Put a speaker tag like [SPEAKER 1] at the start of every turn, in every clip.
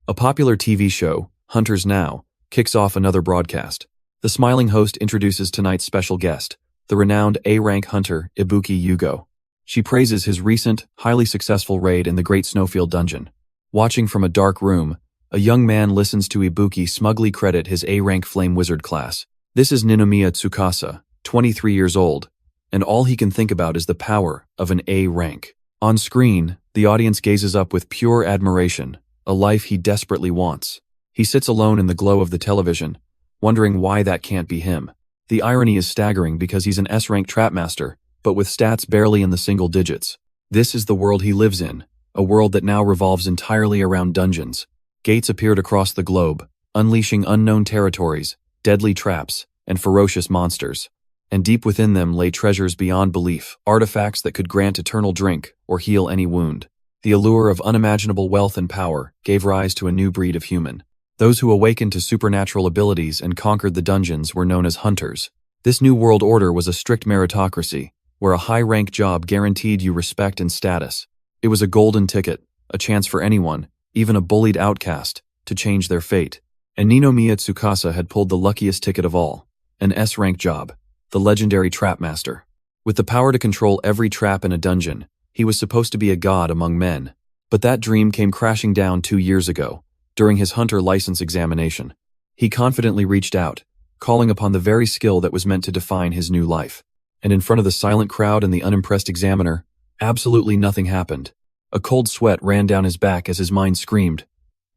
[SPEAKER 1] A popular TV show, Hunters Now, kicks off another broadcast. The smiling host introduces tonight's special guest, the renowned A-rank hunter Ibuki Yugo. She praises his recent, highly successful raid in the Great Snowfield Dungeon. Watching from a dark room, a young man listens to Ibuki smugly credit his A-rank Flame Wizard class. This is Ninomiya Tsukasa, 23 years old, and all he can think about is the power of an A rank. On screen, the audience gazes up with pure admiration, a life he desperately wants. He sits alone in the glow of the television, wondering why that can't be him. The irony is staggering because he's an S-rank trapmaster, but with stats barely in the single digits. This is the world he lives in, a world that now revolves entirely around dungeons. Gates appeared across the globe, unleashing unknown territories, deadly traps, and ferocious monsters. And deep within them lay treasures beyond belief, artifacts that could grant eternal drink or heal any wound. The allure of unimaginable wealth and power gave rise to a new breed of human. Those who awakened to supernatural abilities and conquered the dungeons were known as hunters. This new world order was a strict meritocracy, where a high-rank job guaranteed you respect and status. It was a golden ticket, a chance for anyone, even a bullied outcast, to change their fate. And Ninomiya Tsukasa had pulled the luckiest ticket of all, an S-rank job, the legendary trapmaster. With the power to control every trap in a dungeon, he was supposed to be a god among men. But that dream came crashing down 2 years ago, during his hunter license examination. He confidently reached out, calling upon the very skill that was meant to define his new life. And in front of the silent crowd and the unimpressed examiner, absolutely nothing happened. A cold sweat ran down his back as his mind screamed.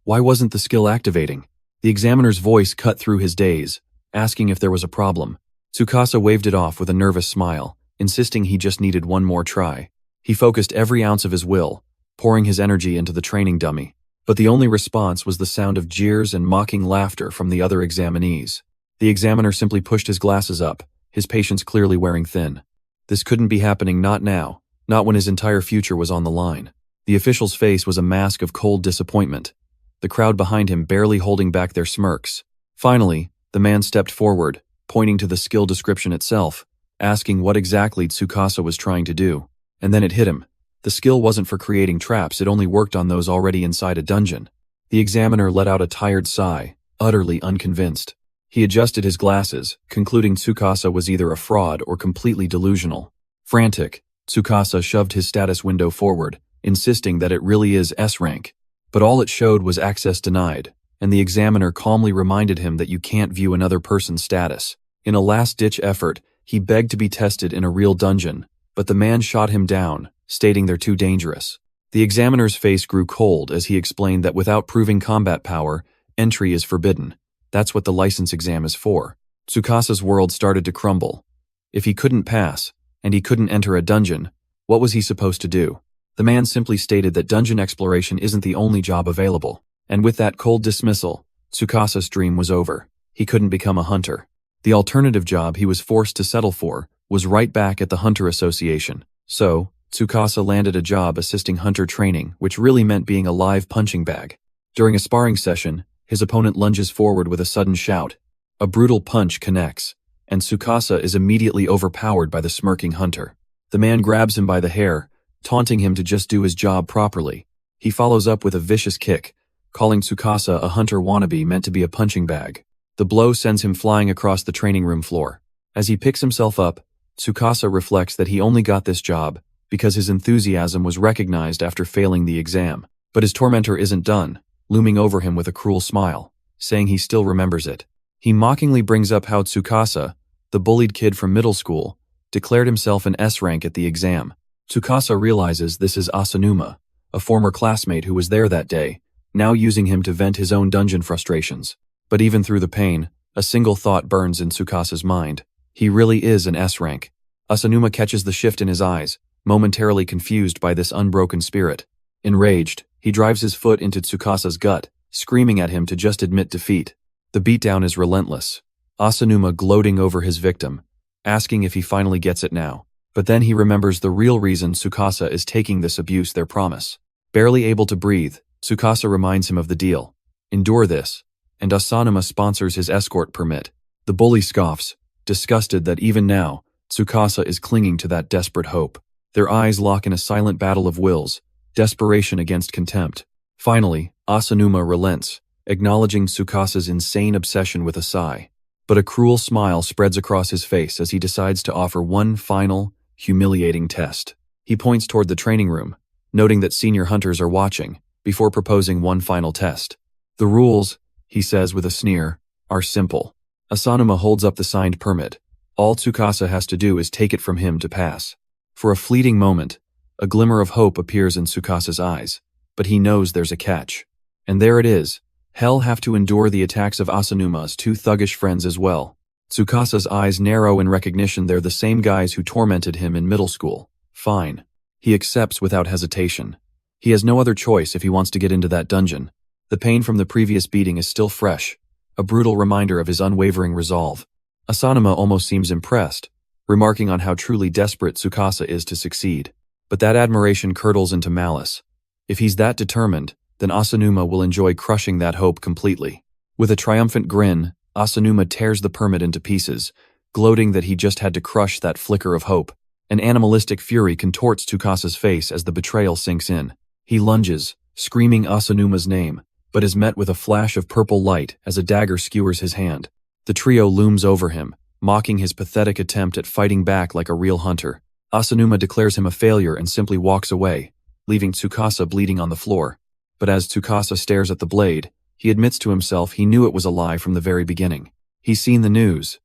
[SPEAKER 1] Why wasn't the skill activating? The examiner's voice cut through his daze, asking if there was a problem. Tsukasa waved it off with a nervous smile, insisting he just needed one more try. He focused every ounce of his will, pouring his energy into the training dummy. But the only response was the sound of jeers and mocking laughter from the other examinees. The examiner simply pushed his glasses up, his patience clearly wearing thin. This couldn't be happening, not now, not when his entire future was on the line. The official's face was a mask of cold disappointment, the crowd behind him barely holding back their smirks. Finally, the man stepped forward, pointing to the skill description itself, asking what exactly Tsukasa was trying to do. And then it hit him. The skill wasn't for creating traps, it only worked on those already inside a dungeon. The examiner let out a tired sigh, utterly unconvinced. He adjusted his glasses, concluding Tsukasa was either a fraud or completely delusional. Frantic, Tsukasa shoved his status window forward, insisting that it really is S-rank. But all it showed was access denied, and the examiner calmly reminded him that you can't view another person's status. In a last-ditch effort, he begged to be tested in a real dungeon, but the man shot him down, stating they're too dangerous. The examiner's face grew cold as he explained that without proving combat power, entry is forbidden. That's what the license exam is for. Tsukasa's world started to crumble. If he couldn't pass, and he couldn't enter a dungeon, what was he supposed to do? The man simply stated that dungeon exploration isn't the only job available. And with that cold dismissal, Tsukasa's dream was over. He couldn't become a hunter. The alternative job he was forced to settle for was right back at the Hunter Association. So, Tsukasa landed a job assisting hunter training, which really meant being a live punching bag. During a sparring session, his opponent lunges forward with a sudden shout. A brutal punch connects, and Tsukasa is immediately overpowered by the smirking hunter. The man grabs him by the hair, taunting him to just do his job properly. He follows up with a vicious kick, calling Tsukasa a hunter wannabe meant to be a punching bag. The blow sends him flying across the training room floor. As he picks himself up, Tsukasa reflects that he only got this job because his enthusiasm was recognized after failing the exam. But his tormentor isn't done, looming over him with a cruel smile, saying he still remembers it. He mockingly brings up how Tsukasa, the bullied kid from middle school, declared himself an S-rank at the exam. Tsukasa realizes this is Asanuma, a former classmate who was there that day, now using him to vent his own dungeon frustrations. But even through the pain, a single thought burns in Tsukasa's mind. He really is an S-rank. Asanuma catches the shift in his eyes, momentarily confused by this unbroken spirit. Enraged, he drives his foot into Tsukasa's gut, screaming at him to just admit defeat. The beatdown is relentless. Asanuma gloating over his victim, asking if he finally gets it now. But then he remembers the real reason Tsukasa is taking this abuse, their promise. Barely able to breathe, Tsukasa reminds him of the deal. Endure this, and Asanuma sponsors his escort permit. The bully scoffs, disgusted that even now, Tsukasa is clinging to that desperate hope. Their eyes lock in a silent battle of wills, desperation against contempt. Finally, Asanuma relents, acknowledging Tsukasa's insane obsession with a sigh. But a cruel smile spreads across his face as he decides to offer one final, humiliating test. He points toward the training room, noting that senior hunters are watching, before proposing one final test. The rules, he says with a sneer, are simple. Asanuma holds up the signed permit. All Tsukasa has to do is take it from him to pass. For a fleeting moment, a glimmer of hope appears in Tsukasa's eyes, but he knows there's a catch. And there it is. He'll have to endure the attacks of Asanuma's two thuggish friends as well. Tsukasa's eyes narrow in recognition they're the same guys who tormented him in middle school. Fine. He accepts without hesitation. He has no other choice if he wants to get into that dungeon. The pain from the previous beating is still fresh, a brutal reminder of his unwavering resolve. Asanuma almost seems impressed, remarking on how truly desperate Tsukasa is to succeed. But that admiration curdles into malice. If he's that determined, then Asanuma will enjoy crushing that hope completely. With a triumphant grin, Asanuma tears the permit into pieces, gloating that he just had to crush that flicker of hope. An animalistic fury contorts Tsukasa's face as the betrayal sinks in. He lunges, screaming Asanuma's name, but is met with a flash of purple light as a dagger skewers his hand. The trio looms over him, mocking his pathetic attempt at fighting back like a real hunter. Asanuma declares him a failure and simply walks away, leaving Tsukasa bleeding on the floor. But as Tsukasa stares at the blade, he admits to himself he knew it was a lie from the very beginning. He's seen the news.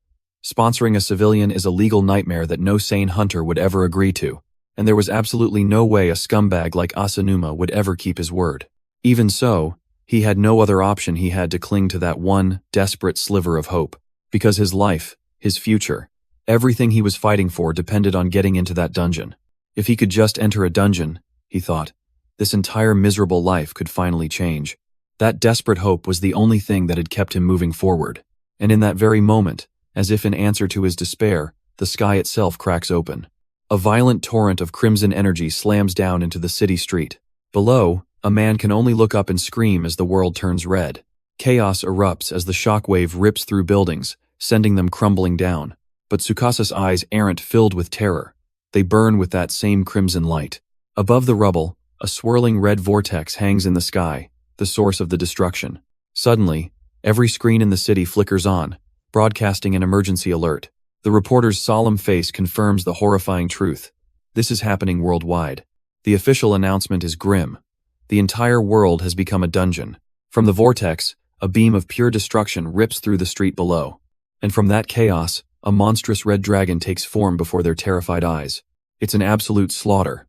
[SPEAKER 1] Sponsoring a civilian is a legal nightmare that no sane hunter would ever agree to, and there was absolutely no way a scumbag like Asanuma would ever keep his word. Even so, he had no other option. He had to cling to that one desperate sliver of hope, because his life, his future, everything he was fighting for depended on getting into that dungeon. If he could just enter a dungeon, he thought, this entire miserable life could finally change. That desperate hope was the only thing that had kept him moving forward. And in that very moment, as if in answer to his despair, the sky itself cracks open. A violent torrent of crimson energy slams down into the city street. Below, a man can only look up and scream as the world turns red. Chaos erupts as the shockwave rips through buildings, sending them crumbling down. But Tsukasa's eyes aren't filled with terror. They burn with that same crimson light. Above the rubble, a swirling red vortex hangs in the sky, the source of the destruction. Suddenly, every screen in the city flickers on, broadcasting an emergency alert. The reporter's solemn face confirms the horrifying truth. This is happening worldwide. The official announcement is grim. The entire world has become a dungeon. From the vortex, a beam of pure destruction rips through the street below. And from that chaos, a monstrous red dragon takes form before their terrified eyes. It's an absolute slaughter,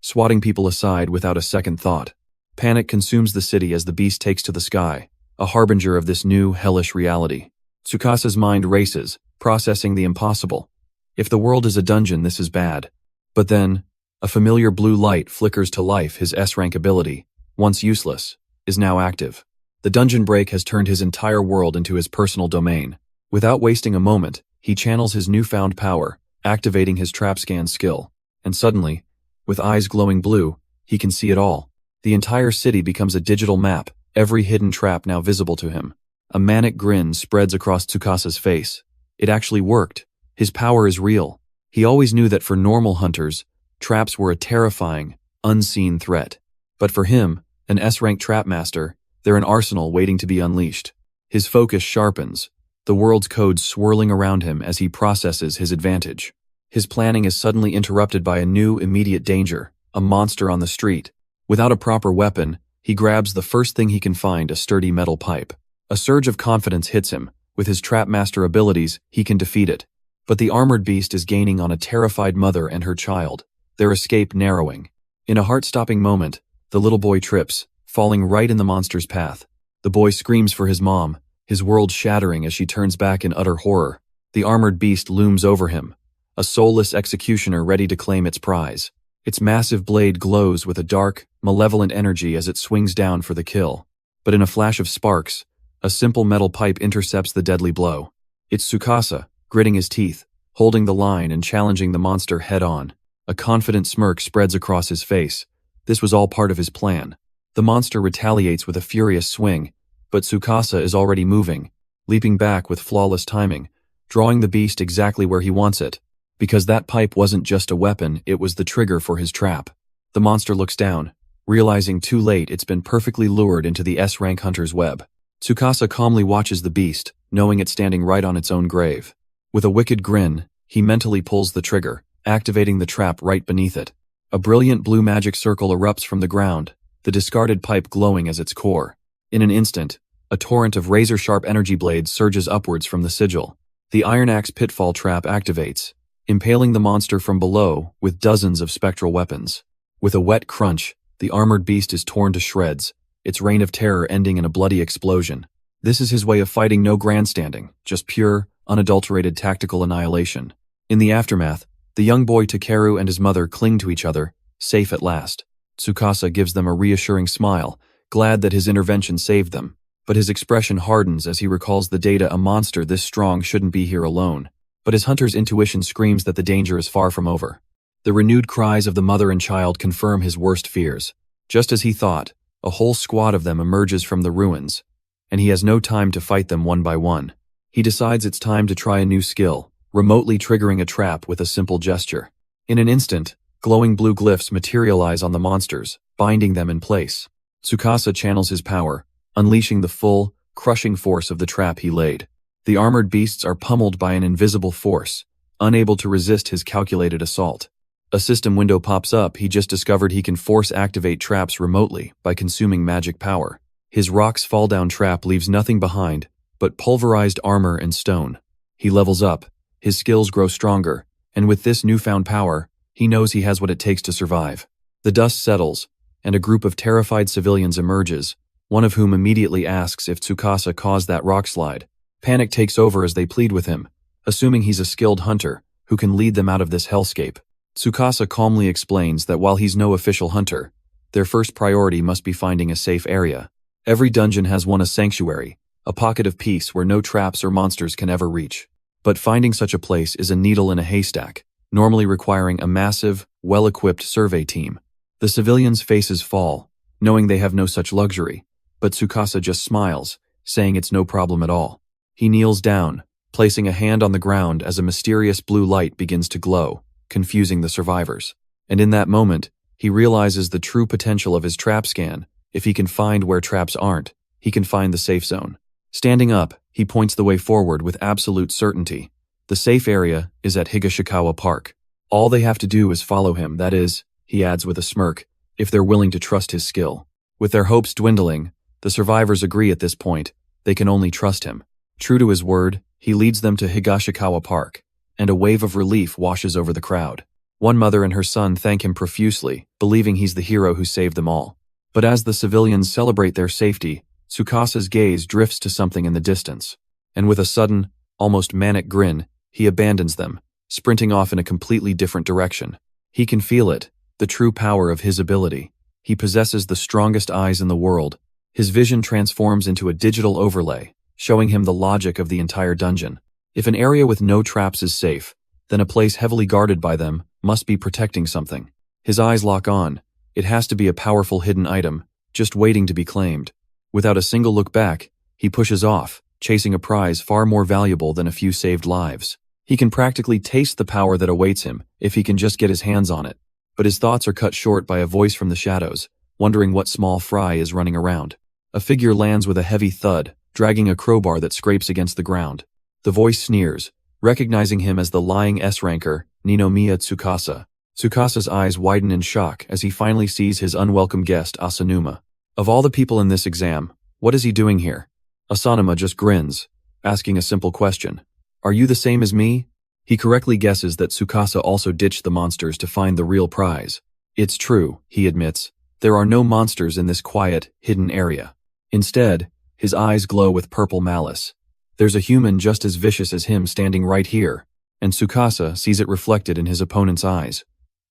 [SPEAKER 1] swatting people aside without a second thought. Panic consumes the city as the beast takes to the sky, a harbinger of this new, hellish reality. Tsukasa's mind races, processing the impossible. If the world is a dungeon, this is bad. But then, a familiar blue light flickers to life. His S-rank ability, once useless, is now active. The dungeon break has turned his entire world into his personal domain. Without wasting a moment, he channels his newfound power, activating his trap scan skill. And suddenly, with eyes glowing blue, he can see it all. The entire city becomes a digital map, every hidden trap now visible to him. A manic grin spreads across Tsukasa's face. It actually worked. His power is real. He always knew that for normal hunters, traps were a terrifying, unseen threat. But for him, an S-rank trap master, they're an arsenal waiting to be unleashed. His focus sharpens, the world's code swirling around him as he processes his advantage. His planning is suddenly interrupted by a new immediate danger, a monster on the street. Without a proper weapon, he grabs the first thing he can find, a sturdy metal pipe. A surge of confidence hits him. With his trap master abilities, he can defeat it. But the armored beast is gaining on a terrified mother and her child, their escape narrowing. In a heart-stopping moment, the little boy trips, falling right in the monster's path. The boy screams for his mom, his world shattering as she turns back in utter horror. The armored beast looms over him, a soulless executioner ready to claim its prize. Its massive blade glows with a dark, malevolent energy as it swings down for the kill. But in a flash of sparks, a simple metal pipe intercepts the deadly blow. It's Tsukasa, gritting his teeth, holding the line and challenging the monster head-on. A confident smirk spreads across his face. This was all part of his plan. The monster retaliates with a furious swing, but Tsukasa is already moving, leaping back with flawless timing, drawing the beast exactly where he wants it. Because that pipe wasn't just a weapon, it was the trigger for his trap. The monster looks down, realizing too late it's been perfectly lured into the S-rank hunter's web. Tsukasa calmly watches the beast, knowing it's standing right on its own grave. With a wicked grin, he mentally pulls the trigger, activating the trap right beneath it. A brilliant blue magic circle erupts from the ground, the discarded pipe glowing as its core. In an instant, a torrent of razor-sharp energy blades surges upwards from the sigil. The Iron Axe pitfall trap activates, impaling the monster from below with dozens of spectral weapons. With a wet crunch, the armored beast is torn to shreds, its reign of terror ending in a bloody explosion. This is his way of fighting, no grandstanding, just pure, unadulterated tactical annihilation. In the aftermath, the young boy Takeru and his mother cling to each other, safe at last. Tsukasa gives them a reassuring smile, glad that his intervention saved them. But his expression hardens as he recalls the data a monster this strong shouldn't be here alone. But his hunter's intuition screams that the danger is far from over. The renewed cries of the mother and child confirm his worst fears. Just as he thought, a whole squad of them emerges from the ruins, and he has no time to fight them one by one. He decides it's time to try a new skill, remotely triggering a trap with a simple gesture. In an instant, glowing blue glyphs materialize on the monsters, binding them in place. Tsukasa channels his power, unleashing the full, crushing force of the trap he laid. The armored beasts are pummeled by an invisible force, unable to resist his calculated assault. A system window pops up. He just discovered he can force-activate traps remotely by consuming magic power. His rock's fall-down trap leaves nothing behind but pulverized armor and stone. He levels up, his skills grow stronger, and with this newfound power, he knows he has what it takes to survive. The dust settles, and a group of terrified civilians emerges, one of whom immediately asks if Tsukasa caused that rock slide. Panic takes over as they plead with him, assuming he's a skilled hunter who can lead them out of this hellscape. Tsukasa calmly explains that while he's no official hunter, their first priority must be finding a safe area. Every dungeon has a sanctuary, a pocket of peace where no traps or monsters can ever reach. But finding such a place is a needle in a haystack, normally requiring a massive, well-equipped survey team. The civilians' faces fall, knowing they have no such luxury, but Tsukasa just smiles, saying it's no problem at all. He kneels down, placing a hand on the ground as a mysterious blue light begins to glow, confusing the survivors. And in that moment, he realizes the true potential of his trap scan. If he can find where traps aren't, he can find the safe zone. Standing up, he points the way forward with absolute certainty. The safe area is at Higashikawa Park. All they have to do is follow him, that is, he adds with a smirk, if they're willing to trust his skill. With their hopes dwindling, the survivors agree at this point, they can only trust him. True to his word, he leads them to Higashikawa Park, and a wave of relief washes over the crowd. One mother and her son thank him profusely, believing he's the hero who saved them all. But as the civilians celebrate their safety, Tsukasa's gaze drifts to something in the distance, and with a sudden, almost manic grin, he abandons them, sprinting off in a completely different direction. He can feel it, the true power of his ability. He possesses the strongest eyes in the world. His vision transforms into a digital overlay, showing him the logic of the entire dungeon. If an area with no traps is safe, then a place heavily guarded by them must be protecting something. His eyes lock on. It has to be a powerful hidden item, just waiting to be claimed. Without a single look back, he pushes off, chasing a prize far more valuable than a few saved lives. He can practically taste the power that awaits him if he can just get his hands on it. But his thoughts are cut short by a voice from the shadows, wondering what small fry is running around. A figure lands with a heavy thud, dragging a crowbar that scrapes against the ground. The voice sneers, recognizing him as the lying S-ranker, Ninomiya Tsukasa. Tsukasa's eyes widen in shock as he finally sees his unwelcome guest, Asanuma. Of all the people in this exam, what is he doing here? Asanuma just grins, asking a simple question. Are you the same as me? He correctly guesses that Tsukasa also ditched the monsters to find the real prize. It's true, he admits. There are no monsters in this quiet, hidden area. Instead, his eyes glow with purple malice. There's a human just as vicious as him standing right here, and Tsukasa sees it reflected in his opponent's eyes.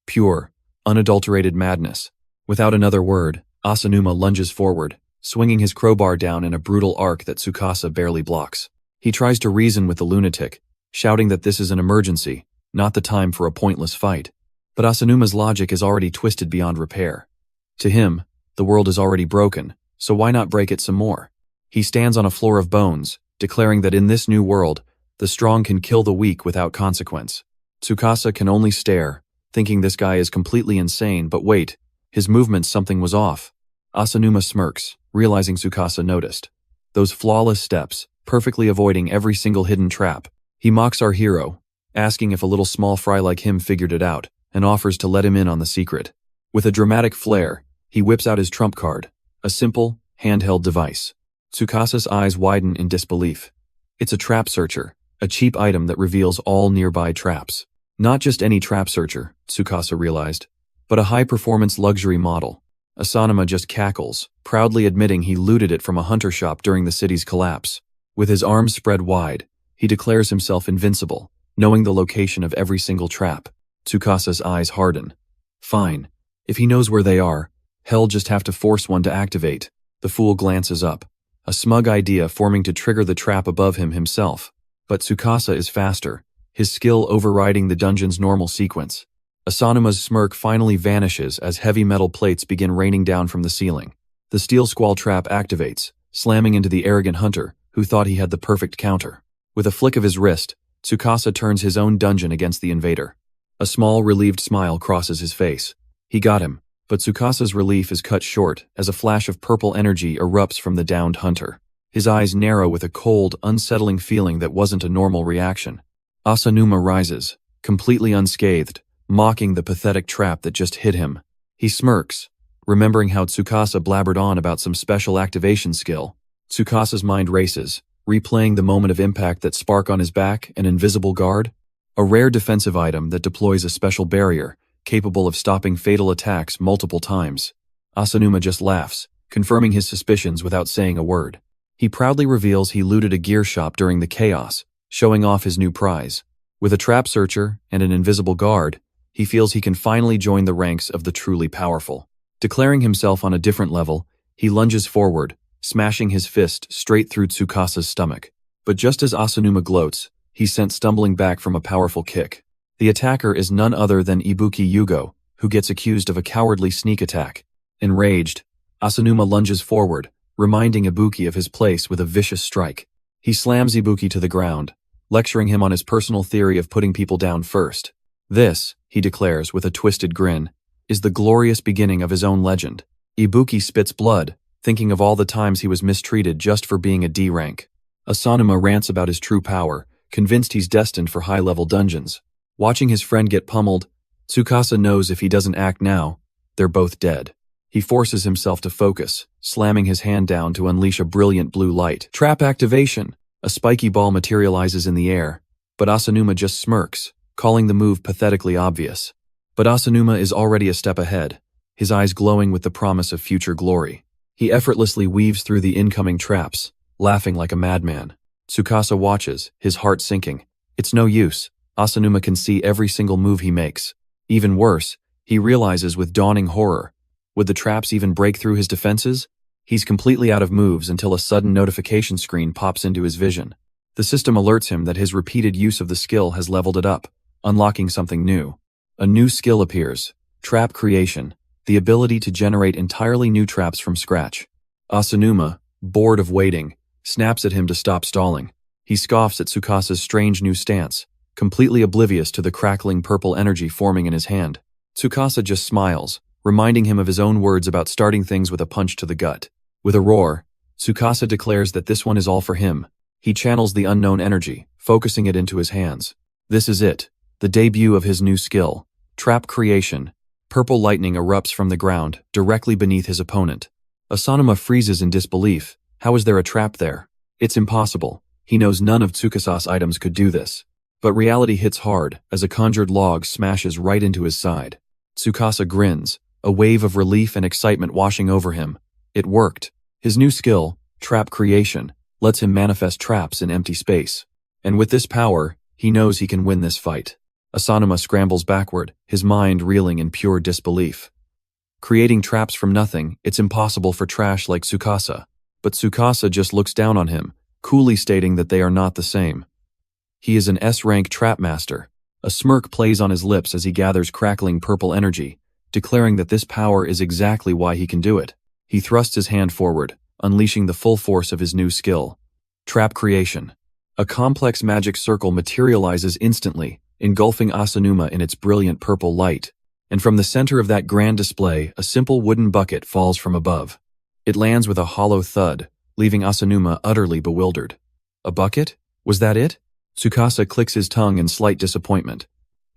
[SPEAKER 1] Pure, unadulterated madness. Without another word, Asanuma lunges forward, swinging his crowbar down in a brutal arc that Tsukasa barely blocks. He tries to reason with the lunatic, shouting that this is an emergency, not the time for a pointless fight. But Asanuma's logic is already twisted beyond repair. To him, the world is already broken, so why not break it some more? He stands on a floor of bones, declaring that in this new world, the strong can kill the weak without consequence. Tsukasa can only stare, thinking this guy is completely insane, but wait, His movements, something was off. Asanuma smirks, realizing Tsukasa noticed. Those flawless steps, perfectly avoiding every single hidden trap. He mocks our hero, asking if a little small fry like him figured it out, and offers to let him in on the secret. With a dramatic flair, he whips out his trump card, a simple, handheld device. Tsukasa's eyes widen in disbelief. It's a trap searcher, a cheap item that reveals all nearby traps. Not just any trap searcher, Tsukasa realized, but a high-performance luxury model. Asanuma just cackles, proudly admitting he looted it from a hunter shop during the city's collapse. With his arms spread wide, he declares himself invincible, knowing the location of every single trap. Tsukasa's eyes harden. Fine. If he knows where they are, he'll just have to force one to activate. The fool glances up, a smug idea forming to trigger the trap above him himself. But Tsukasa is faster, his skill overriding the dungeon's normal sequence. Asanuma's smirk finally vanishes as heavy metal plates begin raining down from the ceiling. The steel squall trap activates, slamming into the arrogant hunter, who thought he had the perfect counter. With a flick of his wrist, Tsukasa turns his own dungeon against the invader. A small, relieved smile crosses his face. He got him, but Tsukasa's relief is cut short as a flash of purple energy erupts from the downed hunter. His eyes narrow with a cold, unsettling feeling that wasn't a normal reaction. Asanuma rises, completely unscathed, mocking the pathetic trap that just hit him. He smirks, remembering how Tsukasa blabbered on about some special activation skill. Tsukasa's mind races, replaying the moment of impact that spark on his back, an invisible guard. A rare defensive item that deploys a special barrier, capable of stopping fatal attacks multiple times. Asanuma just laughs, confirming his suspicions without saying a word. He proudly reveals he looted a gear shop during the chaos, showing off his new prize. With a trap searcher and an invisible guard, he feels he can finally join the ranks of the truly powerful. Declaring himself on a different level, he lunges forward, smashing his fist straight through Tsukasa's stomach. But just as Asanuma gloats, he's sent stumbling back from a powerful kick. The attacker is none other than Ibuki Yugo, who gets accused of a cowardly sneak attack. Enraged, Asanuma lunges forward, reminding Ibuki of his place with a vicious strike. He slams Ibuki to the ground, lecturing him on his personal theory of putting people down first. This, he declares with a twisted grin, is the glorious beginning of his own legend. Ibuki spits blood, thinking of all the times he was mistreated just for being a D rank. Asanuma rants about his true power, convinced he's destined for high-level dungeons. Watching his friend get pummeled, Tsukasa knows if he doesn't act now, they're both dead. He forces himself to focus, slamming his hand down to unleash a brilliant blue light. Trap activation! A spiky ball materializes in the air, but Asanuma just smirks, calling the move pathetically obvious. But Asanuma is already a step ahead, his eyes glowing with the promise of future glory. He effortlessly weaves through the incoming traps, laughing like a madman. Tsukasa watches, his heart sinking. It's no use. Asanuma can see every single move he makes. Even worse, he realizes with dawning horror. Would the traps even break through his defenses? He's completely out of moves until a sudden notification screen pops into his vision. The system alerts him that his repeated use of the skill has leveled it up, unlocking something new. A new skill appears, trap creation, the ability to generate entirely new traps from scratch. Asanuma, bored of waiting, snaps at him to stop stalling. He scoffs at Tsukasa's strange new stance, completely oblivious to the crackling purple energy forming in his hand. Tsukasa just smiles, reminding him of his own words about starting things with a punch to the gut. With a roar, Tsukasa declares that this one is all for him. He channels the unknown energy, focusing it into his hands. This is it, the debut of his new skill, trap creation. Purple lightning erupts from the ground, directly beneath his opponent. Asanuma freezes in disbelief. How is there a trap there? It's impossible. He knows none of Tsukasa's items could do this. But reality hits hard as a conjured log smashes right into his side. Tsukasa grins, a wave of relief and excitement washing over him. It worked. His new skill, trap creation, lets him manifest traps in empty space. And with this power, he knows he can win this fight. Asanuma scrambles backward, his mind reeling in pure disbelief. Creating traps from nothing, it's impossible for trash like Tsukasa. But Tsukasa just looks down on him, coolly stating that they are not the same. He is an S-rank trap master. A smirk plays on his lips as he gathers crackling purple energy, declaring that this power is exactly why he can do it. He thrusts his hand forward, unleashing the full force of his new skill. Trap creation. A complex magic circle materializes instantly, engulfing Asanuma in its brilliant purple light. and from the center of that grand display, a simple wooden bucket falls from above. It lands with a hollow thud, leaving Asanuma utterly bewildered. A bucket? Was that it? Tsukasa clicks his tongue in slight disappointment.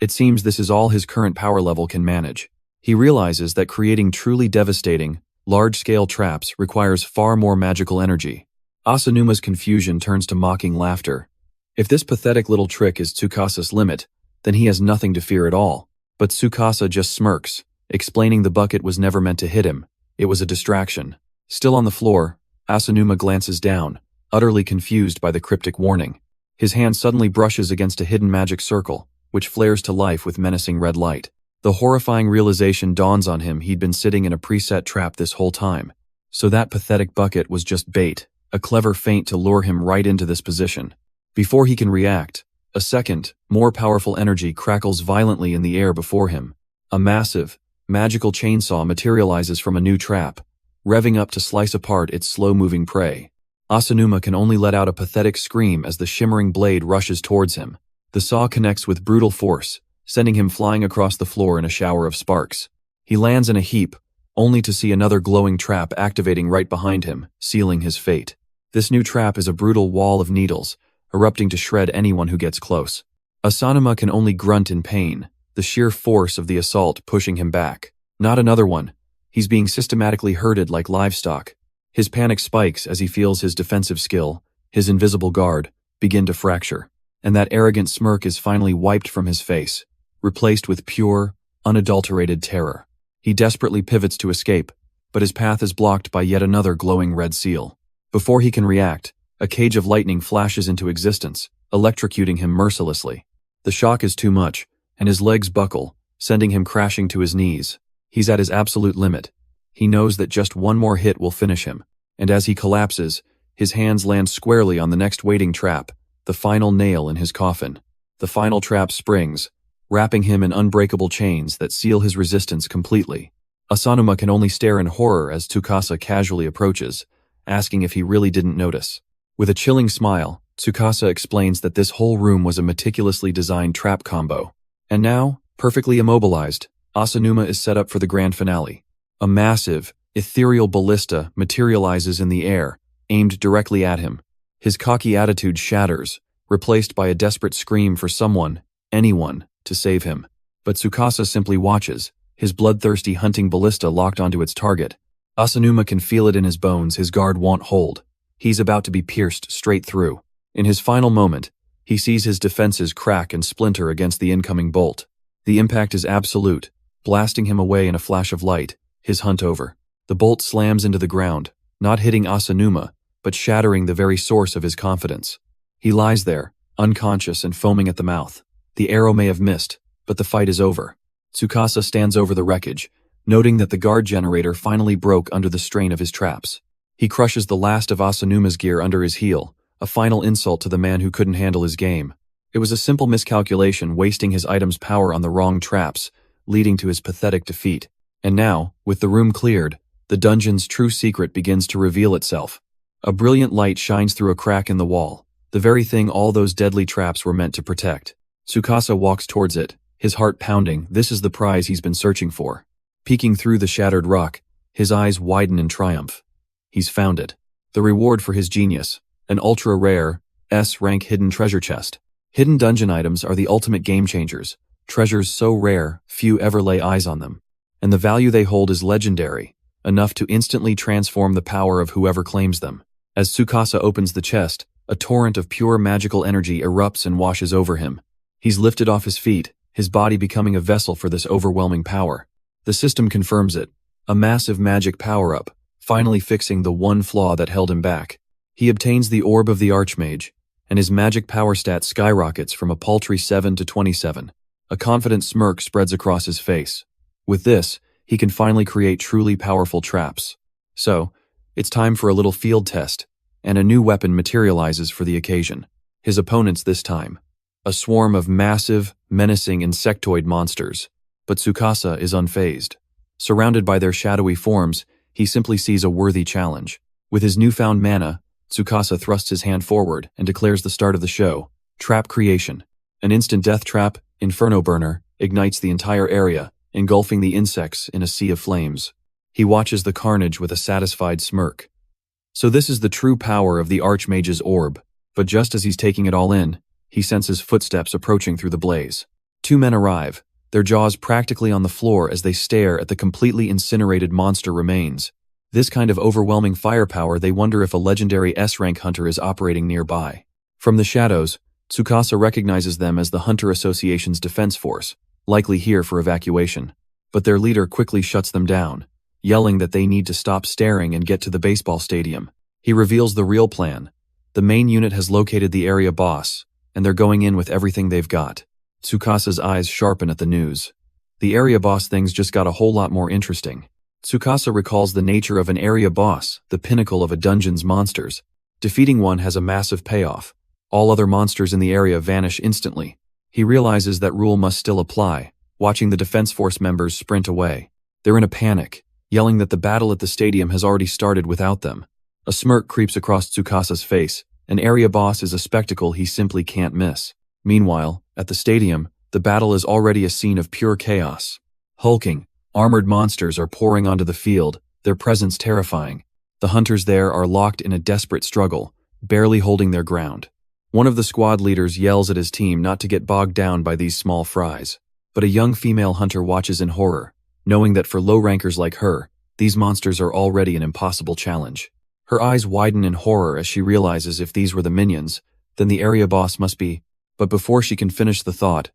[SPEAKER 1] It seems this is all his current power level can manage. He realizes that creating truly devastating, large-scale traps requires far more magical energy. Asanuma's confusion turns to mocking laughter. If this pathetic little trick is Tsukasa's limit, then he has nothing to fear at all. But Tsukasa just smirks, explaining the bucket was never meant to hit him. It was a distraction. Still on the floor, Asanuma glances down, utterly confused by the cryptic warning. His hand suddenly brushes against a hidden magic circle, which flares to life with menacing red light. The horrifying realization dawns on him he'd been sitting in a preset trap this whole time. So that pathetic bucket was just bait, a clever feint to lure him right into this position. Before he can react, a second, more powerful energy crackles violently in the air before him. A massive, magical chainsaw materializes from a new trap, revving up to slice apart its slow-moving prey. Asanuma can only let out a pathetic scream as the shimmering blade rushes towards him. The saw connects with brutal force, sending him flying across the floor in a shower of sparks. He lands in a heap, only to see another glowing trap activating right behind him, sealing his fate. This new trap is a brutal wall of needles, erupting to shred anyone who gets close. Asanuma can only grunt in pain, the sheer force of the assault pushing him back. Not another one. He's being systematically herded like livestock. His panic spikes as he feels his defensive skill, his invisible guard, begin to fracture. And that arrogant smirk is finally wiped from his face, replaced with pure, unadulterated terror. He desperately pivots to escape, but his path is blocked by yet another glowing red seal. Before he can react, a cage of lightning flashes into existence, electrocuting him mercilessly. The shock is too much, and his legs buckle, sending him crashing to his knees. He's at his absolute limit. He knows that just one more hit will finish him, and as he collapses, his hands land squarely on the next waiting trap, the final nail in his coffin. The final trap springs, wrapping him in unbreakable chains that seal his resistance completely. Asanuma can only stare in horror as Tsukasa casually approaches, asking if he really didn't notice. With a chilling smile, Tsukasa explains that this whole room was a meticulously designed trap combo. And now, perfectly immobilized, Asanuma is set up for the grand finale. A massive, ethereal ballista materializes in the air, aimed directly at him. His cocky attitude shatters, replaced by a desperate scream for someone, anyone, to save him. But Tsukasa simply watches, his bloodthirsty hunting ballista locked onto its target. Asanuma can feel it in his bones his guard won't hold. He's about to be pierced straight through. In his final moment, he sees his defenses crack and splinter against the incoming bolt. The impact is absolute, blasting him away in a flash of light, his hunt over. The bolt slams into the ground, not hitting Asanuma, but shattering the very source of his confidence. He lies there, unconscious and foaming at the mouth. The arrow may have missed, but the fight is over. Tsukasa stands over the wreckage, noting that the guard generator finally broke under the strain of his traps. He crushes the last of Asanuma's gear under his heel, a final insult to the man who couldn't handle his game. It was a simple miscalculation, wasting his item's power on the wrong traps, leading to his pathetic defeat. And now, with the room cleared, the dungeon's true secret begins to reveal itself. A brilliant light shines through a crack in the wall, the very thing all those deadly traps were meant to protect. Tsukasa walks towards it, his heart pounding. This is the prize he's been searching for. Peeking through the shattered rock, his eyes widen in triumph. He's found it. The reward for his genius, an ultra-rare, S-rank hidden treasure chest. Hidden dungeon items are the ultimate game changers, treasures so rare, few ever lay eyes on them. And the value they hold is legendary, enough to instantly transform the power of whoever claims them. As Tsukasa opens the chest, a torrent of pure magical energy erupts and washes over him. He's lifted off his feet, his body becoming a vessel for this overwhelming power. The system confirms it, a massive magic power-up, finally fixing the one flaw that held him back. He obtains the Orb of the Archmage, and his magic power stat skyrockets from a paltry 7 to 27. A confident smirk spreads across his face. With this, he can finally create truly powerful traps. So, it's time for a little field test, and a new weapon materializes for the occasion. His opponents this time. A swarm of massive, menacing insectoid monsters. But Tsukasa is unfazed. Surrounded by their shadowy forms, he simply sees a worthy challenge. With his newfound mana, Tsukasa thrusts his hand forward and declares the start of the show. Trap creation. An instant death trap, Inferno Burner, ignites the entire area, engulfing the insects in a sea of flames. He watches the carnage with a satisfied smirk. So this is the true power of the Archmage's orb, but just as he's taking it all in, he senses footsteps approaching through the blaze. Two men arrive, their jaws practically on the floor as they stare at the completely incinerated monster remains. This kind of overwhelming firepower, they wonder if a legendary S-rank hunter is operating nearby. From the shadows, Tsukasa recognizes them as the Hunter Association's defense force, likely here for evacuation. But their leader quickly shuts them down, yelling that they need to stop staring and get to the baseball stadium. He reveals the real plan. The main unit has located the area boss, and they're going in with everything they've got. Tsukasa's eyes sharpen at the news. The area boss things just got a whole lot more interesting. Tsukasa recalls the nature of an area boss, the pinnacle of a dungeon's monsters. Defeating one has a massive payoff. All other monsters in the area vanish instantly. He realizes that rule must still apply, watching the defense force members sprint away. They're in a panic, yelling that the battle at the stadium has already started without them. A smirk creeps across Tsukasa's face. An area boss is a spectacle he simply can't miss. Meanwhile, at the stadium, the battle is already a scene of pure chaos. Hulking, armored monsters are pouring onto the field, their presence terrifying. The hunters there are locked in a desperate struggle, barely holding their ground. One of the squad leaders yells at his team not to get bogged down by these small fries. But a young female hunter watches in horror, knowing that for low-rankers like her, these monsters are already an impossible challenge. Her eyes widen in horror as she realizes if these were the minions, then the area boss must be. But before she can finish the thought,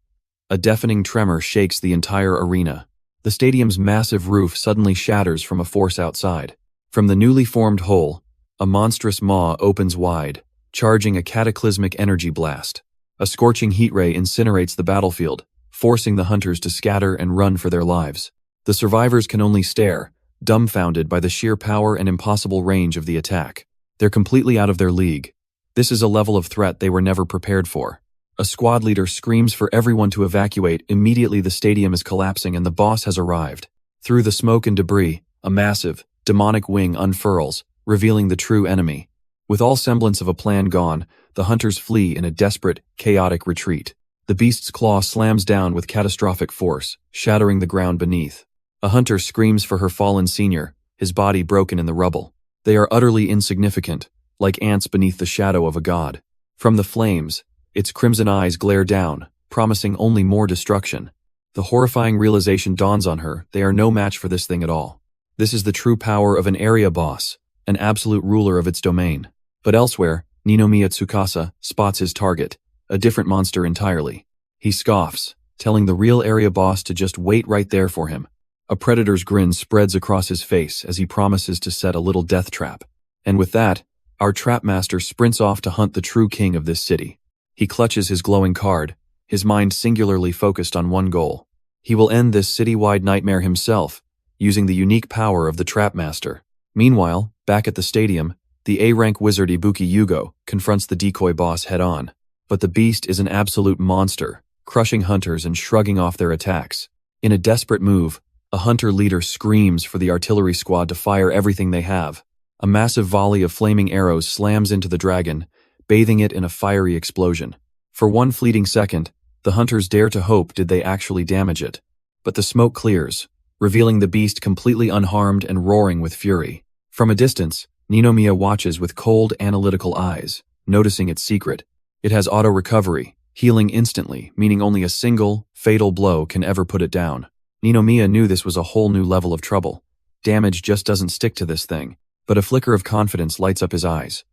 [SPEAKER 1] a deafening tremor shakes the entire arena. The stadium's massive roof suddenly shatters from a force outside. From the newly formed hole, a monstrous maw opens wide, charging a cataclysmic energy blast. A scorching heat ray incinerates the battlefield, forcing the hunters to scatter and run for their lives. The survivors can only stare, dumbfounded by the sheer power and impossible range of the attack. They're completely out of their league. This is a level of threat they were never prepared for. A squad leader screams for everyone to evacuate. Immediately the stadium is collapsing and the boss has arrived. Through the smoke and debris, a massive, demonic wing unfurls, revealing the true enemy. With all semblance of a plan gone, the hunters flee in a desperate, chaotic retreat. The beast's claw slams down with catastrophic force, shattering the ground beneath. A hunter screams for her fallen senior, his body broken in the rubble. They are utterly insignificant, like ants beneath the shadow of a god. From the flames, its crimson eyes glare down, promising only more destruction. The horrifying realization dawns on her, they are no match for this thing at all. This is the true power of an area boss, an absolute ruler of its domain. But elsewhere, Ninomiya Tsukasa spots his target, a different monster entirely. He scoffs, telling the real area boss to just wait right there for him. A predator's grin spreads across his face as he promises to set a little death trap. And with that, our trap master sprints off to hunt the true king of this city. He clutches his glowing card, his mind singularly focused on one goal. He will end this citywide nightmare himself, using the unique power of the trap master. Meanwhile, back at the stadium, the A-rank wizard Ibuki Yugo confronts the decoy boss head-on. But the beast is an absolute monster, crushing hunters and shrugging off their attacks. In a desperate move, a hunter leader screams for the artillery squad to fire everything they have. A massive volley of flaming arrows slams into the dragon, bathing it in a fiery explosion. For one fleeting second, the hunters dare to hope did they actually damage it. But the smoke clears, revealing the beast completely unharmed and roaring with fury. From a distance, Ninomiya watches with cold, analytical eyes, noticing its secret. It has auto-recovery, healing instantly, meaning only a single, fatal blow can ever put it down. Ninomiya knew this was a whole new level of trouble. Damage just doesn't stick to this thing, but a flicker of confidence lights up his eyes.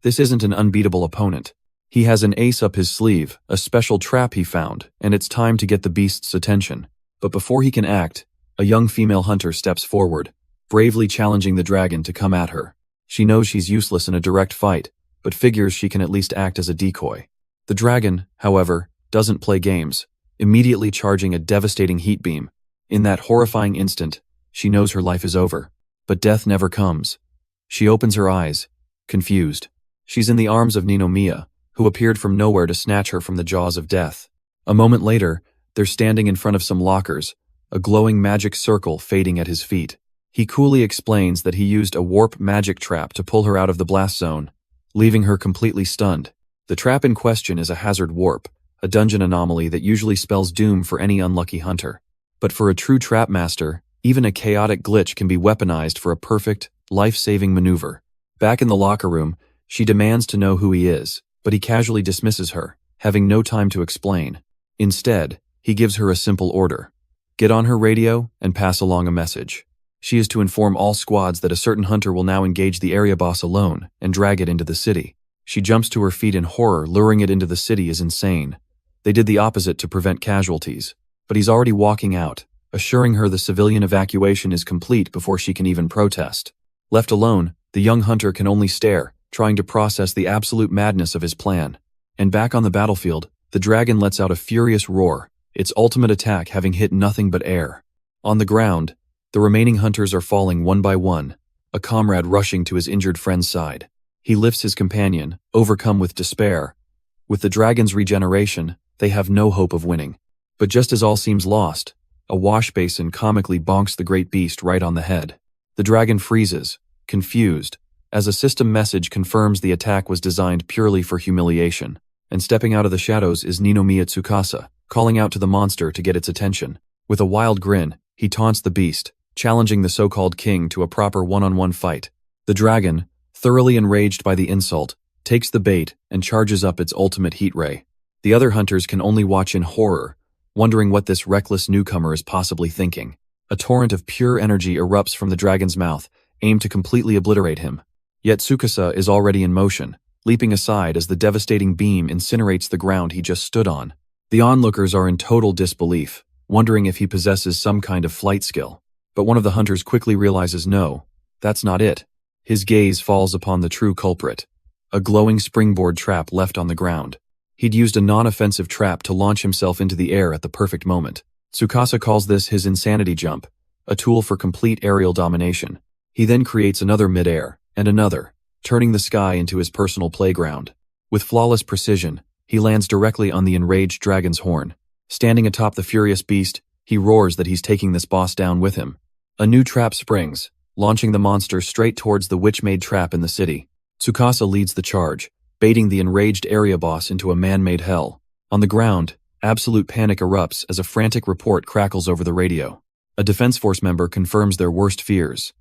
[SPEAKER 1] This isn't an unbeatable opponent. He has an ace up his sleeve, a special trap he found, and it's time to get the beast's attention. But before he can act, a young female hunter steps forward, bravely challenging the dragon to come at her. She knows she's useless in a direct fight, but figures she can at least act as a decoy. The dragon, however, doesn't play games, immediately charging a devastating heat beam. In that horrifying instant, she knows her life is over. But death never comes. She opens her eyes, confused. She's in the arms of Ninomiya, who appeared from nowhere to snatch her from the jaws of death. A moment later, they're standing in front of some lockers, a glowing magic circle fading at his feet. He coolly explains that he used a warp magic trap to pull her out of the blast zone, leaving her completely stunned. The trap in question is a hazard warp, a dungeon anomaly that usually spells doom for any unlucky hunter. But for a true trap master, even a chaotic glitch can be weaponized for a perfect, life-saving maneuver. Back in the locker room, she demands to know who he is, but he casually dismisses her, having no time to explain. Instead, he gives her a simple order. Get on her radio and pass along a message. She is to inform all squads that a certain hunter will now engage the area boss alone and drag it into the city. She jumps to her feet in horror. Luring it into the city is insane. They did the opposite to prevent casualties, but he's already walking out, assuring her the civilian evacuation is complete before she can even protest. Left alone, the young hunter can only stare, trying to process the absolute madness of his plan. And back on the battlefield, the dragon lets out a furious roar, its ultimate attack having hit nothing but air. On the ground, the remaining hunters are falling one by one, a comrade rushing to his injured friend's side. He lifts his companion, overcome with despair. With the dragon's regeneration, they have no hope of winning. But just as all seems lost, a wash basin comically bonks the great beast right on the head. The dragon freezes, confused, as a system message confirms the attack was designed purely for humiliation. And stepping out of the shadows is Ninomiya Tsukasa, calling out to the monster to get its attention. With a wild grin, he taunts the beast, challenging the so-called king to a proper one-on-one fight. The dragon, thoroughly enraged by the insult, takes the bait and charges up its ultimate heat ray. The other hunters can only watch in horror, wondering what this reckless newcomer is possibly thinking. A torrent of pure energy erupts from the dragon's mouth, aimed to completely obliterate him. Yet Tsukasa is already in motion, leaping aside as the devastating beam incinerates the ground he just stood on. The onlookers are in total disbelief, wondering if he possesses some kind of flight skill. But one of the hunters quickly realizes no, that's not it. His gaze falls upon the true culprit, a glowing springboard trap left on the ground. He'd used a non-offensive trap to launch himself into the air at the perfect moment. Tsukasa calls this his insanity jump, a tool for complete aerial domination. He then creates another mid-air, and another, turning the sky into his personal playground. With flawless precision, he lands directly on the enraged dragon's horn. Standing atop the furious beast, he roars that he's taking this boss down with him. A new trap springs, launching the monster straight towards the witch-made trap in the city. Tsukasa leads the charge, baiting the enraged area boss into a man-made hell. On the ground, absolute panic erupts as a frantic report crackles over the radio. A defense force member confirms their worst fears.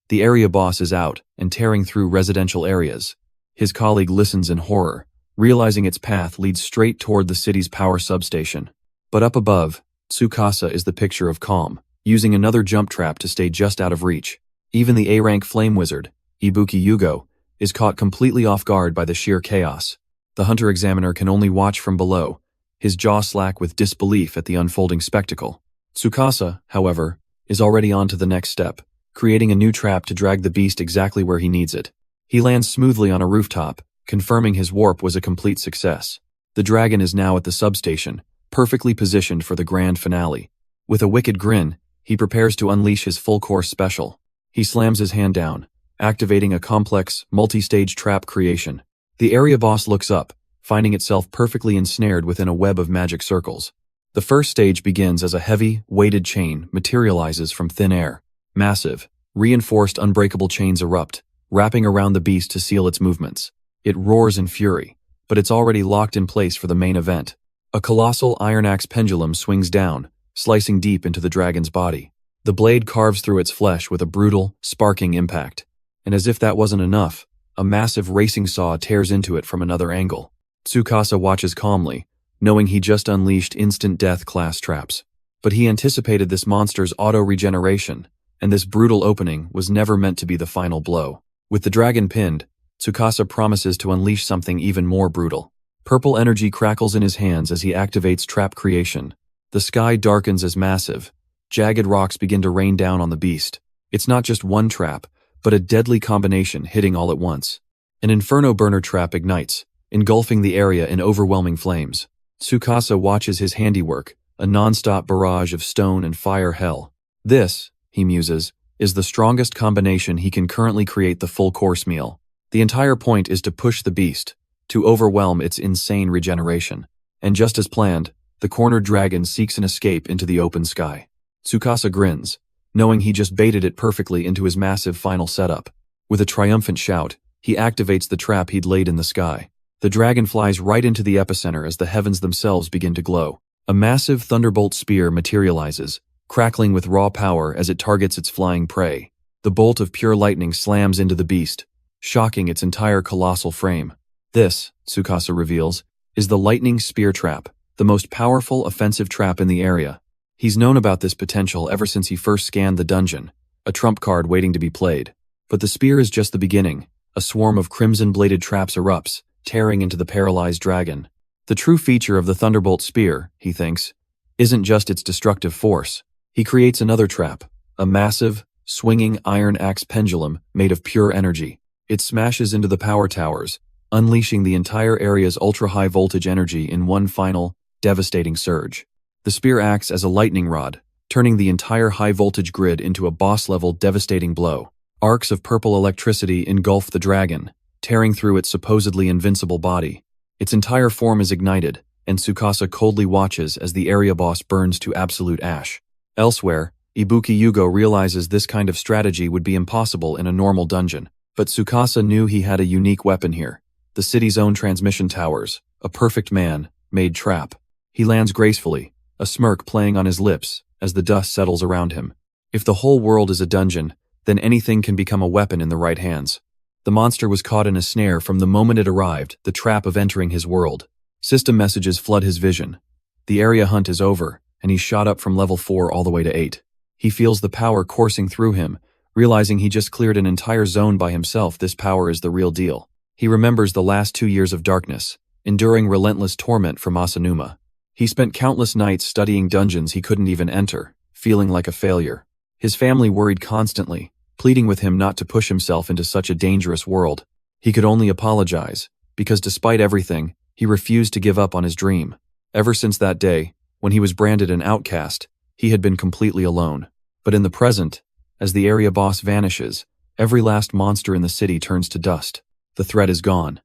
[SPEAKER 1] The area boss is out and tearing through residential areas. His colleague listens in horror, realizing its path leads straight toward the city's power substation. But up above, Tsukasa is the picture of calm, using another jump trap to stay just out of reach. Even the A-rank flame wizard, Ibuki Yugo, is caught completely off guard by the sheer chaos. The hunter examiner can only watch from below, his jaw slack with disbelief at the unfolding spectacle. Tsukasa, however, is already on to the next step, creating a new trap to drag the beast exactly where he needs it. He lands smoothly on a rooftop, confirming his warp was a complete success. The dragon is now at the substation, perfectly positioned for the grand finale. With a wicked grin, he prepares to unleash his full-course special. He slams his hand down, activating a complex, multi-stage trap creation. The area boss looks up, finding itself perfectly ensnared within a web of magic circles. The first stage begins as a heavy, weighted chain materializes from thin air. Massive, reinforced unbreakable chains erupt, wrapping around the beast to seal its movements. It roars in fury, but it's already locked in place for the main event. A colossal iron axe pendulum swings down, slicing deep into the dragon's body. The blade carves through its flesh with a brutal, sparking impact. And as if that wasn't enough, a massive racing saw tears into it from another angle. Tsukasa watches calmly, knowing he just unleashed instant death class traps. But he anticipated this monster's auto-regeneration, and this brutal opening was never meant to be the final blow. With the dragon pinned, Tsukasa promises to unleash something even more brutal. Purple energy crackles in his hands as he activates trap creation. The sky darkens as massive, jagged rocks begin to rain down on the beast. It's not just one trap, but a deadly combination hitting all at once. An inferno burner trap ignites, engulfing the area in overwhelming flames. Tsukasa watches his handiwork, a non-stop barrage of stone and fire hell. This, he muses, is the strongest combination he can currently create the full course meal. The entire point is to push the beast, to overwhelm its insane regeneration. And just as planned, the cornered dragon seeks an escape into the open sky. Tsukasa grins, knowing he just baited it perfectly into his massive final setup. With a triumphant shout, he activates the trap he'd laid in the sky. The dragon flies right into the epicenter as the heavens themselves begin to glow. A massive thunderbolt spear materializes, crackling with raw power as it targets its flying prey. The bolt of pure lightning slams into the beast, shocking its entire colossal frame. This, Tsukasa reveals, is the lightning spear trap, the most powerful offensive trap in the area. He's known about this potential ever since he first scanned the dungeon, a trump card waiting to be played. But the spear is just the beginning. A swarm of crimson-bladed traps erupts, tearing into the paralyzed dragon. The true feature of the Thunderbolt spear, he thinks, isn't just its destructive force. He creates another trap, a massive, swinging iron axe pendulum made of pure energy. It smashes into the power towers, unleashing the entire area's ultra-high voltage energy in one final, devastating surge. The spear acts as a lightning rod, turning the entire high-voltage grid into a boss-level devastating blow. Arcs of purple electricity engulf the dragon, tearing through its supposedly invincible body. Its entire form is ignited, and Tsukasa coldly watches as the area boss burns to absolute ash. Elsewhere, Ibuki Yugo realizes this kind of strategy would be impossible in a normal dungeon, but Tsukasa knew he had a unique weapon here. The city's own transmission towers, a perfect man-made trap. He lands gracefully, a smirk playing on his lips as the dust settles around him. If the whole world is a dungeon, then anything can become a weapon in the right hands. The monster was caught in a snare from the moment it arrived, the trap of entering his world. System messages flood his vision. The area hunt is over, and he's shot up from level 4 all the way to 8. He feels the power coursing through him, realizing he just cleared an entire zone by himself. This power is the real deal. He remembers the last 2 years of darkness, enduring relentless torment from Asanuma. He spent countless nights studying dungeons he couldn't even enter, feeling like a failure. His family worried constantly, pleading with him not to push himself into such a dangerous world. He could only apologize, because despite everything, he refused to give up on his dream. Ever since that day, when he was branded an outcast, he had been completely alone. But in the present, as the area boss vanishes, every last monster in the city turns to dust. The threat is gone.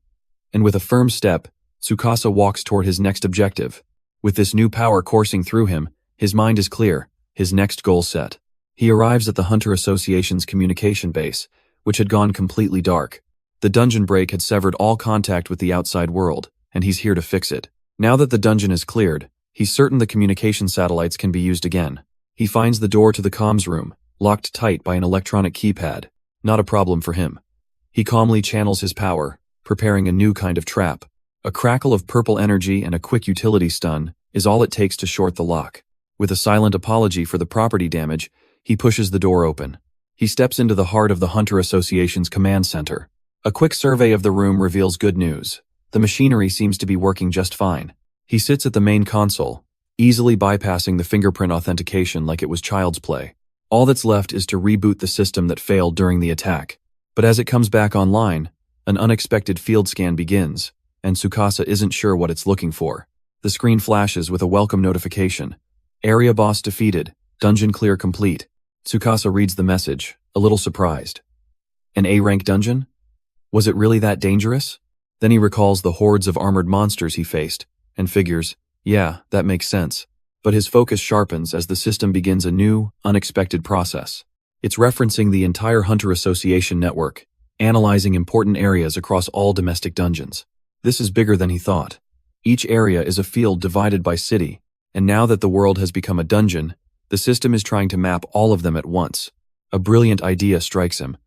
[SPEAKER 1] And with a firm step, Tsukasa walks toward his next objective. With this new power coursing through him, his mind is clear, his next goal set. He arrives at the Hunter Association's communication base, which had gone completely dark. The dungeon break had severed all contact with the outside world, and he's here to fix it. Now that the dungeon is cleared, he's certain the communication satellites can be used again. He finds the door to the comms room, locked tight by an electronic keypad. Not a problem for him. He calmly channels his power, preparing a new kind of trap. A crackle of purple energy and a quick utility stun is all it takes to short the lock. With a silent apology for the property damage, he pushes the door open. He steps into the heart of the Hunter Association's command center. A quick survey of the room reveals good news. The machinery seems to be working just fine. He sits at the main console, easily bypassing the fingerprint authentication like it was child's play. All that's left is to reboot the system that failed during the attack. But as it comes back online, an unexpected field scan begins, and Tsukasa isn't sure what it's looking for. The screen flashes with a welcome notification. Area boss defeated. Dungeon clear complete. Tsukasa reads the message, a little surprised. An A-rank dungeon? Was it really that dangerous? Then he recalls the hordes of armored monsters he faced, and figures, yeah, that makes sense. But his focus sharpens as the system begins a new, unexpected process. It's referencing the entire Hunter Association network, analyzing important areas across all domestic dungeons. This is bigger than he thought. Each area is a field divided by city, and now that the world has become a dungeon, the system is trying to map all of them at once. A brilliant idea strikes him.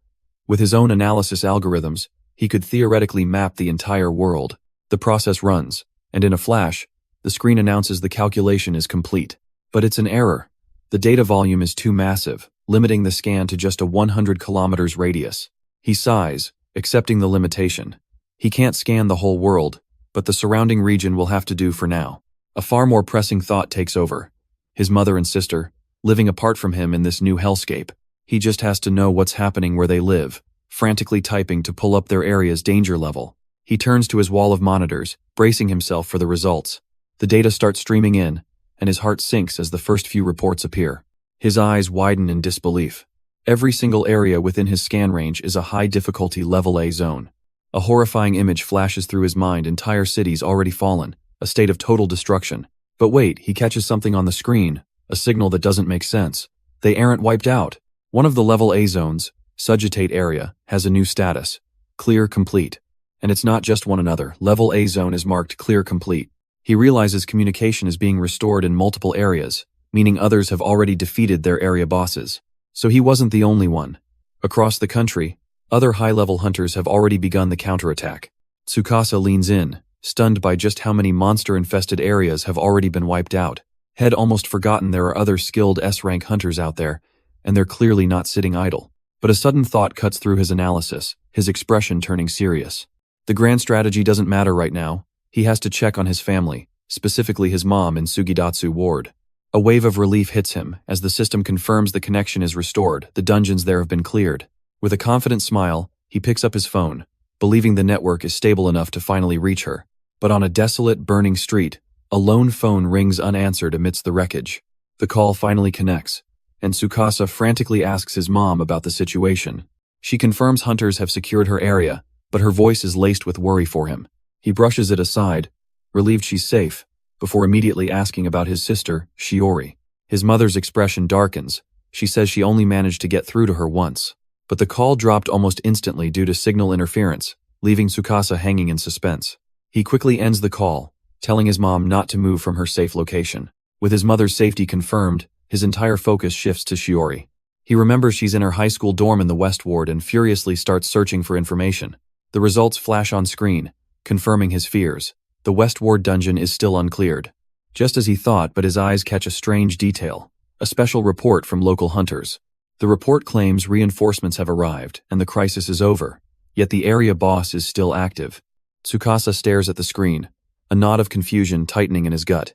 [SPEAKER 1] With his own analysis algorithms, he could theoretically map the entire world. The process runs, and in a flash, the screen announces the calculation is complete. But it's an error. The data volume is too massive, limiting the scan to just a 100 kilometers radius. He sighs, accepting the limitation. He can't scan the whole world, but the surrounding region will have to do for now. A far more pressing thought takes over. His mother and sister, living apart from him in this new hellscape. He just has to know what's happening where they live, frantically typing to pull up their area's danger level. He turns to his wall of monitors, bracing himself for the results. The data starts streaming in, and his heart sinks as the first few reports appear. His eyes widen in disbelief. Every single area within his scan range is a high-difficulty level A zone. A horrifying image flashes through his mind. Entire cities already fallen, a state of total destruction. But wait, he catches something on the screen, a signal that doesn't make sense. They aren't wiped out. One of the level A zones, Suggetate area, has a new status. Clear complete. And it's not just one another. Level A zone is marked clear complete. He realizes communication is being restored in multiple areas, meaning others have already defeated their area bosses. So he wasn't the only one. Across the country, other high-level hunters have already begun the counterattack. Tsukasa leans in, stunned by just how many monster-infested areas have already been wiped out. Had almost forgotten there are other skilled S-rank hunters out there, and they're clearly not sitting idle. But a sudden thought cuts through his analysis, his expression turning serious. The grand strategy doesn't matter right now. He has to check on his family, specifically his mom in Sugidatsu Ward. A wave of relief hits him as the system confirms the connection is restored, the dungeons there have been cleared. With a confident smile, he picks up his phone, believing the network is stable enough to finally reach her. But on a desolate, burning street, a lone phone rings unanswered amidst the wreckage. The call finally connects, and Tsukasa frantically asks his mom about the situation. She confirms hunters have secured her area, but her voice is laced with worry for him. He brushes it aside, relieved she's safe, before immediately asking about his sister, Shiori. His mother's expression darkens. She says she only managed to get through to her once. But the call dropped almost instantly due to signal interference, leaving Tsukasa hanging in suspense. He quickly ends the call, telling his mom not to move from her safe location. With his mother's safety confirmed, his entire focus shifts to Shiori. He remembers she's in her high school dorm in the West Ward and furiously starts searching for information. The results flash on screen, confirming his fears. The West Ward dungeon is still uncleared. Just as he thought, but his eyes catch a strange detail. A special report from local hunters. The report claims reinforcements have arrived and the crisis is over, yet the area boss is still active. Tsukasa stares at the screen, a knot of confusion tightening in his gut.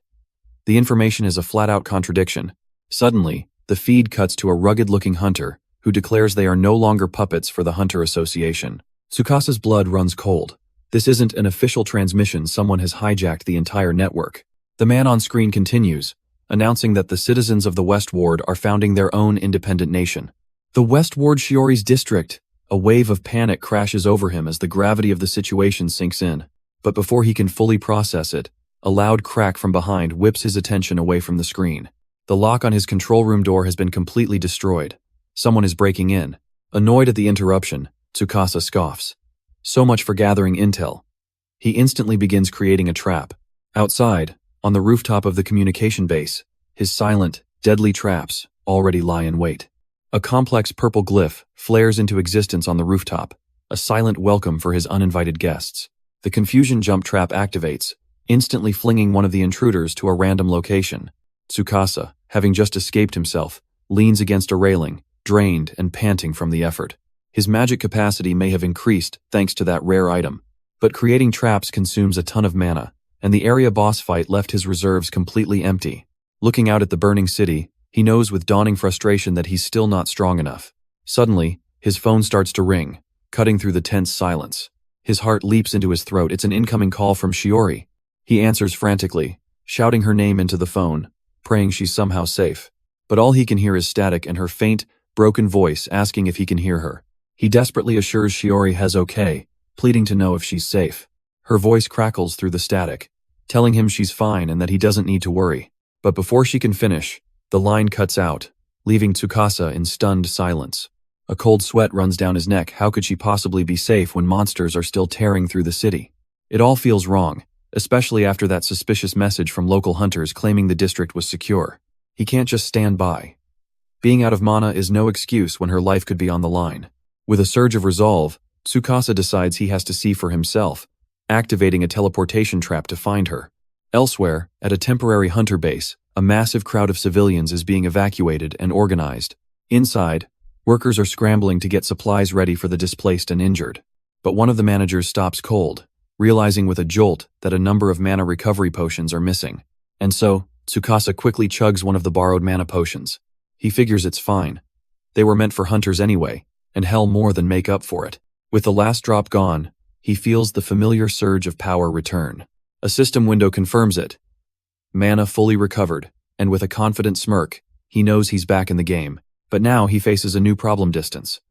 [SPEAKER 1] The information is a flat-out contradiction. Suddenly, the feed cuts to a rugged-looking hunter who declares they are no longer puppets for the Hunter Association. Tsukasa's blood runs cold. This isn't an official transmission, someone has hijacked the entire network. The man on screen continues, announcing that the citizens of the West Ward are founding their own independent nation. The West Ward Shiori's district. A wave of panic crashes over him as the gravity of the situation sinks in. But before he can fully process it, a loud crack from behind whips his attention away from the screen. The lock on his control room door has been completely destroyed. Someone is breaking in. Annoyed at the interruption, Tsukasa scoffs. So much for gathering intel. He instantly begins creating a trap. Outside, on the rooftop of the communication base, his silent, deadly traps already lie in wait. A complex purple glyph flares into existence on the rooftop, a silent welcome for his uninvited guests. The confusion jump trap activates, instantly flinging one of the intruders to a random location. Tsukasa, having just escaped himself, leans against a railing, drained and panting from the effort. His magic capacity may have increased thanks to that rare item, but creating traps consumes a ton of mana, and the area boss fight left his reserves completely empty. Looking out at the burning city, he knows with dawning frustration that he's still not strong enough. Suddenly, his phone starts to ring, cutting through the tense silence. His heart leaps into his throat. It's an incoming call from Shiori. He answers frantically, shouting her name into the phone, praying she's somehow safe. But all he can hear is static and her faint, broken voice asking if he can hear her. He desperately assures Shiori has okay, pleading to know if she's safe. Her voice crackles through the static, telling him she's fine and that he doesn't need to worry. But before she can finish, the line cuts out, leaving Tsukasa in stunned silence. A cold sweat runs down his neck. How could she possibly be safe when monsters are still tearing through the city? It all feels wrong, especially after that suspicious message from local hunters claiming the district was secure. He can't just stand by. Being out of mana is no excuse when her life could be on the line. With a surge of resolve, Tsukasa decides he has to see for himself, activating a teleportation trap to find her. Elsewhere, at a temporary hunter base, a massive crowd of civilians is being evacuated and organized. Inside, workers are scrambling to get supplies ready for the displaced and injured. But one of the managers stops cold, realizing with a jolt that a number of mana recovery potions are missing. And so, Tsukasa quickly chugs one of the borrowed mana potions. He figures it's fine. They were meant for hunters anyway, and hell more than make up for it. With the last drop gone, he feels the familiar surge of power return. A system window confirms it. Mana fully recovered, and with a confident smirk, he knows he's back in the game. But now he faces a new problem: distance.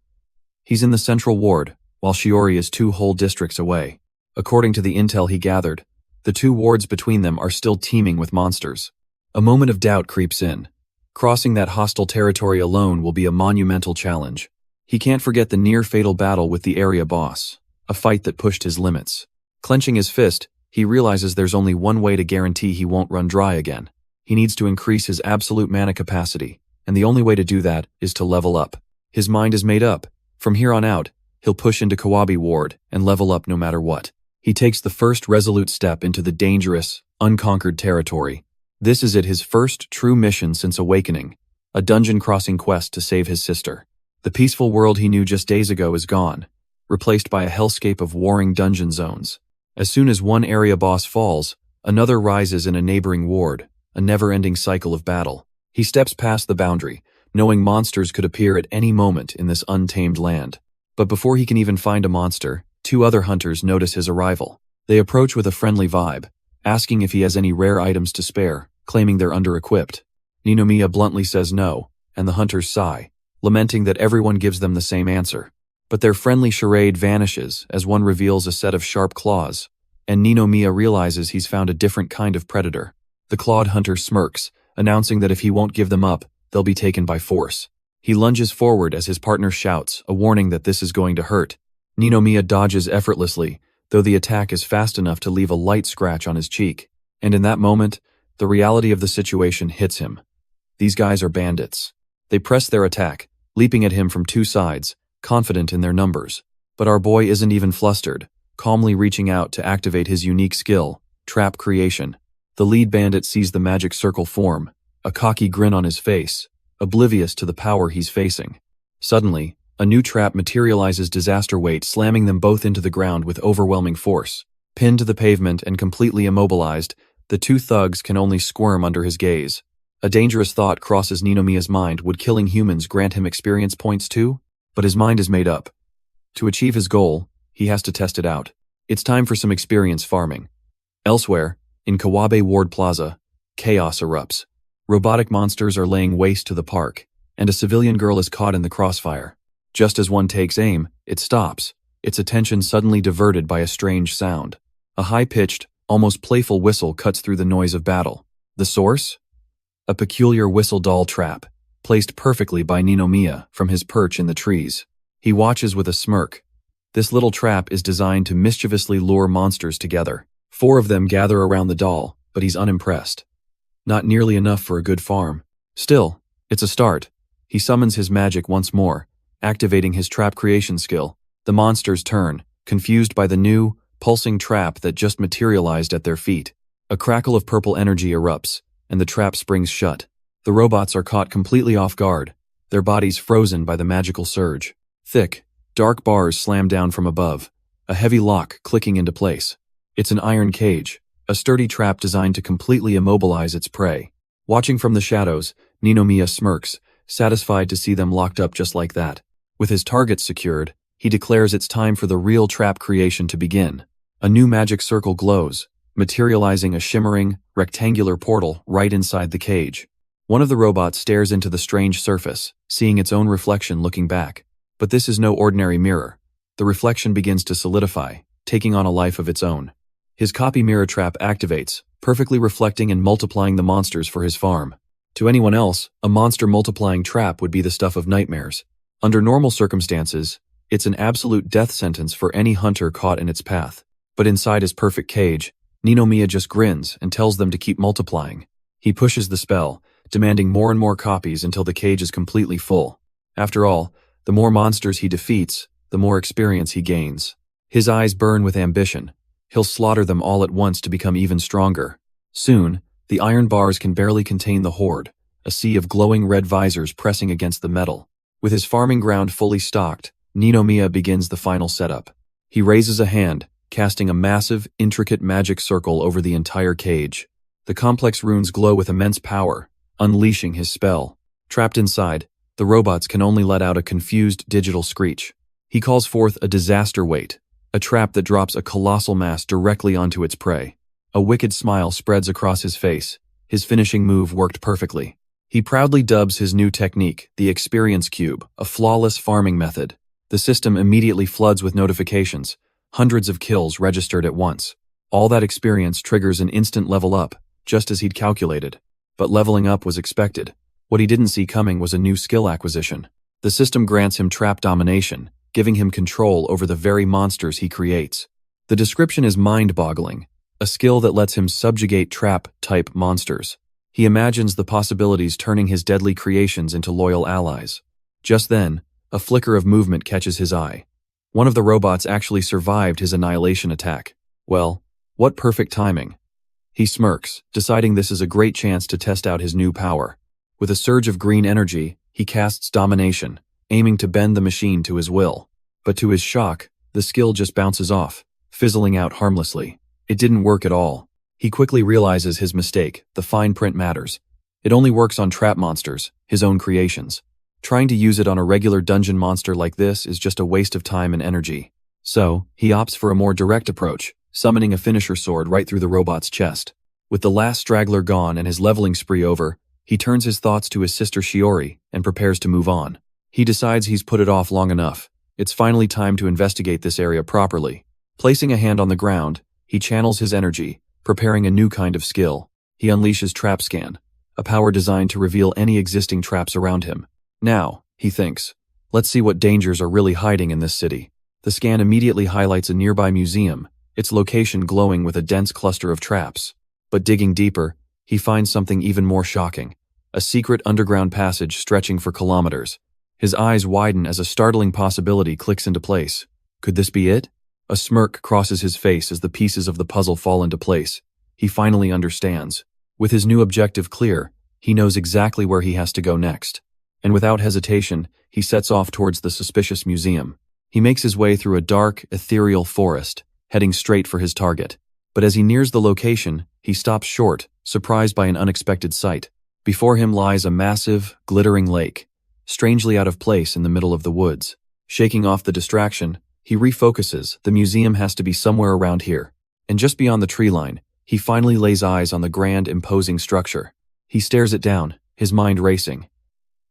[SPEAKER 1] He's in the central ward, while Shiori is 2 whole districts away. According to the intel he gathered, the 2 wards between them are still teeming with monsters. A moment of doubt creeps in. Crossing that hostile territory alone will be a monumental challenge. He can't forget the near-fatal battle with the area boss, a fight that pushed his limits. Clenching his fist, he realizes there's only one way to guarantee he won't run dry again. He needs to increase his absolute mana capacity, and the only way to do that is to level up. His mind is made up. From here on out, he'll push into Kawabe Ward and level up no matter what. He takes the first resolute step into the dangerous, unconquered territory. This is his first true mission since awakening, a dungeon-crossing quest to save his sister. The peaceful world he knew just days ago is gone, replaced by a hellscape of warring dungeon zones. As soon as one area boss falls, another rises in a neighboring ward, a never-ending cycle of battle. He steps past the boundary, knowing monsters could appear at any moment in this untamed land. But before he can even find a monster, two other hunters notice his arrival. They approach with a friendly vibe, asking if he has any rare items to spare, claiming they're under-equipped. Ninomiya bluntly says no, and the hunters sigh, lamenting that everyone gives them the same answer. But their friendly charade vanishes as one reveals a set of sharp claws, and Ninomiya realizes he's found a different kind of predator. The clawed hunter smirks, announcing that if he won't give them up, they'll be taken by force. He lunges forward as his partner shouts, a warning that this is going to hurt. Ninomiya dodges effortlessly, though the attack is fast enough to leave a light scratch on his cheek. And in that moment, the reality of the situation hits him. These guys are bandits. They press their attack, leaping at him from two sides, confident in their numbers. But our boy isn't even flustered, calmly reaching out to activate his unique skill, trap creation. The lead bandit sees the magic circle form, a cocky grin on his face, oblivious to the power he's facing. Suddenly, a new trap materializes disaster weight, slamming them both into the ground with overwhelming force. Pinned to the pavement and completely immobilized, the two thugs can only squirm under his gaze. A dangerous thought crosses Ninomiya's mind. Would killing humans grant him experience points too? But his mind is made up. To achieve his goal, he has to test it out. It's time for some experience farming. Elsewhere, in Kawabe Ward Plaza, chaos erupts. Robotic monsters are laying waste to the park, and a civilian girl is caught in the crossfire. Just as one takes aim, it stops, its attention suddenly diverted by a strange sound. A high-pitched, almost playful whistle cuts through the noise of battle. The source? A peculiar whistle doll trap, placed perfectly by Ninomiya from his perch in the trees. He watches with a smirk. This little trap is designed to mischievously lure monsters together. 4 of them gather around the doll, but he's unimpressed. Not nearly enough for a good farm. Still, it's a start. He summons his magic once more, activating his trap creation skill. The monsters turn, confused by the new, pulsing trap that just materialized at their feet. A crackle of purple energy erupts, and the trap springs shut. The robots are caught completely off guard, their bodies frozen by the magical surge. Thick, dark bars slam down from above, a heavy lock clicking into place. It's an iron cage, a sturdy trap designed to completely immobilize its prey. Watching from the shadows, Ninomiya smirks, satisfied to see them locked up just like that. With his targets secured, he declares it's time for the real trap creation to begin. A new magic circle glows, materializing a shimmering, rectangular portal right inside the cage. One of the robots stares into the strange surface, seeing its own reflection looking back. But this is no ordinary mirror. The reflection begins to solidify, taking on a life of its own. His copy mirror trap activates, perfectly reflecting and multiplying the monsters for his farm. To anyone else, a monster multiplying trap would be the stuff of nightmares. Under normal circumstances, it's an absolute death sentence for any hunter caught in its path. But inside his perfect cage, Ninomiya just grins and tells them to keep multiplying. He pushes the spell, demanding more and more copies until the cage is completely full. After all, the more monsters he defeats, the more experience he gains. His eyes burn with ambition. He'll slaughter them all at once to become even stronger. Soon, the iron bars can barely contain the horde, a sea of glowing red visors pressing against the metal. With his farming ground fully stocked, Ninomiya begins the final setup. He raises a hand, casting a massive, intricate magic circle over the entire cage. The complex runes glow with immense power, unleashing his spell. Trapped inside, the robots can only let out a confused digital screech. He calls forth a disaster weight, a trap that drops a colossal mass directly onto its prey. A wicked smile spreads across his face. His finishing move worked perfectly. He proudly dubs his new technique, the Experience Cube, a flawless farming method. The system immediately floods with notifications, hundreds of kills registered at once. All that experience triggers an instant level up, just as he'd calculated. But leveling up was expected. What he didn't see coming was a new skill acquisition. The system grants him trap domination, giving him control over the very monsters he creates. The description is mind-boggling, a skill that lets him subjugate trap-type monsters. He imagines the possibilities turning his deadly creations into loyal allies. Just then, a flicker of movement catches his eye. One of the robots actually survived his annihilation attack. Well, what perfect timing. He smirks, deciding this is a great chance to test out his new power. With a surge of green energy, he casts domination, aiming to bend the machine to his will. But to his shock, the skill just bounces off, fizzling out harmlessly. It didn't work at all. He quickly realizes his mistake. The fine print matters. It only works on trap monsters, his own creations. Trying to use it on a regular dungeon monster like this is just a waste of time and energy. So, he opts for a more direct approach, summoning a finisher sword right through the robot's chest. With the last straggler gone and his leveling spree over, he turns his thoughts to his sister Shiori and prepares to move on. He decides he's put it off long enough. It's finally time to investigate this area properly. Placing a hand on the ground, he channels his energy, preparing a new kind of skill. He unleashes Trap Scan, a power designed to reveal any existing traps around him. Now, he thinks, let's see what dangers are really hiding in this city. The scan immediately highlights a nearby museum, its location glowing with a dense cluster of traps. But digging deeper, he finds something even more shocking. A secret underground passage stretching for kilometers. His eyes widen as a startling possibility clicks into place. Could this be it? A smirk crosses his face as the pieces of the puzzle fall into place. He finally understands. With his new objective clear, he knows exactly where he has to go next. And without hesitation, he sets off towards the suspicious museum. He makes his way through a dark, ethereal forest, heading straight for his target. But as he nears the location, he stops short, surprised by an unexpected sight. Before him lies a massive, glittering lake, strangely out of place in the middle of the woods. Shaking off the distraction, he refocuses. The museum has to be somewhere around here. And just beyond the tree line, he finally lays eyes on the grand, imposing structure. He stares it down, his mind racing.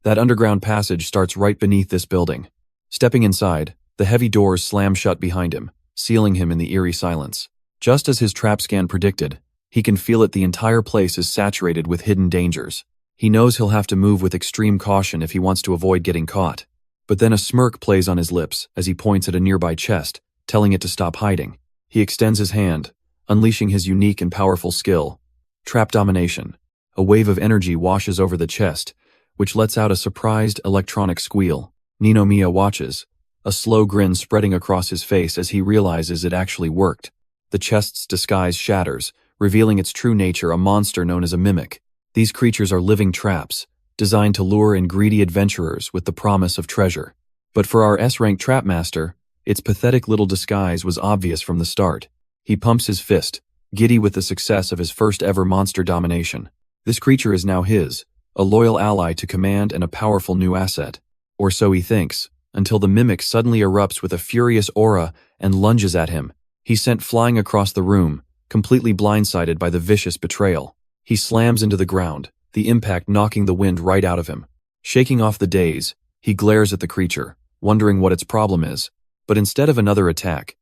[SPEAKER 1] That underground passage starts right beneath this building. Stepping inside, the heavy doors slam shut behind him, sealing him in the eerie silence. Just as his trap scan predicted, he can feel it. The entire place is saturated with hidden dangers. He knows he'll have to move with extreme caution if he wants to avoid getting caught. But then a smirk plays on his lips as he points at a nearby chest, telling it to stop hiding. He extends his hand, unleashing his unique and powerful skill, Trap Domination. A wave of energy washes over the chest, which lets out a surprised electronic squeal. Ninomiya watches, a slow grin spreading across his face as he realizes it actually worked. The chest's disguise shatters, revealing its true nature, a monster known as a mimic. These creatures are living traps, designed to lure in greedy adventurers with the promise of treasure. But for our S-rank trap master, its pathetic little disguise was obvious from the start. He pumps his fist, giddy with the success of his first ever monster domination. This creature is now his, a loyal ally to command and a powerful new asset. Or so he thinks, until the mimic suddenly erupts with a furious aura and lunges at him. He's sent flying across the room, completely blindsided by the vicious betrayal. He slams into the ground, the impact knocking the wind right out of him. Shaking off the daze, he glares at the creature, wondering what its problem is. But instead of another attack,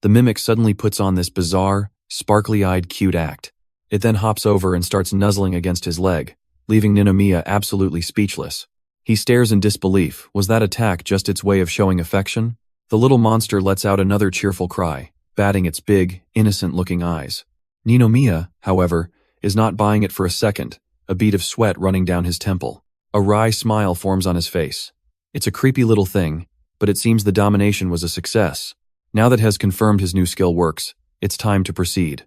[SPEAKER 1] the mimic suddenly puts on this bizarre, sparkly-eyed cute act. It then hops over and starts nuzzling against his leg, leaving Ninomiya absolutely speechless. He stares in disbelief. Was that attack just its way of showing affection? The little monster lets out another cheerful cry, batting its big, innocent-looking eyes. Ninomiya, however, is not buying it for a second, a bead of sweat running down his temple. A wry smile forms on his face. It's a creepy little thing, but it seems the domination was a success. Now that has confirmed his new skill works, it's time to proceed.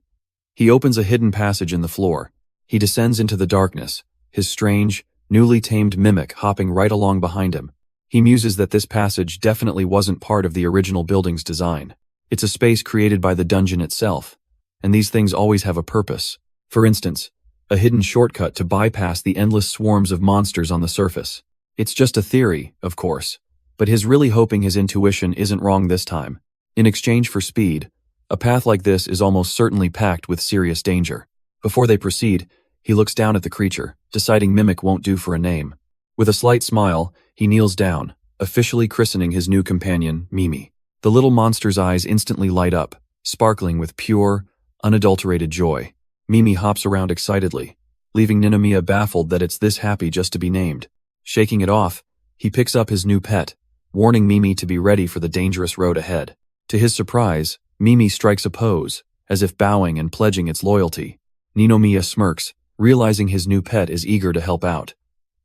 [SPEAKER 1] He opens a hidden passage in the floor. He descends into the darkness, his strange, newly tamed mimic hopping right along behind him. He muses that this passage definitely wasn't part of the original building's design. It's a space created by the dungeon itself, and these things always have a purpose. For instance, a hidden shortcut to bypass the endless swarms of monsters on the surface. It's just a theory, of course, but he's really hoping his intuition isn't wrong this time. In exchange for speed, a path like this is almost certainly packed with serious danger. Before they proceed, he looks down at the creature, deciding mimic won't do for a name. With a slight smile, he kneels down, officially christening his new companion, Mimi. The little monster's eyes instantly light up, sparkling with pure, unadulterated joy. Mimi hops around excitedly, leaving Ninomiya baffled that it's this happy just to be named. Shaking it off, he picks up his new pet, warning Mimi to be ready for the dangerous road ahead. To his surprise, Mimi strikes a pose, as if bowing and pledging its loyalty. Ninomiya smirks, realizing his new pet is eager to help out.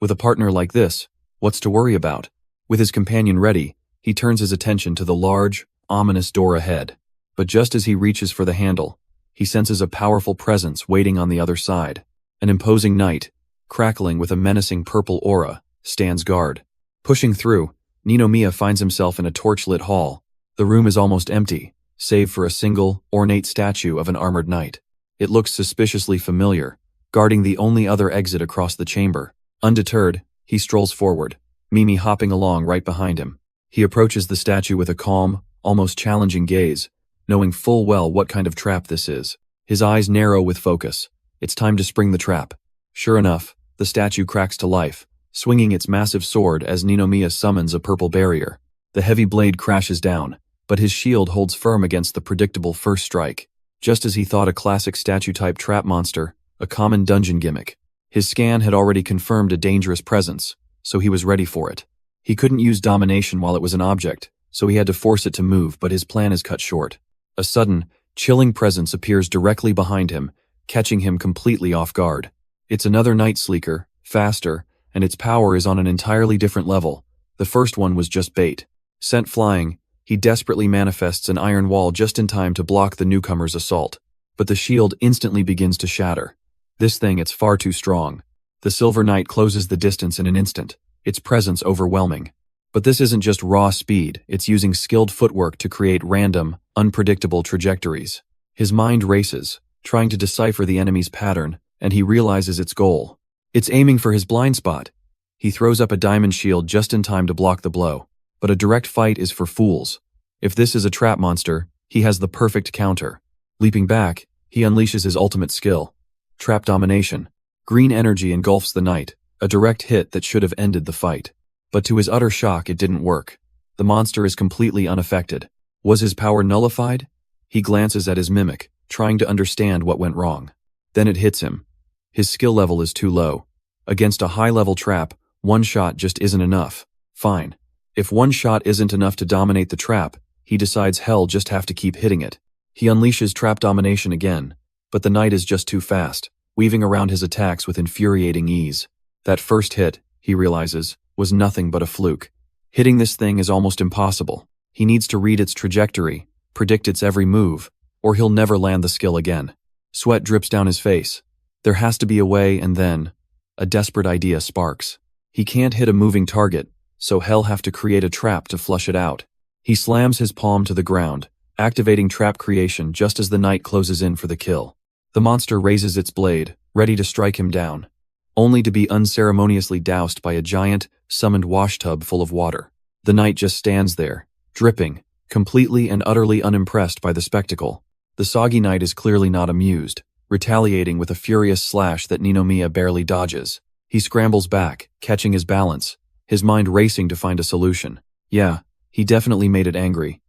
[SPEAKER 1] With a partner like this, what's to worry about? With his companion ready, he turns his attention to the large, ominous door ahead. But just as he reaches for the handle, he senses a powerful presence waiting on the other side. An imposing knight, crackling with a menacing purple aura, stands guard. Pushing through, Ninomiya finds himself in a torch-lit hall. The room is almost empty, save for a single, ornate statue of an armored knight. It looks suspiciously familiar, guarding the only other exit across the chamber. Undeterred, he strolls forward, Mimi hopping along right behind him. He approaches the statue with a calm, almost challenging gaze, knowing full well what kind of trap this is. His eyes narrow with focus. It's time to spring the trap. Sure enough, the statue cracks to life, swinging its massive sword as Ninomiya summons a purple barrier. The heavy blade crashes down, but his shield holds firm against the predictable first strike. Just as he thought a classic statue-type trap monster, a common dungeon gimmick. His scan had already confirmed a dangerous presence, so he was ready for it. He couldn't use domination while it was an object, so he had to force it to move, but his plan is cut short. A sudden, chilling presence appears directly behind him, catching him completely off guard. It's another night sleeker, faster, and its power is on an entirely different level. The first one was just bait. Sent flying, he desperately manifests an iron wall just in time to block the newcomer's assault. But the shield instantly begins to shatter. This thing, it's far too strong. The Silver Knight closes the distance in an instant, its presence overwhelming. But this isn't just raw speed, it's using skilled footwork to create random, unpredictable trajectories. His mind races, trying to decipher the enemy's pattern, and he realizes its goal. It's aiming for his blind spot. He throws up a diamond shield just in time to block the blow. But a direct fight is for fools. If this is a trap monster, he has the perfect counter. Leaping back, he unleashes his ultimate skill. Trap domination. Green energy engulfs the knight, a direct hit that should have ended the fight. But to his utter shock, it didn't work. The monster is completely unaffected. Was his power nullified? He glances at his mimic, trying to understand what went wrong. Then it hits him. His skill level is too low. Against a high-level trap, one shot just isn't enough. Fine. If one shot isn't enough to dominate the trap, he decides hell just have to keep hitting it. He unleashes trap domination again, but the knight is just too fast, weaving around his attacks with infuriating ease. That first hit, he realizes, was nothing but a fluke. Hitting this thing is almost impossible. He needs to read its trajectory, predict its every move, or he'll never land the skill again. Sweat drips down his face. There has to be a way, and then a desperate idea sparks. He can't hit a moving target, so he'll have to create a trap to flush it out. He slams his palm to the ground, activating trap creation just as the knight closes in for the kill. The monster raises its blade, ready to strike him down, only to be unceremoniously doused by a giant, summoned washtub full of water. The knight just stands there, dripping, completely and utterly unimpressed by the spectacle. The soggy knight is clearly not amused, retaliating with a furious slash that Ninomiya barely dodges. He scrambles back, catching his balance, his mind racing to find a solution. Yeah, he definitely made it angry.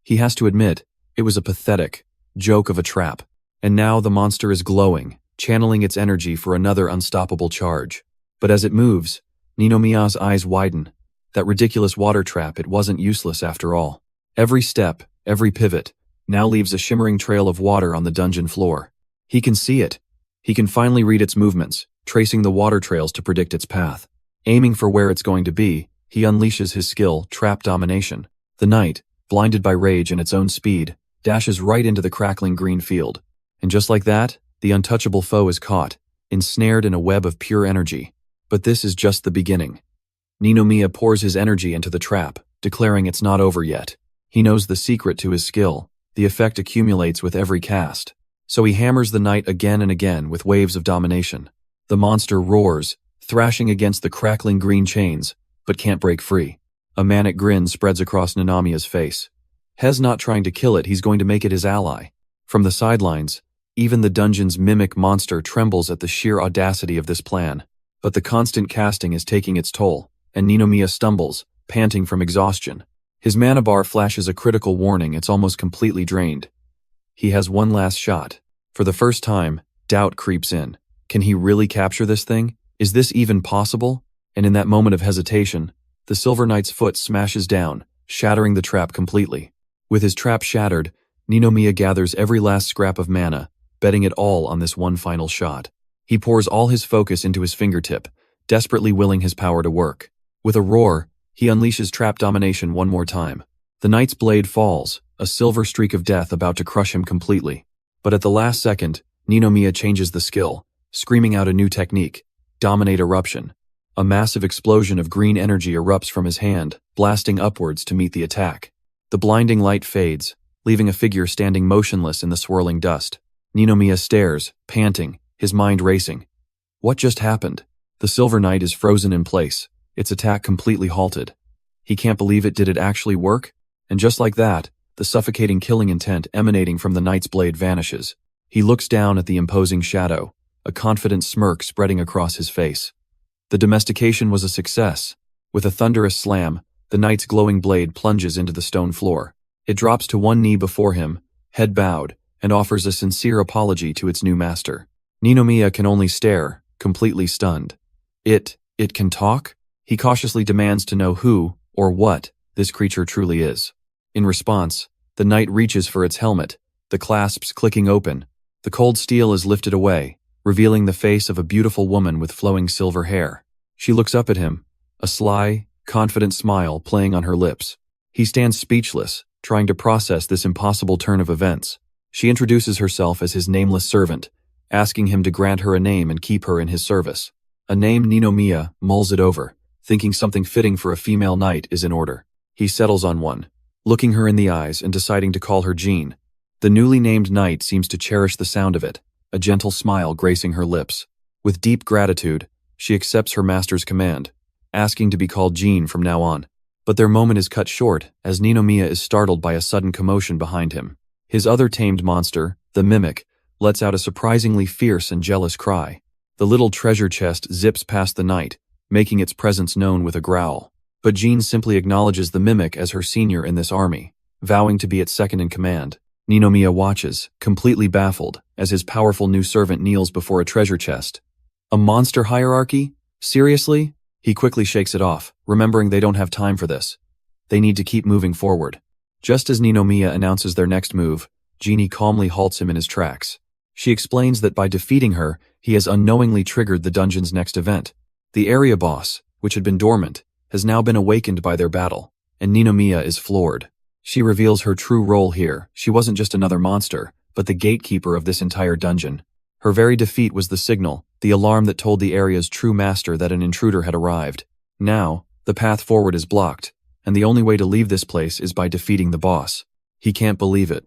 [SPEAKER 1] He has to admit, it was a pathetic joke of a trap. And now the monster is glowing, channeling its energy for another unstoppable charge. But as it moves, Ninomiya's eyes widen. That ridiculous water trap, it wasn't useless after all. Every step, every pivot, now leaves a shimmering trail of water on the dungeon floor. He can see it. He can finally read its movements, tracing the water trails to predict its path. Aiming for where it's going to be, he unleashes his skill, Trap Domination. The knight, blinded by rage and its own speed, dashes right into the crackling green field. And just like that, the untouchable foe is caught, ensnared in a web of pure energy. But this is just the beginning. Ninomiya pours his energy into the trap, declaring it's not over yet. He knows the secret to his skill. The effect accumulates with every cast. So he hammers the knight again and again with waves of domination. The monster roars, thrashing against the crackling green chains, but can't break free. A manic grin spreads across Ninomiya's face. Hez not trying to kill it, he's going to make it his ally. From the sidelines, even the dungeon's mimic monster trembles at the sheer audacity of this plan. But the constant casting is taking its toll, and Ninomiya stumbles, panting from exhaustion. His mana bar flashes a critical warning, it's almost completely drained. He has one last shot. For the first time, doubt creeps in. Can he really capture this thing? Is this even possible? And in that moment of hesitation, the Silver Knight's foot smashes down, shattering the trap completely. With his trap shattered, Ninomiya gathers every last scrap of mana, betting it all on this one final shot. He pours all his focus into his fingertip, desperately willing his power to work. With a roar, he unleashes trap domination one more time. The knight's blade falls, a silver streak of death about to crush him completely. But at the last second, Ninomiya changes the skill, screaming out a new technique, Dominate Eruption. A massive explosion of green energy erupts from his hand, blasting upwards to meet the attack. The blinding light fades, leaving a figure standing motionless in the swirling dust. Ninomiya stares, panting, his mind racing. What just happened? The Silver Knight is frozen in place, its attack completely halted. He can't believe it. Did it actually work? And just like that, the suffocating killing intent emanating from the knight's blade vanishes. He looks down at the imposing shadow, a confident smirk spreading across his face. The domestication was a success. With a thunderous slam, the knight's glowing blade plunges into the stone floor. It drops to one knee before him, head bowed, and offers a sincere apology to its new master. Ninomiya can only stare, completely stunned. It can talk? He cautiously demands to know who, or what, this creature truly is. In response, the knight reaches for its helmet, the clasps clicking open. The cold steel is lifted away, revealing the face of a beautiful woman with flowing silver hair. She looks up at him, a sly, confident smile playing on her lips. He stands speechless, trying to process this impossible turn of events. She introduces herself as his nameless servant, asking him to grant her a name and keep her in his service. A name. Ninomiya mulls it over, thinking something fitting for a female knight is in order. He settles on one, looking her in the eyes and deciding to call her Jean. The newly named knight seems to cherish the sound of it, a gentle smile gracing her lips. With deep gratitude, she accepts her master's command, asking to be called Jean from now on. But their moment is cut short as Ninomiya is startled by a sudden commotion behind him. His other tamed monster, the mimic, lets out a surprisingly fierce and jealous cry. The little treasure chest zips past the knight, making its presence known with a growl. But Jean simply acknowledges the mimic as her senior in this army, vowing to be its second in command. Ninomiya watches, completely baffled, as his powerful new servant kneels before a treasure chest. A monster hierarchy? Seriously? He quickly shakes it off, remembering they don't have time for this. They need to keep moving forward. Just as Ninomiya announces their next move, Jeannie calmly halts him in his tracks. She explains that by defeating her, he has unknowingly triggered the dungeon's next event. The area boss, which had been dormant, has now been awakened by their battle, and Ninomiya is floored. She reveals her true role here. She wasn't just another monster, but the gatekeeper of this entire dungeon. Her very defeat was the signal, the alarm that told the area's true master that an intruder had arrived. Now, the path forward is blocked, and the only way to leave this place is by defeating the boss. He can't believe it.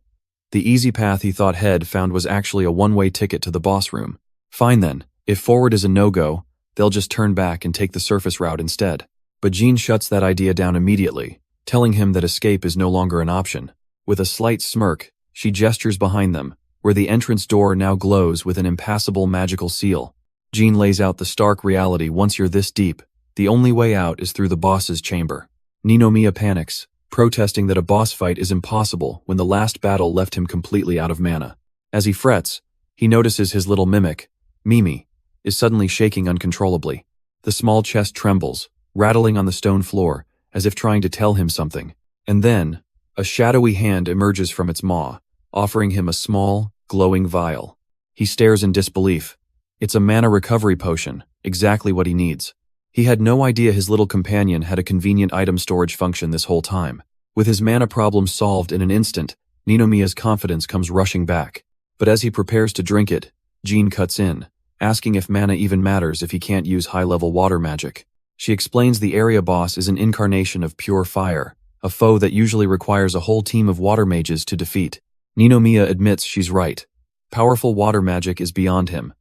[SPEAKER 1] The easy path he thought Head found was actually a one-way ticket to the boss room. Fine then, if forward is a no-go, they'll just turn back and take the surface route instead. But Jean shuts that idea down immediately, telling him that escape is no longer an option. With a slight smirk, she gestures behind them, where the entrance door now glows with an impassable magical seal. Jean lays out the stark reality: once you're this deep, the only way out is through the boss's chamber. Ninomiya panics, protesting that a boss fight is impossible when the last battle left him completely out of mana. As he frets, he notices his little mimic, Mimi, is suddenly shaking uncontrollably. The small chest trembles, rattling on the stone floor, as if trying to tell him something. And then, a shadowy hand emerges from its maw, offering him a small, glowing vial. He stares in disbelief. It's a mana recovery potion, exactly what he needs. He had no idea his little companion had a convenient item storage function this whole time. With his mana problem solved in an instant, Ninomiya's confidence comes rushing back. But as he prepares to drink it, Jean cuts in, asking if mana even matters if he can't use high-level water magic. She explains the area boss is an incarnation of pure fire, a foe that usually requires a whole team of water mages to defeat. Ninomiya admits she's right. Powerful water magic is beyond him.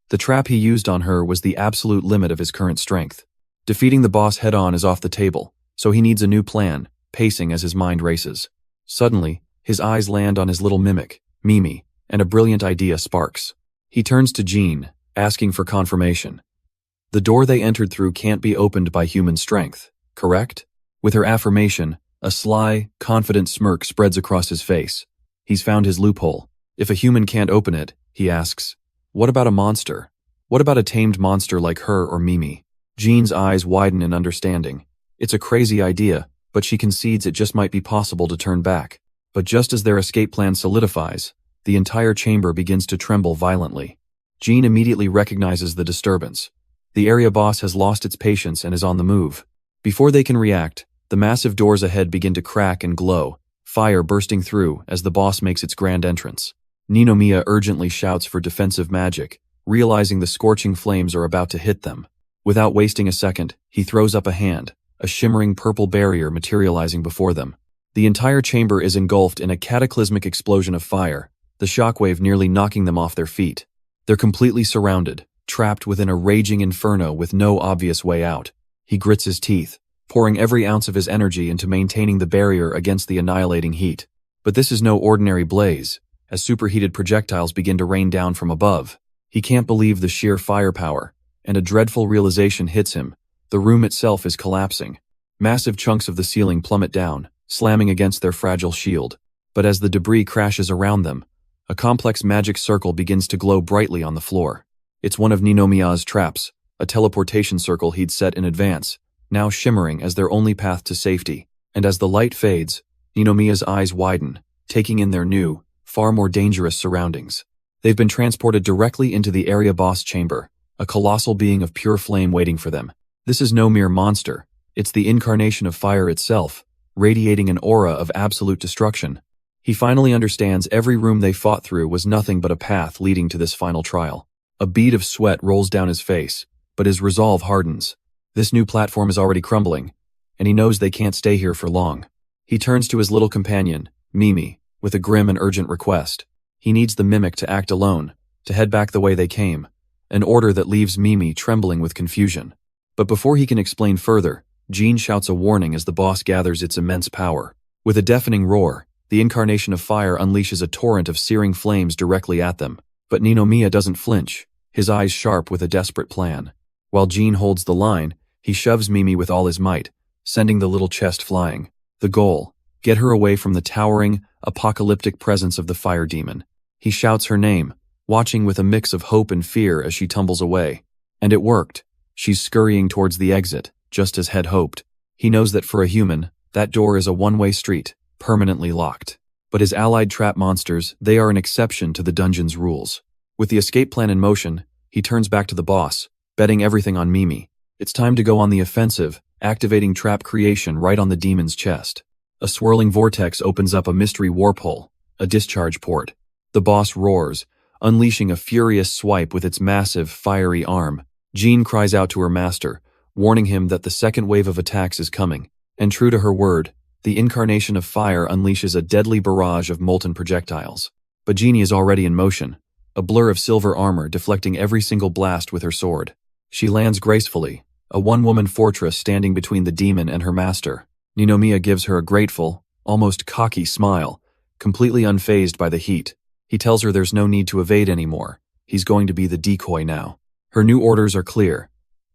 [SPEAKER 1] The trap he used on her was the absolute limit of his current strength. Defeating the boss head-on is off the table, so he needs a new plan, pacing as his mind races. Suddenly, his eyes land on his little mimic, Mimi, and a brilliant idea sparks. He turns to Jean, asking for confirmation. The door they entered through can't be opened by human strength, correct? With her affirmation, a sly, confident smirk spreads across his face. He's found his loophole. If a human can't open it, he asks, what about a monster? What about a tamed monster like her or Mimi? Jean's eyes widen in understanding. It's a crazy idea, but she concedes it just might be possible to turn back. But just as their escape plan solidifies, the entire chamber begins to tremble violently. Jean immediately recognizes the disturbance. The area boss has lost its patience and is on the move. Before they can react, the massive doors ahead begin to crack and glow, fire bursting through as the boss makes its grand entrance. Ninomiya urgently shouts for defensive magic, realizing the scorching flames are about to hit them. Without wasting a second, he throws up a hand, a shimmering purple barrier materializing before them. The entire chamber is engulfed in a cataclysmic explosion of fire, the shockwave nearly knocking them off their feet. They're completely surrounded, trapped within a raging inferno with no obvious way out. He grits his teeth, pouring every ounce of his energy into maintaining the barrier against the annihilating heat. But this is no ordinary blaze, as superheated projectiles begin to rain down from above. He can't believe the sheer firepower, and a dreadful realization hits him. The room itself is collapsing. Massive chunks of the ceiling plummet down, slamming against their fragile shield. But as the debris crashes around them, a complex magic circle begins to glow brightly on the floor. It's one of Ninomiya's traps, a teleportation circle he'd set in advance, now shimmering as their only path to safety. And as the light fades, Ninomiya's eyes widen, taking in their new, far more dangerous surroundings. They've been transported directly into the area boss chamber, a colossal being of pure flame waiting for them. This is no mere monster, it's the incarnation of fire itself, radiating an aura of absolute destruction. He finally understands every room they fought through was nothing but a path leading to this final trial. A bead of sweat rolls down his face, but his resolve hardens. This new platform is already crumbling, and he knows they can't stay here for long. He turns to his little companion, Mimi, with a grim and urgent request. He needs the mimic to act alone, to head back the way they came, an order that leaves Mimi trembling with confusion. But before he can explain further, Jean shouts a warning as the boss gathers its immense power. With a deafening roar, the incarnation of fire unleashes a torrent of searing flames directly at them. But Ninomiya doesn't flinch, his eyes sharp with a desperate plan. While Jean holds the line, he shoves Mimi with all his might, sending the little chest flying. The goal: get her away from the towering, apocalyptic presence of the fire demon. He shouts her name, watching with a mix of hope and fear as she tumbles away. And it worked. She's scurrying towards the exit, just as Head hoped. He knows that for a human, that door is a one-way street, permanently locked. But his allied trap monsters, they are an exception to the dungeon's rules. With the escape plan in motion, he turns back to the boss, betting everything on Mimi. It's time to go on the offensive, activating trap creation right on the demon's chest. A swirling vortex opens up a mystery warp hole, a discharge port. The boss roars, unleashing a furious swipe with its massive, fiery arm. Jean cries out to her master, warning him that the second wave of attacks is coming. And true to her word, the incarnation of fire unleashes a deadly barrage of molten projectiles. But Jeannie is already in motion, a blur of silver armor deflecting every single blast with her sword. She lands gracefully, a one-woman fortress standing between the demon and her master. Ninomiya gives her a grateful, almost cocky smile, completely unfazed by the heat. He tells her there's no need to evade anymore. He's going to be the decoy now. Her new orders are clear.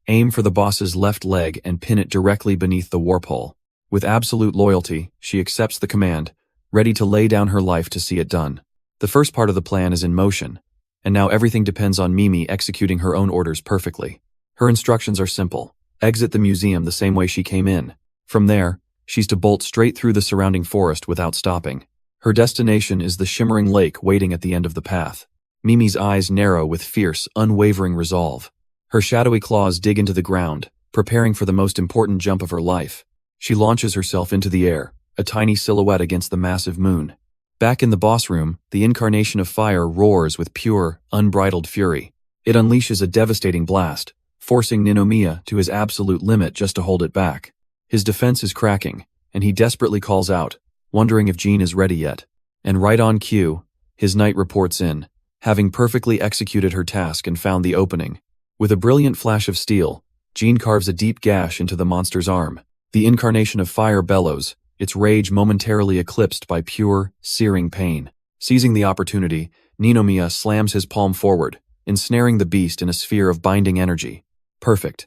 [SPEAKER 1] Aim for the boss's left leg and pin it directly beneath the warp hole. With absolute loyalty, she accepts the command, ready to lay down her life to see it done. The first part of the plan is in motion, and now everything depends on Mimi executing her own orders perfectly. Her instructions are simple. Exit the museum the same way she came in. From there, she's to bolt straight through the surrounding forest without stopping. Her destination is the shimmering lake waiting at the end of the path. Mimi's eyes narrow with fierce, unwavering resolve. Her shadowy claws dig into the ground, preparing for the most important jump of her life. She launches herself into the air, a tiny silhouette against the massive moon. Back in the boss room, the incarnation of fire roars with pure, unbridled fury. It unleashes a devastating blast, forcing Ninomiya to his absolute limit just to hold it back. His defense is cracking, and he desperately calls out, wondering if Jean is ready yet. And right on cue, his knight reports in, having perfectly executed her task and found the opening. With a brilliant flash of steel, Jean carves a deep gash into the monster's arm. The incarnation of fire bellows, its rage momentarily eclipsed by pure, searing pain. Seizing the opportunity, Ninomiya slams his palm forward, ensnaring the beast in a sphere of binding energy. Perfect.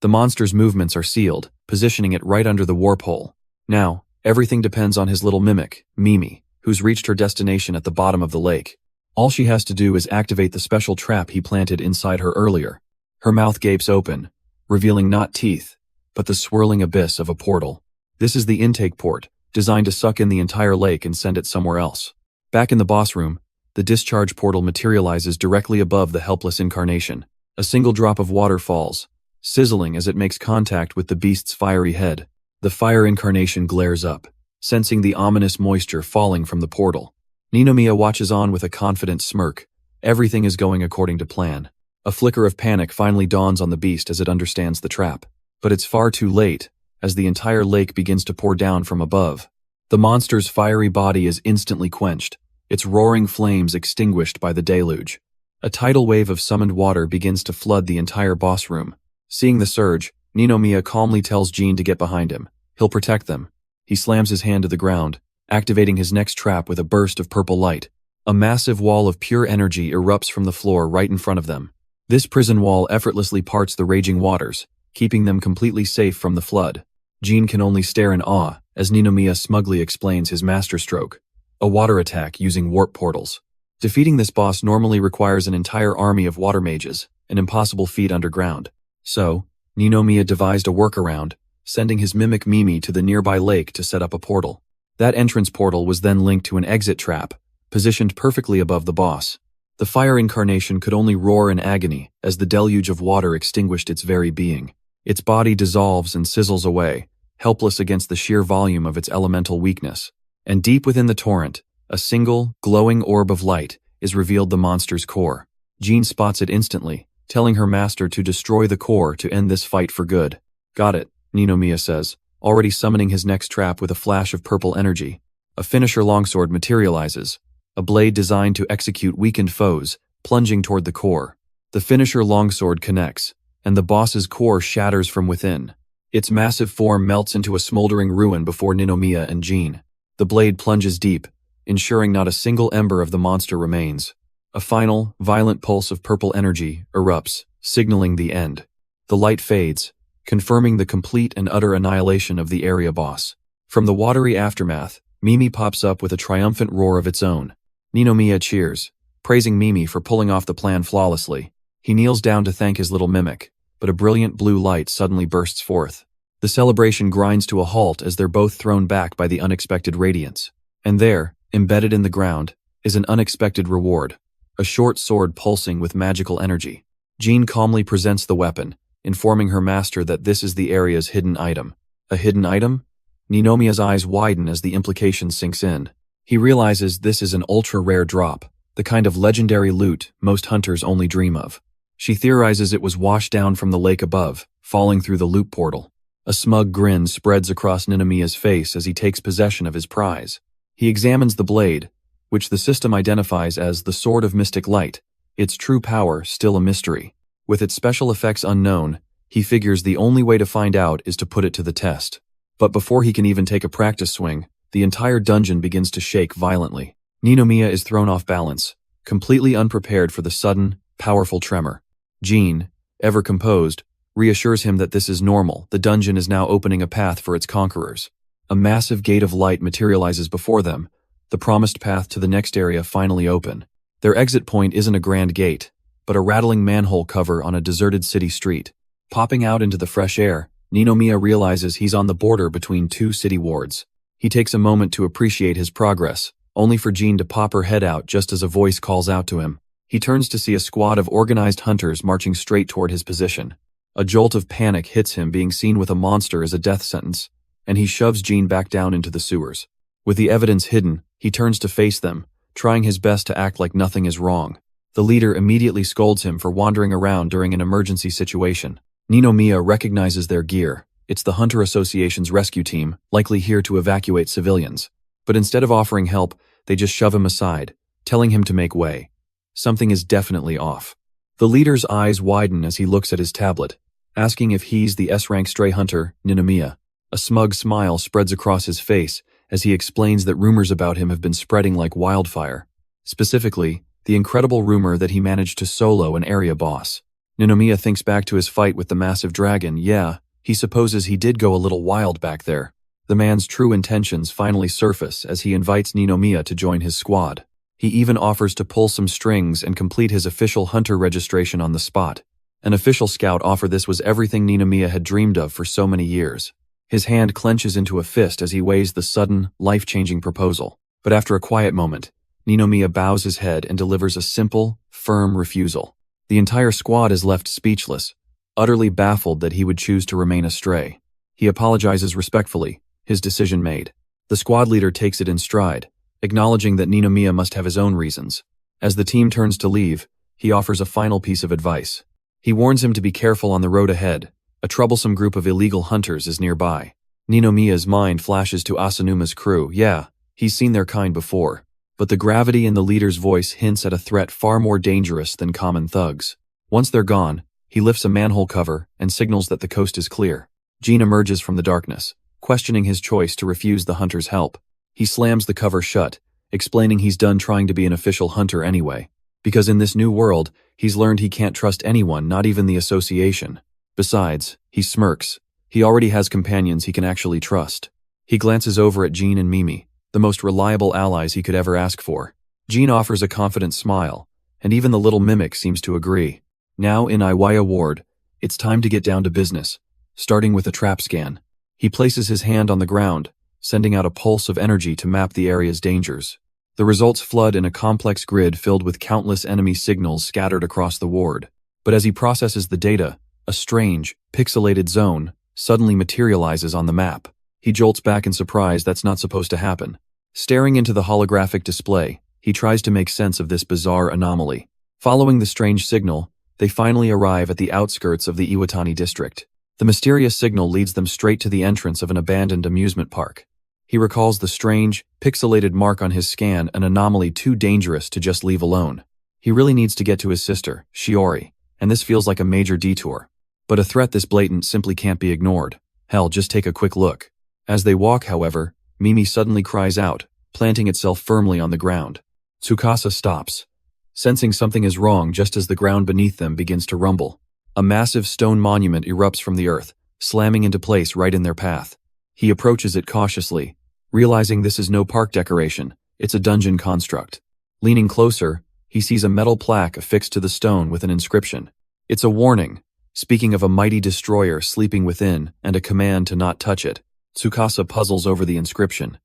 [SPEAKER 1] The monster's movements are sealed, positioning it right under the warp hole. Now, everything depends on his little mimic, Mimi, who's reached her destination at the bottom of the lake. All she has to do is activate the special trap he planted inside her earlier. Her mouth gapes open, revealing not teeth, but the swirling abyss of a portal. This is the intake port, designed to suck in the entire lake and send it somewhere else. Back in the boss room, the discharge portal materializes directly above the helpless incarnation. A single drop of water falls, sizzling as it makes contact with the beast's fiery head. The fire incarnation glares up, sensing the ominous moisture falling from the portal. Ninomiya watches on with a confident smirk. Everything is going according to plan. A flicker of panic finally dawns on the beast as it understands the trap. But it's far too late, as the entire lake begins to pour down from above. The monster's fiery body is instantly quenched, its roaring flames extinguished by the deluge. A tidal wave of summoned water begins to flood the entire boss room. Seeing the surge, Ninomiya calmly tells Jean to get behind him. He'll protect them. He slams his hand to the ground, activating his next trap with a burst of purple light. A massive wall of pure energy erupts from the floor right in front of them. This prison wall effortlessly parts the raging waters, keeping them completely safe from the flood. Jean can only stare in awe as Ninomiya smugly explains his masterstroke, a water attack using warp portals. Defeating this boss normally requires an entire army of water mages, an impossible feat underground. So, Ninomiya devised a workaround, sending his mimic Mimi to the nearby lake to set up a portal. That entrance portal was then linked to an exit trap, positioned perfectly above the boss. The fire incarnation could only roar in agony as the deluge of water extinguished its very being. Its body dissolves and sizzles away, helpless against the sheer volume of its elemental weakness. And deep within the torrent, a single, glowing orb of light is revealed the monster's core. Jean spots it instantly, telling her master to destroy the core to end this fight for good. Got it, Ninomiya says, already summoning his next trap with a flash of purple energy. A finisher longsword materializes, a blade designed to execute weakened foes, plunging toward the core. The finisher longsword connects, and the boss's core shatters from within. Its massive form melts into a smoldering ruin before Ninomiya and Jean. The blade plunges deep, ensuring not a single ember of the monster remains. A final, violent pulse of purple energy erupts, signaling the end. The light fades, confirming the complete and utter annihilation of the area boss. From the watery aftermath, Mimi pops up with a triumphant roar of its own. Ninomiya cheers, praising Mimi for pulling off the plan flawlessly. He kneels down to thank his little mimic, but a brilliant blue light suddenly bursts forth. The celebration grinds to a halt as they're both thrown back by the unexpected radiance. And there, embedded in the ground, is an unexpected reward. A short sword pulsing with magical energy. Jean calmly presents the weapon, informing her master that this is the area's hidden item. A hidden item? Ninomiya's eyes widen as the implication sinks in. He realizes this is an ultra-rare drop, the kind of legendary loot most hunters only dream of. She theorizes it was washed down from the lake above, falling through the loop portal. A smug grin spreads across Ninomiya's face as he takes possession of his prize. He examines the blade, which the system identifies as the Sword of Mystic Light, its true power still a mystery. With its special effects unknown, he figures the only way to find out is to put it to the test. But before he can even take a practice swing, the entire dungeon begins to shake violently. Ninomiya is thrown off balance, completely unprepared for the sudden, powerful tremor. Jean, ever composed, reassures him that this is normal. The dungeon is now opening a path for its conquerors. A massive gate of light materializes before them, the promised path to the next area finally open. Their exit point isn't a grand gate, but a rattling manhole cover on a deserted city street. Popping out into the fresh air, Ninomiya realizes he's on the border between two city wards. He takes a moment to appreciate his progress, only for Jean to pop her head out just as a voice calls out to him. He turns to see a squad of organized hunters marching straight toward his position. A jolt of panic hits him. Being seen with a monster is a death sentence, and he shoves Jean back down into the sewers. With the evidence hidden, he turns to face them, trying his best to act like nothing is wrong. The leader immediately scolds him for wandering around during an emergency situation. Ninomiya recognizes their gear. It's the Hunter Association's rescue team, likely here to evacuate civilians. But instead of offering help, they just shove him aside, telling him to make way. Something is definitely off. The leader's eyes widen as he looks at his tablet, asking if he's the S-rank stray hunter, Ninomiya. A smug smile spreads across his face as he explains that rumors about him have been spreading like wildfire. Specifically, the incredible rumor that he managed to solo an area boss. Ninomiya thinks back to his fight with the massive dragon. Yeah, he supposes he did go a little wild back there. The man's true intentions finally surface as he invites Ninomiya to join his squad. He even offers to pull some strings and complete his official hunter registration on the spot. An official scout offer. This was everything Ninomiya had dreamed of for so many years. His hand clenches into a fist as he weighs the sudden, life-changing proposal. But after a quiet moment, Ninomiya bows his head and delivers a simple, firm refusal. The entire squad is left speechless, utterly baffled that he would choose to remain astray. He apologizes respectfully, his decision made. The squad leader takes it in stride, acknowledging that Ninomiya must have his own reasons. As the team turns to leave, he offers a final piece of advice. He warns him to be careful on the road ahead. A troublesome group of illegal hunters is nearby. Ninomiya's mind flashes to Asanuma's crew. Yeah, he's seen their kind before. But the gravity in the leader's voice hints at a threat far more dangerous than common thugs. Once they're gone, he lifts a manhole cover and signals that the coast is clear. Jean emerges from the darkness, questioning his choice to refuse the hunter's help. He slams the cover shut, explaining he's done trying to be an official hunter anyway. Because in this new world, he's learned he can't trust anyone, not even the association. Besides, he smirks. He already has companions he can actually trust. He glances over at Jean and Mimi, the most reliable allies he could ever ask for. Jean offers a confident smile, and even the little mimic seems to agree. Now in Iwaya Ward, it's time to get down to business, starting with a trap scan. He places his hand on the ground, sending out a pulse of energy to map the area's dangers. The results flood in a complex grid filled with countless enemy signals scattered across the ward. But as he processes the data, a strange, pixelated zone suddenly materializes on the map. He jolts back in surprise. That's not supposed to happen. Staring into the holographic display, he tries to make sense of this bizarre anomaly. Following the strange signal, they finally arrive at the outskirts of the Iwatani district. The mysterious signal leads them straight to the entrance of an abandoned amusement park. He recalls the strange, pixelated mark on his scan, an anomaly too dangerous to just leave alone. He really needs to get to his sister, Shiori, and this feels like a major detour. But a threat this blatant simply can't be ignored. Hell, just take a quick look. As they walk, however, Mimi suddenly cries out, planting itself firmly on the ground. Tsukasa stops, sensing something is wrong just as the ground beneath them begins to rumble. A massive stone monument erupts from the earth, slamming into place right in their path. He approaches it cautiously, realizing this is no park decoration, it's a dungeon construct. Leaning closer, he sees a metal plaque affixed to the stone with an inscription. It's a warning, speaking of a mighty destroyer sleeping within and a command to not touch it. Tsukasa puzzles over the inscription.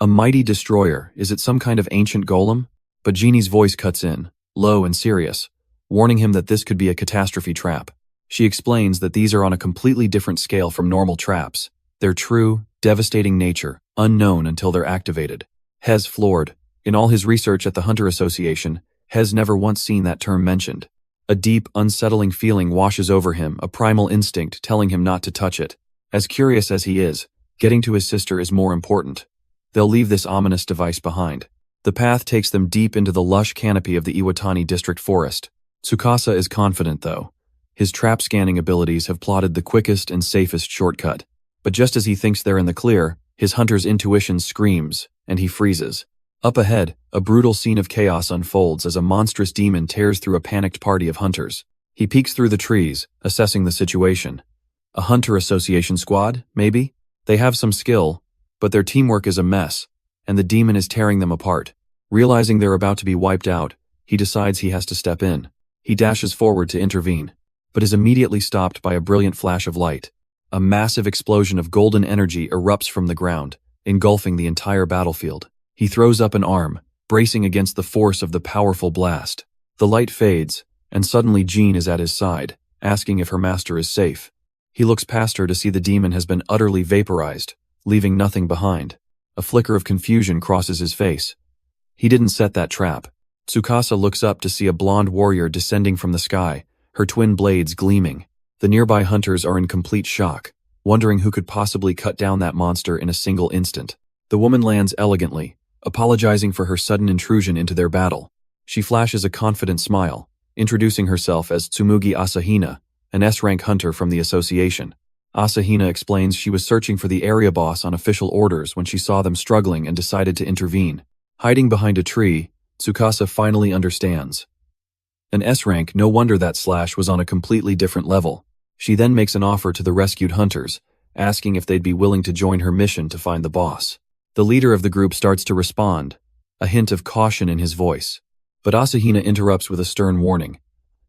[SPEAKER 1] A mighty destroyer, is it some kind of ancient golem? But Jeannie's voice cuts in, low and serious, warning him that this could be a catastrophe trap. She explains that these are on a completely different scale from normal traps. Their true, devastating nature, unknown until they're activated. Hez floored. In all his research at the Hunter Association, Hez never once seen that term mentioned. A deep, unsettling feeling washes over him, a primal instinct telling him not to touch it. As curious as he is, getting to his sister is more important. They'll leave this ominous device behind. The path takes them deep into the lush canopy of the Iwatani district forest. Tsukasa is confident, though. His trap scanning abilities have plotted the quickest and safest shortcut. But just as he thinks they're in the clear, his hunter's intuition screams, and he freezes. Up ahead, a brutal scene of chaos unfolds as a monstrous demon tears through a panicked party of hunters. He peeks through the trees, assessing the situation. A Hunter Association squad, maybe? They have some skill, but their teamwork is a mess, and the demon is tearing them apart. Realizing they're about to be wiped out, he decides he has to step in. He dashes forward to intervene, but is immediately stopped by a brilliant flash of light. A massive explosion of golden energy erupts from the ground, engulfing the entire battlefield. He throws up an arm, bracing against the force of the powerful blast. The light fades, and suddenly Jean is at his side, asking if her master is safe. He looks past her to see the demon has been utterly vaporized, leaving nothing behind. A flicker of confusion crosses his face. He didn't set that trap. Tsukasa looks up to see a blonde warrior descending from the sky, her twin blades gleaming. The nearby hunters are in complete shock, wondering who could possibly cut down that monster in a single instant. The woman lands elegantly, apologizing for her sudden intrusion into their battle. She flashes a confident smile, introducing herself as Tsumugi Asahina, an S-rank hunter from the association. Asahina explains she was searching for the area boss on official orders when she saw them struggling and decided to intervene. Hiding behind a tree, Tsukasa finally understands. An S-rank, no wonder that slash was on a completely different level. She then makes an offer to the rescued hunters, asking if they'd be willing to join her mission to find the boss. The leader of the group starts to respond, a hint of caution in his voice. But Asahina interrupts with a stern warning.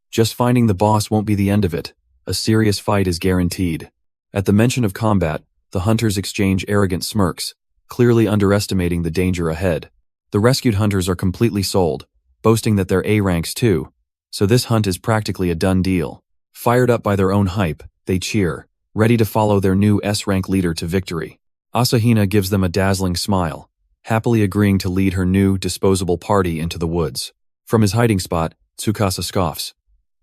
[SPEAKER 1] Just finding the boss won't be the end of it. A serious fight is guaranteed. At the mention of combat, the hunters exchange arrogant smirks, clearly underestimating the danger ahead. The rescued hunters are completely sold, boasting that they're A ranks too, so this hunt is practically a done deal. Fired up by their own hype, they cheer, ready to follow their new S-rank leader to victory. Asahina gives them a dazzling smile, happily agreeing to lead her new, disposable party into the woods. From his hiding spot, Tsukasa scoffs.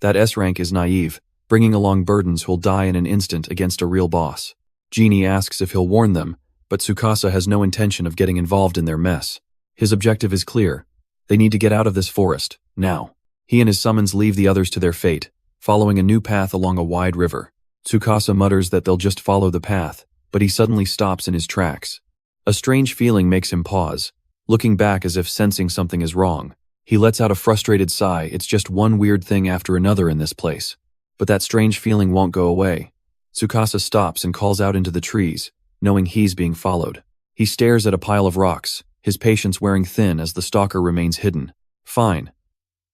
[SPEAKER 1] That S-rank is naive, bringing along burdens who'll die in an instant against a real boss. Genie asks if he'll warn them, but Tsukasa has no intention of getting involved in their mess. His objective is clear. They need to get out of this forest, now. He and his summons leave the others to their fate, following a new path along a wide river. Tsukasa mutters that they'll just follow the path, but he suddenly stops in his tracks. A strange feeling makes him pause, looking back as if sensing something is wrong. He lets out a frustrated sigh. It's just one weird thing after another in this place. But that strange feeling won't go away. Tsukasa stops and calls out into the trees, knowing he's being followed. He stares at a pile of rocks, his patience wearing thin as the stalker remains hidden. Fine.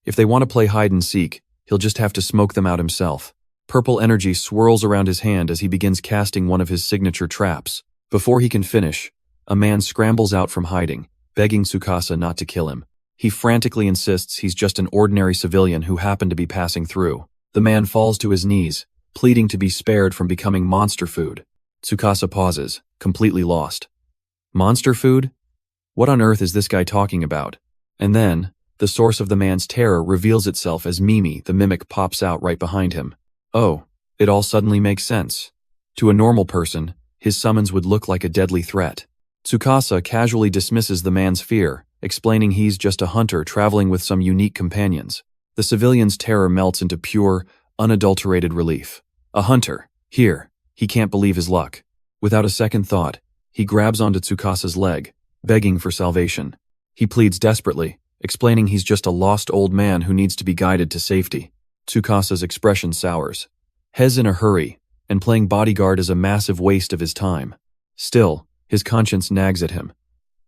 [SPEAKER 1] If they want to play hide and seek, he'll just have to smoke them out himself. Purple energy swirls around his hand as he begins casting one of his signature traps. Before he can finish, a man scrambles out from hiding, begging Tsukasa not to kill him. He frantically insists he's just an ordinary civilian who happened to be passing through. The man falls to his knees, pleading to be spared from becoming monster food. Tsukasa pauses, completely lost. Monster food? What on earth is this guy talking about? And then, the source of the man's terror reveals itself as Mimi, the mimic, pops out right behind him. Oh, it all suddenly makes sense. To a normal person, his summons would look like a deadly threat. Tsukasa casually dismisses the man's fear, explaining he's just a hunter traveling with some unique companions. The civilian's terror melts into pure, unadulterated relief. A hunter. Here. He can't believe his luck. Without a second thought, he grabs onto Tsukasa's leg, begging for salvation. He pleads desperately, explaining he's just a lost old man who needs to be guided to safety. Tsukasa's expression sours. He's in a hurry, and playing bodyguard is a massive waste of his time. Still, his conscience nags at him.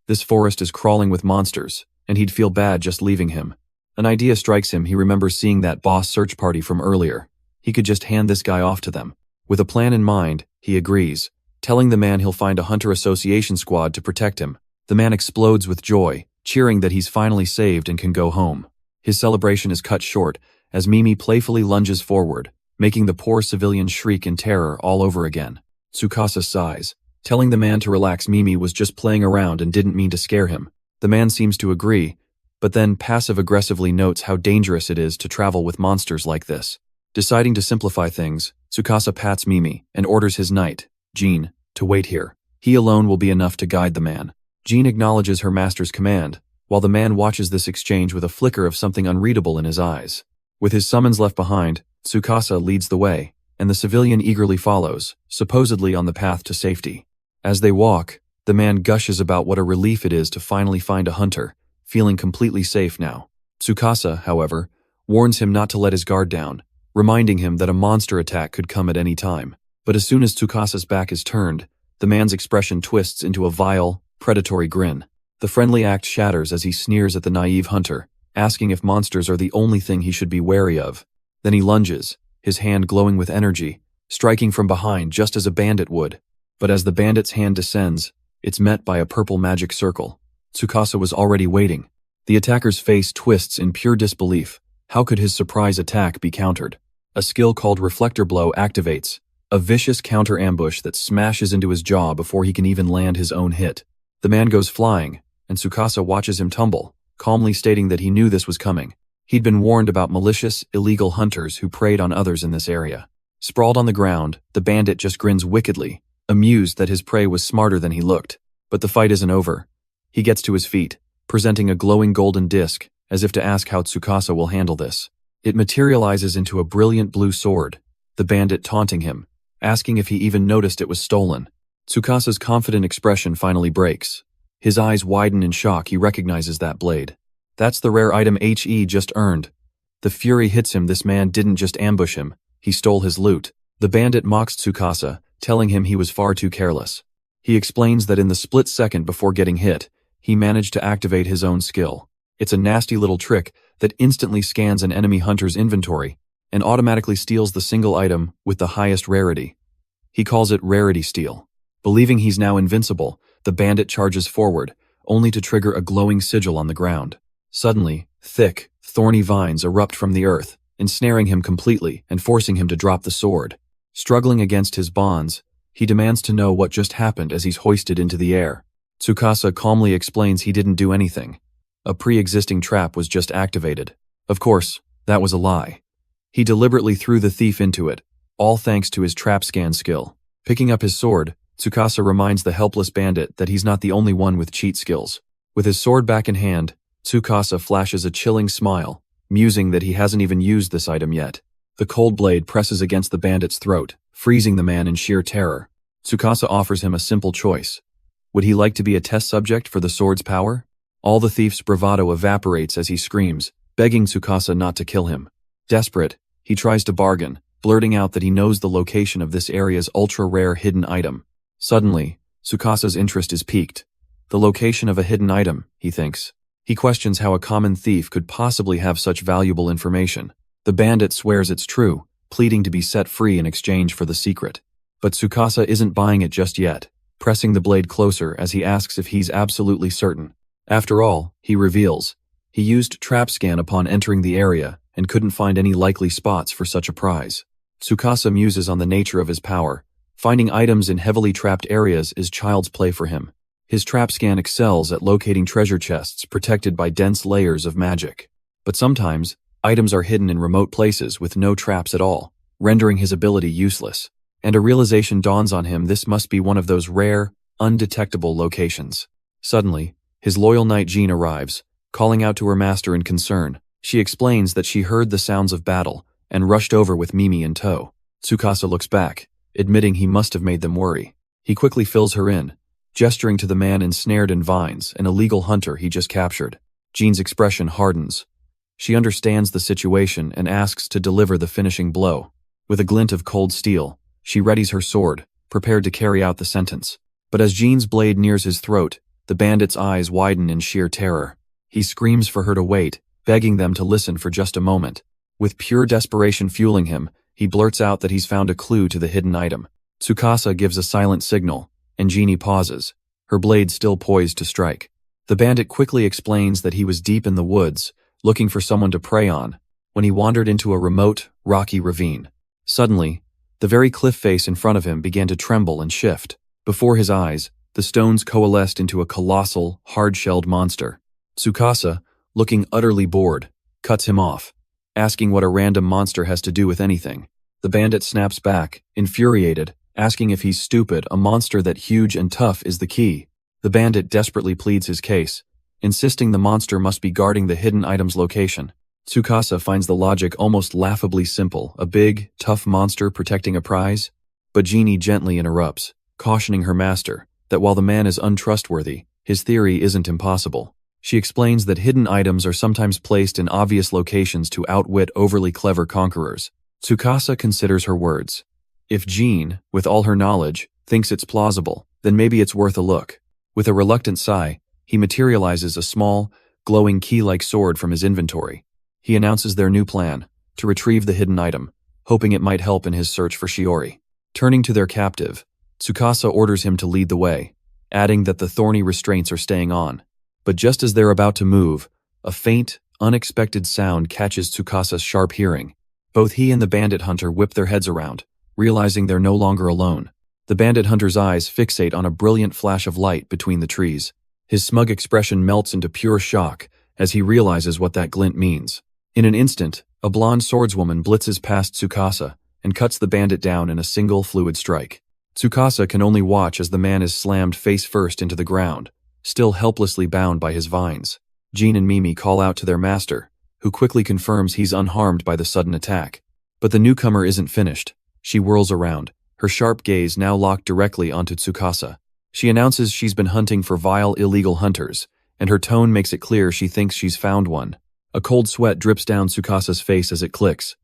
[SPEAKER 1] This forest is crawling with monsters, and he'd feel bad just leaving him. An idea strikes him. He remembers seeing that boss search party from earlier. He could just hand this guy off to them. With a plan in mind, he agrees, telling the man he'll find a Hunter Association squad to protect him. The man explodes with joy, cheering that he's finally saved and can go home. His celebration is cut short as Mimi playfully lunges forward, making the poor civilian shriek in terror all over again. Tsukasa sighs, telling the man to relax. Mimi was just playing around and didn't mean to scare him. The man seems to agree, but then passive-aggressively notes how dangerous it is to travel with monsters like this. Deciding to simplify things, Tsukasa pats Mimi and orders his knight, Jean, to wait here. He alone will be enough to guide the man. Jean acknowledges her master's command, while the man watches this exchange with a flicker of something unreadable in his eyes. With his summons left behind, Tsukasa leads the way, and the civilian eagerly follows, supposedly on the path to safety. As they walk, the man gushes about what a relief it is to finally find a hunter, feeling completely safe now. Tsukasa, however, warns him not to let his guard down, reminding him that a monster attack could come at any time. But as soon as Tsukasa's back is turned, the man's expression twists into a vile, predatory grin. The friendly act shatters as he sneers at the naive hunter, asking if monsters are the only thing he should be wary of. Then he lunges, his hand glowing with energy, striking from behind just as a bandit would. But as the bandit's hand descends, it's met by a purple magic circle. Tsukasa was already waiting. The attacker's face twists in pure disbelief. How could his surprise attack be countered? A skill called Reflector Blow activates, a vicious counter-ambush that smashes into his jaw before he can even land his own hit. The man goes flying, and Tsukasa watches him tumble, calmly stating that he knew this was coming. He'd been warned about malicious, illegal hunters who preyed on others in this area. Sprawled on the ground, the bandit just grins wickedly, amused that his prey was smarter than he looked. But the fight isn't over. He gets to his feet, presenting a glowing golden disc, as if to ask how Tsukasa will handle this. It materializes into a brilliant blue sword, the bandit taunting him, asking if he even noticed it was stolen. Tsukasa's confident expression finally breaks. His eyes widen in shock. He recognizes that blade. That's the rare item he just earned. The fury hits him. This man didn't just ambush him, he stole his loot. The bandit mocks Tsukasa, telling him he was far too careless. He explains that in the split second before getting hit, he managed to activate his own skill. It's a nasty little trick that instantly scans an enemy hunter's inventory and automatically steals the single item with the highest rarity. He calls it Rarity Steal. Believing he's now invincible, the bandit charges forward, only to trigger a glowing sigil on the ground. Suddenly, thick, thorny vines erupt from the earth, ensnaring him completely and forcing him to drop the sword. Struggling against his bonds, he demands to know what just happened as he's hoisted into the air. Tsukasa calmly explains he didn't do anything. A pre-existing trap was just activated. Of course, that was a lie. He deliberately threw the thief into it, all thanks to his trap scan skill. Picking up his sword, Tsukasa reminds the helpless bandit that he's not the only one with cheat skills. With his sword back in hand, Tsukasa flashes a chilling smile, musing that he hasn't even used this item yet. The cold blade presses against the bandit's throat, freezing the man in sheer terror. Tsukasa offers him a simple choice. Would he like to be a test subject for the sword's power? All the thief's bravado evaporates as he screams, begging Tsukasa not to kill him. Desperate, he tries to bargain, blurting out that he knows the location of this area's ultra-rare hidden item. Suddenly, Tsukasa's interest is piqued. The location of a hidden item, he thinks. He questions how a common thief could possibly have such valuable information. The bandit swears it's true, pleading to be set free in exchange for the secret. But Tsukasa isn't buying it just yet, pressing the blade closer as he asks if he's absolutely certain. After all, he reveals, he used trap scan upon entering the area and couldn't find any likely spots for such a prize. Tsukasa muses on the nature of his power. Finding items in heavily trapped areas is child's play for him. His trap scan excels at locating treasure chests protected by dense layers of magic. But sometimes, items are hidden in remote places with no traps at all, rendering his ability useless. And a realization dawns on him this must be one of those rare, undetectable locations. Suddenly, his loyal knight Jean arrives, calling out to her master in concern. She explains that she heard the sounds of battle and rushed over with Mimi in tow. Tsukasa looks back, admitting he must have made them worry. He quickly fills her in, gesturing to the man ensnared in vines, an illegal hunter he just captured. Jean's expression hardens. She understands the situation and asks to deliver the finishing blow. With a glint of cold steel, she readies her sword, prepared to carry out the sentence. But as Jean's blade nears his throat, the bandit's eyes widen in sheer terror. He screams for her to wait, begging them to listen for just a moment. With pure desperation fueling him, he blurts out that he's found a clue to the hidden item. Tsukasa gives a silent signal, and Jeannie pauses, her blade still poised to strike. The bandit quickly explains that he was deep in the woods, looking for someone to prey on, when he wandered into a remote, rocky ravine. Suddenly, the very cliff face in front of him began to tremble and shift. Before his eyes, the stones coalesced into a colossal, hard-shelled monster. Tsukasa, looking utterly bored, cuts him off, asking what a random monster has to do with anything. The bandit snaps back, infuriated, asking if he's stupid. A monster that huge and tough is the key. The bandit desperately pleads his case, insisting the monster must be guarding the hidden item's location. Tsukasa finds the logic almost laughably simple, a big, tough monster protecting a prize. But Jeannie gently interrupts, cautioning her master that while the man is untrustworthy, his theory isn't impossible. She explains that hidden items are sometimes placed in obvious locations to outwit overly clever conquerors. Tsukasa considers her words. If Jean, with all her knowledge, thinks it's plausible, then maybe it's worth a look. With a reluctant sigh, he materializes a small, glowing key-like sword from his inventory. He announces their new plan, to retrieve the hidden item, hoping it might help in his search for Shiori. Turning to their captive, Tsukasa orders him to lead the way, adding that the thorny restraints are staying on. But just as they're about to move, a faint, unexpected sound catches Tsukasa's sharp hearing. Both he and the bandit hunter whip their heads around, realizing they're no longer alone. The bandit hunter's eyes fixate on a brilliant flash of light between the trees. His smug expression melts into pure shock as he realizes what that glint means. In an instant, a blonde swordswoman blitzes past Tsukasa and cuts the bandit down in a single fluid strike. Tsukasa can only watch as the man is slammed face first into the ground, still helplessly bound by his vines. Jean and Mimi call out to their master, who quickly confirms he's unharmed by the sudden attack. But the newcomer isn't finished. She whirls around, her sharp gaze now locked directly onto Tsukasa. She announces she's been hunting for vile illegal hunters, and her tone makes it clear she thinks she's found one. A cold sweat drips down Tsukasa's face as it clicks.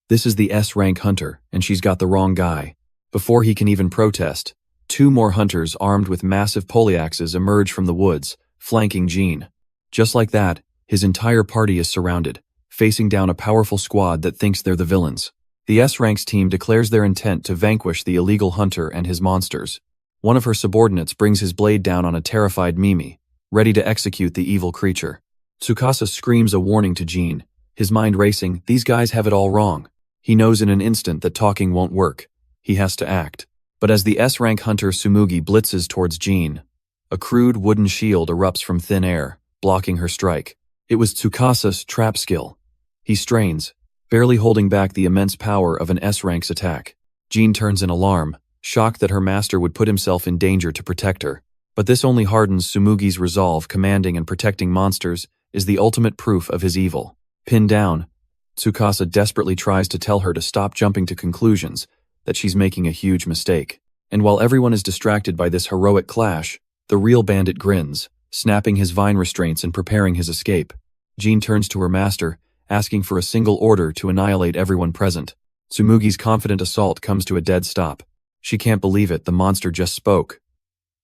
[SPEAKER 1] This is the S-rank hunter, and she's got the wrong guy. Before he can even protest, two more hunters armed with massive poleaxes emerge from the woods, flanking Jean. Just like that, his entire party is surrounded, facing down a powerful squad that thinks they're the villains. The S-Ranks team declares their intent to vanquish the illegal hunter and his monsters. One of her subordinates brings his blade down on a terrified Mimi, ready to execute the evil creature. Tsukasa screams a warning to Jin, his mind racing. These guys have it all wrong. He knows in an instant that talking won't work. He has to act. But as the S-rank hunter Tsumugi blitzes towards Jin, a crude wooden shield erupts from thin air, blocking her strike. It was Tsukasa's trap skill. He strains, barely holding back the immense power of an S-rank's attack. Jin turns in alarm, shocked that her master would put himself in danger to protect her. But this only hardens Tsumugi's resolve. Commanding and protecting monsters is the ultimate proof of his evil. Pinned down, Tsukasa desperately tries to tell her to stop jumping to conclusions, that she's making a huge mistake. And while everyone is distracted by this heroic clash, the real bandit grins, snapping his vine restraints and preparing his escape. Jin turns to her master, asking for a single order to annihilate everyone present. Tsumugi's confident assault comes to a dead stop. She can't believe it, the monster just spoke.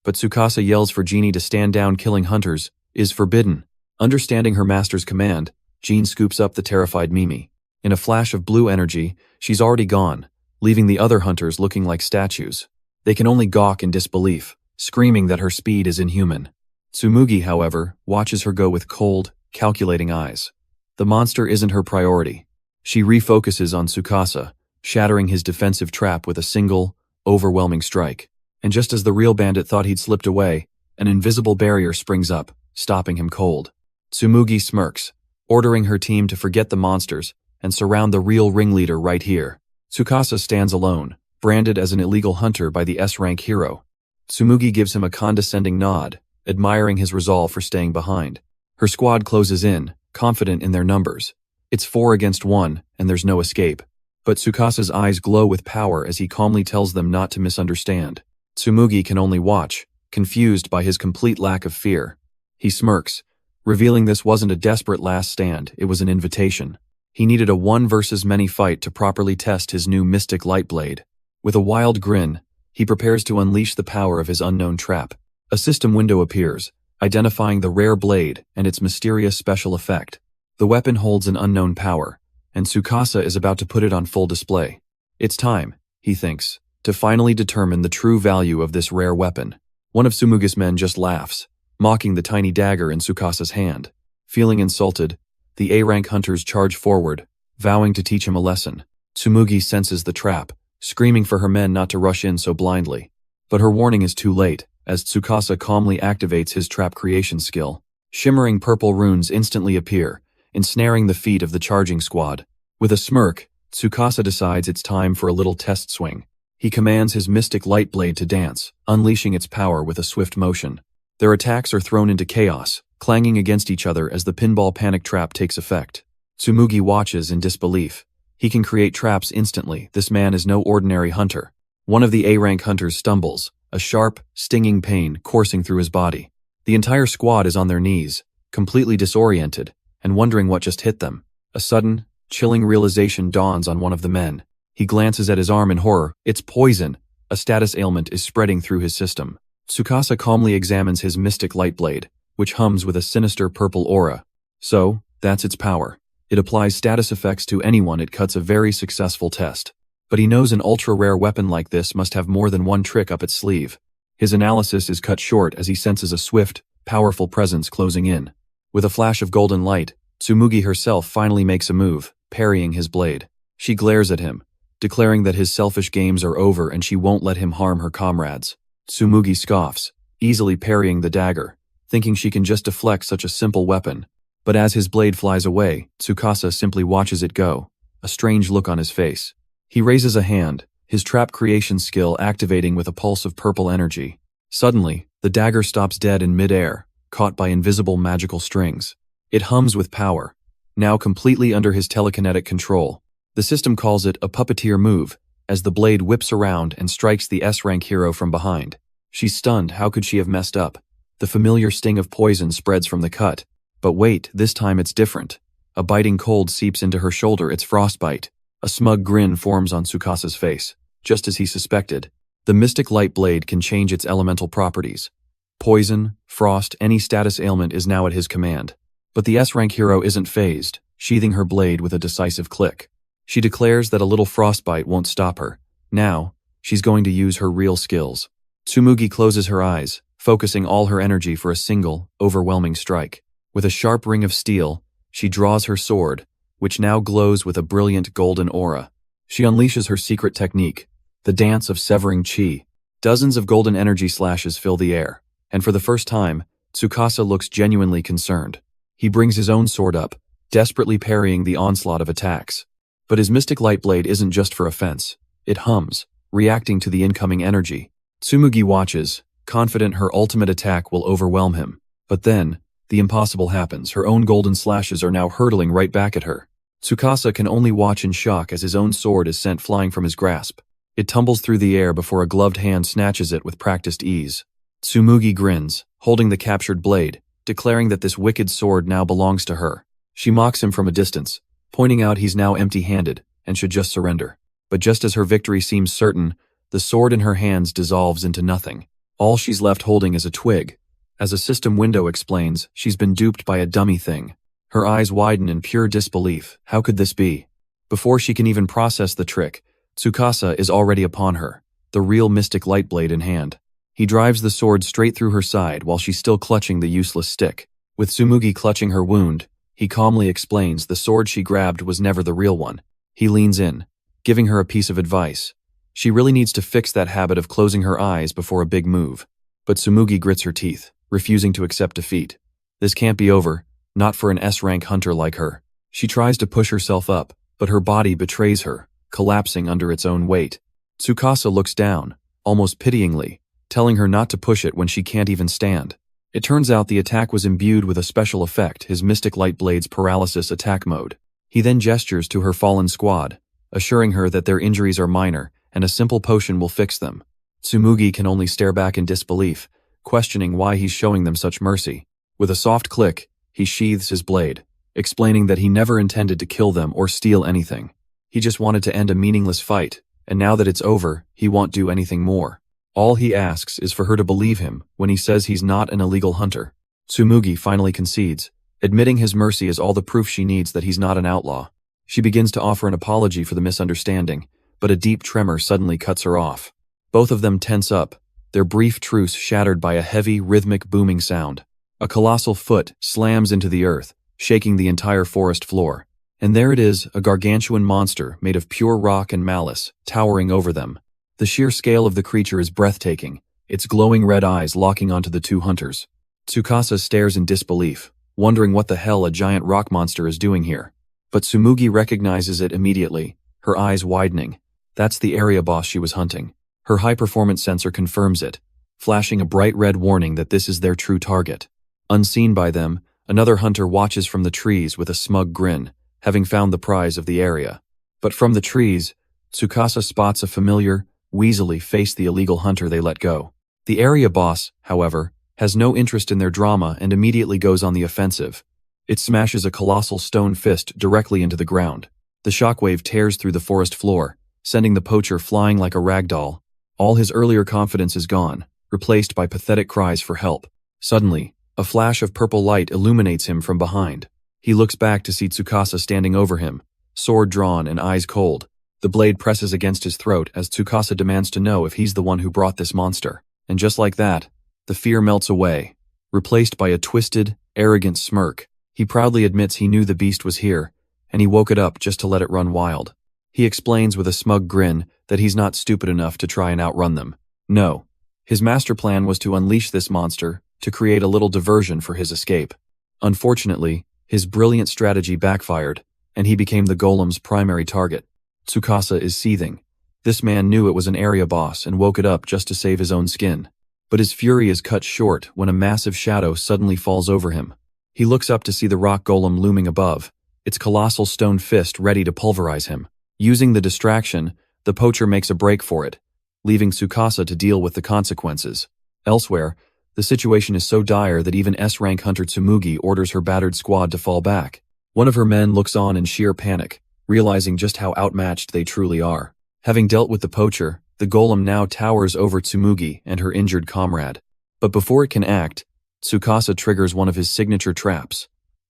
[SPEAKER 1] But Tsukasa yells for Genie to stand down. Killing hunters is forbidden. Understanding her master's command, Jin scoops up the terrified Mimi. In a flash of blue energy, she's already gone, leaving the other hunters looking like statues. They can only gawk in disbelief, screaming that her speed is inhuman. Tsumugi, however, watches her go with cold, calculating eyes. The monster isn't her priority. She refocuses on Tsukasa, shattering his defensive trap with a single, overwhelming strike. And just as the real bandit thought he'd slipped away, an invisible barrier springs up, stopping him cold. Tsumugi smirks, ordering her team to forget the monsters and surround the real ringleader right here. Tsukasa stands alone, branded as an illegal hunter by the S-rank hero. Tsumugi gives him a condescending nod, admiring his resolve for staying behind. Her squad closes in, confident in their numbers. It's 4 against 1, and there's no escape. But Tsukasa's eyes glow with power as he calmly tells them not to misunderstand. Tsumugi can only watch, confused by his complete lack of fear. He smirks, revealing this wasn't a desperate last stand, it was an invitation. He needed a one versus many fight to properly test his new mystic light blade. With a wild grin, he prepares to unleash the power of his unknown trap. A system window appears, identifying the rare blade and its mysterious special effect. The weapon holds an unknown power, and Tsukasa is about to put it on full display. It's time, he thinks, to finally determine the true value of this rare weapon. One of Tsumugi's men just laughs, mocking the tiny dagger in Tsukasa's hand. Feeling insulted, the A-rank hunters charge forward, vowing to teach him a lesson. Tsumugi senses the trap, screaming for her men not to rush in so blindly. But her warning is too late, as Tsukasa calmly activates his trap creation skill. Shimmering purple runes instantly appear, ensnaring the feet of the charging squad. With a smirk, Tsukasa decides it's time for a little test swing. He commands his mystic light blade to dance, unleashing its power with a swift motion. Their attacks are thrown into chaos, clanging against each other as the pinball panic trap takes effect. Tsumugi watches in disbelief. He can create traps instantly. This man is no ordinary hunter. One of the A-rank hunters stumbles, a sharp, stinging pain coursing through his body. The entire squad is on their knees, completely disoriented, and wondering what just hit them. A sudden, chilling realization dawns on one of the men. He glances at his arm in horror. It's poison. A status ailment is spreading through his system. Tsukasa calmly examines his mystic light blade, which hums with a sinister purple aura. So, that's its power. It applies status effects to anyone. It cuts a very successful test. But he knows an ultra-rare weapon like this must have more than one trick up its sleeve. His analysis is cut short as he senses a swift, powerful presence closing in. With a flash of golden light, Tsumugi herself finally makes a move, parrying his blade. She glares at him, declaring that his selfish games are over and she won't let him harm her comrades. Tsumugi scoffs, easily parrying the dagger, thinking she can just deflect such a simple weapon. But as his blade flies away, Tsukasa simply watches it go, a strange look on his face. He raises a hand, his trap creation skill activating with a pulse of purple energy. Suddenly, the dagger stops dead in mid-air, caught by invisible magical strings. It hums with power, now completely under his telekinetic control. The system calls it a puppeteer move, as the blade whips around and strikes the S-rank hero from behind. She's stunned. How could she have messed up? The familiar sting of poison spreads from the cut. But wait, this time it's different. A biting cold seeps into her shoulder. It's frostbite. A smug grin forms on Tsukasa's face. Just as he suspected, the mystic light blade can change its elemental properties. Poison, frost, any status ailment is now at his command. But the S-rank hero isn't fazed, sheathing her blade with a decisive click. She declares that a little frostbite won't stop her. Now, she's going to use her real skills. Tsumugi closes her eyes, focusing all her energy for a single, overwhelming strike. With a sharp ring of steel, she draws her sword, which now glows with a brilliant golden aura. She unleashes her secret technique, the dance of severing chi. Dozens of golden energy slashes fill the air, and for the first time, Tsukasa looks genuinely concerned. He brings his own sword up, desperately parrying the onslaught of attacks. But his mystic light blade isn't just for offense. It hums, reacting to the incoming energy. Tsumugi watches, confident her ultimate attack will overwhelm him. But then, the impossible happens. Her own golden slashes are now hurtling right back at her. Tsukasa can only watch in shock as his own sword is sent flying from his grasp. It tumbles through the air before a gloved hand snatches it with practiced ease. Tsumugi grins, holding the captured blade, declaring that this wicked sword now belongs to her. She mocks him from a distance, pointing out he's now empty-handed and should just surrender. But just as her victory seems certain, the sword in her hands dissolves into nothing. All she's left holding is a twig. As a system window explains, she's been duped by a dummy thing. Her eyes widen in pure disbelief. How could this be? Before she can even process the trick, Tsukasa is already upon her, the real mystic light blade in hand. He drives the sword straight through her side while she's still clutching the useless stick. With Tsumugi clutching her wound, he calmly explains the sword she grabbed was never the real one. He leans in, giving her a piece of advice. She really needs to fix that habit of closing her eyes before a big move. But Tsumugi grits her teeth, refusing to accept defeat. This can't be over, not for an S-rank hunter like her. She tries to push herself up, but her body betrays her, collapsing under its own weight. Tsukasa looks down, almost pityingly, telling her not to push it when she can't even stand. It turns out the attack was imbued with a special effect, his Mystic Light Blade's paralysis attack mode. He then gestures to her fallen squad, assuring her that their injuries are minor and a simple potion will fix them. Tsumugi can only stare back in disbelief, questioning why he's showing them such mercy. With a soft click, he sheathes his blade, explaining that he never intended to kill them or steal anything. He just wanted to end a meaningless fight, and now that it's over, he won't do anything more. All he asks is for her to believe him when he says he's not an illegal hunter. Tsumugi finally concedes, admitting his mercy is all the proof she needs that he's not an outlaw. She begins to offer an apology for the misunderstanding, but a deep tremor suddenly cuts her off. Both of them tense up, their brief truce shattered by a heavy, rhythmic booming sound. A colossal foot slams into the earth, shaking the entire forest floor. And there it is, a gargantuan monster made of pure rock and malice, towering over them. The sheer scale of the creature is breathtaking, its glowing red eyes locking onto the two hunters. Tsukasa stares in disbelief, wondering what the hell a giant rock monster is doing here. But Tsumugi recognizes it immediately, her eyes widening. That's the area boss she was hunting. Her high-performance sensor confirms it, flashing a bright red warning that this is their true target. Unseen by them, another hunter watches from the trees with a smug grin, having found the prize of the area. But from the trees, Tsukasa spots a familiar, weaselly face the illegal hunter they let go. The area boss, however, has no interest in their drama and immediately goes on the offensive. It smashes a colossal stone fist directly into the ground. The shockwave tears through the forest floor, sending the poacher flying like a rag doll. All his earlier confidence is gone, replaced by pathetic cries for help. Suddenly, a flash of purple light illuminates him from behind. He looks back to see Tsukasa standing over him, sword drawn and eyes cold. The blade presses against his throat as Tsukasa demands to know if he's the one who brought this monster. And just like that, the fear melts away, replaced by a twisted, arrogant smirk. He proudly admits he knew the beast was here, and he woke it up just to let it run wild. He explains with a smug grin that he's not stupid enough to try and outrun them. No. His master plan was to unleash this monster, to create a little diversion for his escape. Unfortunately, his brilliant strategy backfired, and he became the golem's primary target. Tsukasa is seething. This man knew it was an area boss and woke it up just to save his own skin. But his fury is cut short when a massive shadow suddenly falls over him. He looks up to see the rock golem looming above, its colossal stone fist ready to pulverize him. Using the distraction, the poacher makes a break for it, leaving Tsukasa to deal with the consequences. Elsewhere, the situation is so dire that even S-rank hunter Tsumugi orders her battered squad to fall back. One of her men looks on in sheer panic, realizing just how outmatched they truly are. Having dealt with the poacher, the golem now towers over Tsumugi and her injured comrade. But before it can act, Tsukasa triggers one of his signature traps,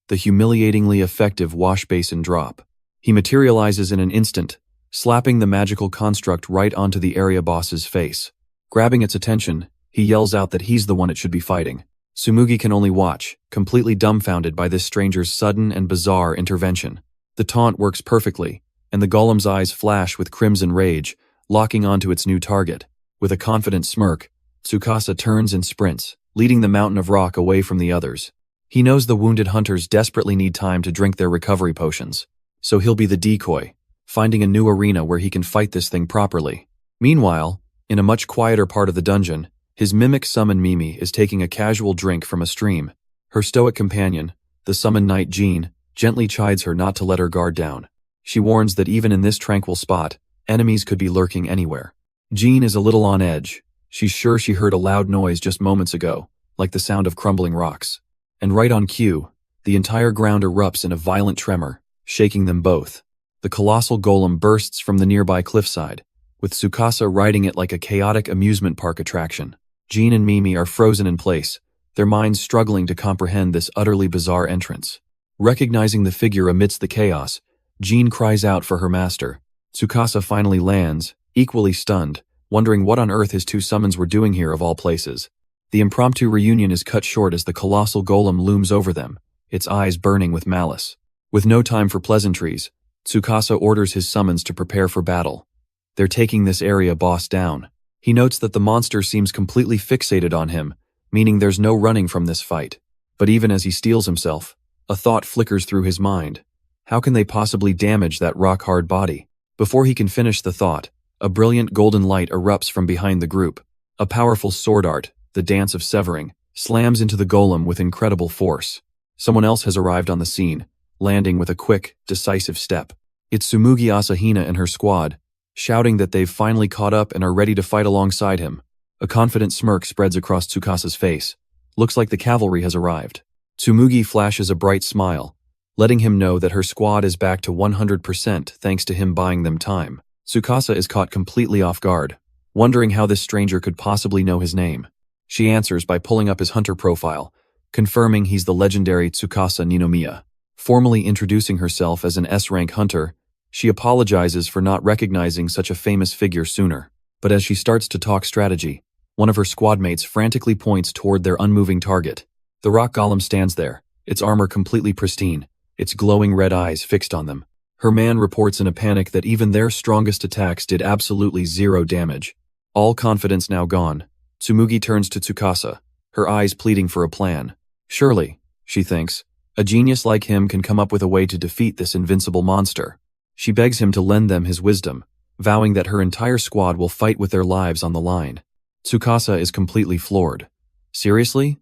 [SPEAKER 1] the humiliatingly effective wash basin drop. He materializes in an instant, slapping the magical construct right onto the area boss's face. Grabbing its attention, He yells out that he's the one it should be fighting. Tsumugi can only watch, completely dumbfounded by this stranger's sudden and bizarre intervention. The taunt works perfectly, and the golem's eyes flash with crimson rage, locking onto its new target. With a confident smirk, Tsukasa turns and sprints, leading the mountain of rock away from the others. He knows the wounded hunters desperately need time to drink their recovery potions, so he'll be the decoy, finding a new arena where he can fight this thing properly. Meanwhile, in a much quieter part of the dungeon, his mimic summon Mimi is taking a casual drink from a stream. Her stoic companion, the summon knight Jean, gently chides her not to let her guard down. She warns that even in this tranquil spot, enemies could be lurking anywhere. Jean is a little on edge. She's sure she heard a loud noise just moments ago, like the sound of crumbling rocks. And right on cue, the entire ground erupts in a violent tremor, shaking them both. The colossal golem bursts from the nearby cliffside, with Tsukasa riding it like a chaotic amusement park attraction. Jean and Mimi are frozen in place, their minds struggling to comprehend this utterly bizarre entrance. Recognizing the figure amidst the chaos, Jean cries out for her master. Tsukasa finally lands, equally stunned, wondering what on earth his two summons were doing here of all places. The impromptu reunion is cut short as the colossal golem looms over them, its eyes burning with malice. With no time for pleasantries, Tsukasa orders his summons to prepare for battle. They're taking this area boss down. He notes that the monster seems completely fixated on him, meaning there's no running from this fight. But even as he steels himself, a thought flickers through his mind. How can they possibly damage that rock-hard body? Before he can finish the thought, a brilliant golden light erupts from behind the group. A powerful sword art, the dance of severing, slams into the golem with incredible force. Someone else has arrived on the scene, landing with a quick, decisive step. It's Tsumugi Asahina and her squad, shouting that they've finally caught up and are ready to fight alongside him. A confident smirk spreads across Tsukasa's face. Looks like the cavalry has arrived. Tsumugi flashes a bright smile, letting him know that her squad is back to 100% thanks to him buying them time. Tsukasa is caught completely off guard, wondering how this stranger could possibly know his name. She answers by pulling up his hunter profile, confirming he's the legendary Tsukasa Ninomiya. Formally introducing herself as an S-rank hunter, she apologizes for not recognizing such a famous figure sooner. But as she starts to talk strategy, one of her squadmates frantically points toward their unmoving target. The rock golem stands there, its armor completely pristine, its glowing red eyes fixed on them. Her man reports in a panic that even their strongest attacks did absolutely zero damage. All confidence now gone, Tsumugi turns to Tsukasa, her eyes pleading for a plan. Surely, she thinks, a genius like him can come up with a way to defeat this invincible monster. She begs him to lend them his wisdom, vowing that her entire squad will fight with their lives on the line. Tsukasa is completely floored. Seriously?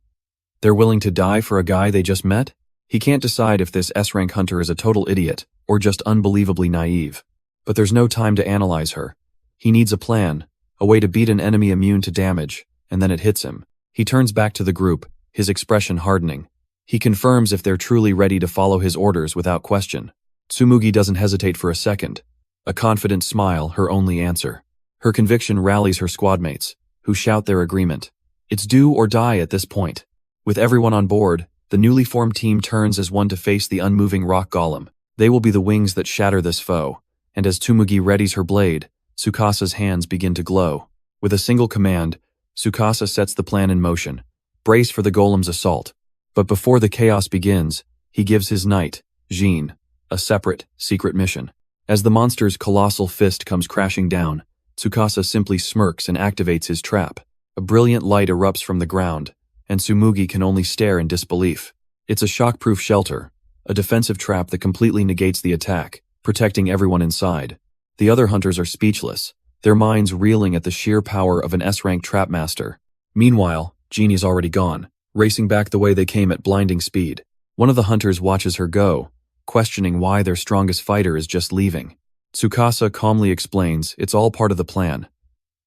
[SPEAKER 1] They're willing to die for a guy they just met? He can't decide if this S-rank hunter is a total idiot or just unbelievably naive. But there's no time to analyze her. He needs a plan, a way to beat an enemy immune to damage, and then it hits him. He turns back to the group, his expression hardening. He confirms if they're truly ready to follow his orders without question. Tsumugi doesn't hesitate for a second. A confident smile, her only answer. Her conviction rallies her squadmates, who shout their agreement. It's do or die at this point. With everyone on board, the newly formed team turns as one to face the unmoving rock golem. They will be the wings that shatter this foe, and as Tsumugi readies her blade, Tsukasa's hands begin to glow. With a single command, Tsukasa sets the plan in motion. Brace for the golem's assault. But before the chaos begins, he gives his knight, Jean, a separate, secret mission. As the monster's colossal fist comes crashing down, Tsukasa simply smirks and activates his trap. A brilliant light erupts from the ground, and Tsumugi can only stare in disbelief. It's a shockproof shelter, a defensive trap that completely negates the attack, protecting everyone inside. The other hunters are speechless, their minds reeling at the sheer power of an S-rank trapmaster. Meanwhile, Jean is already gone, racing back the way they came at blinding speed. One of the hunters watches her go, questioning why their strongest fighter is just leaving. Tsukasa calmly explains it's all part of the plan.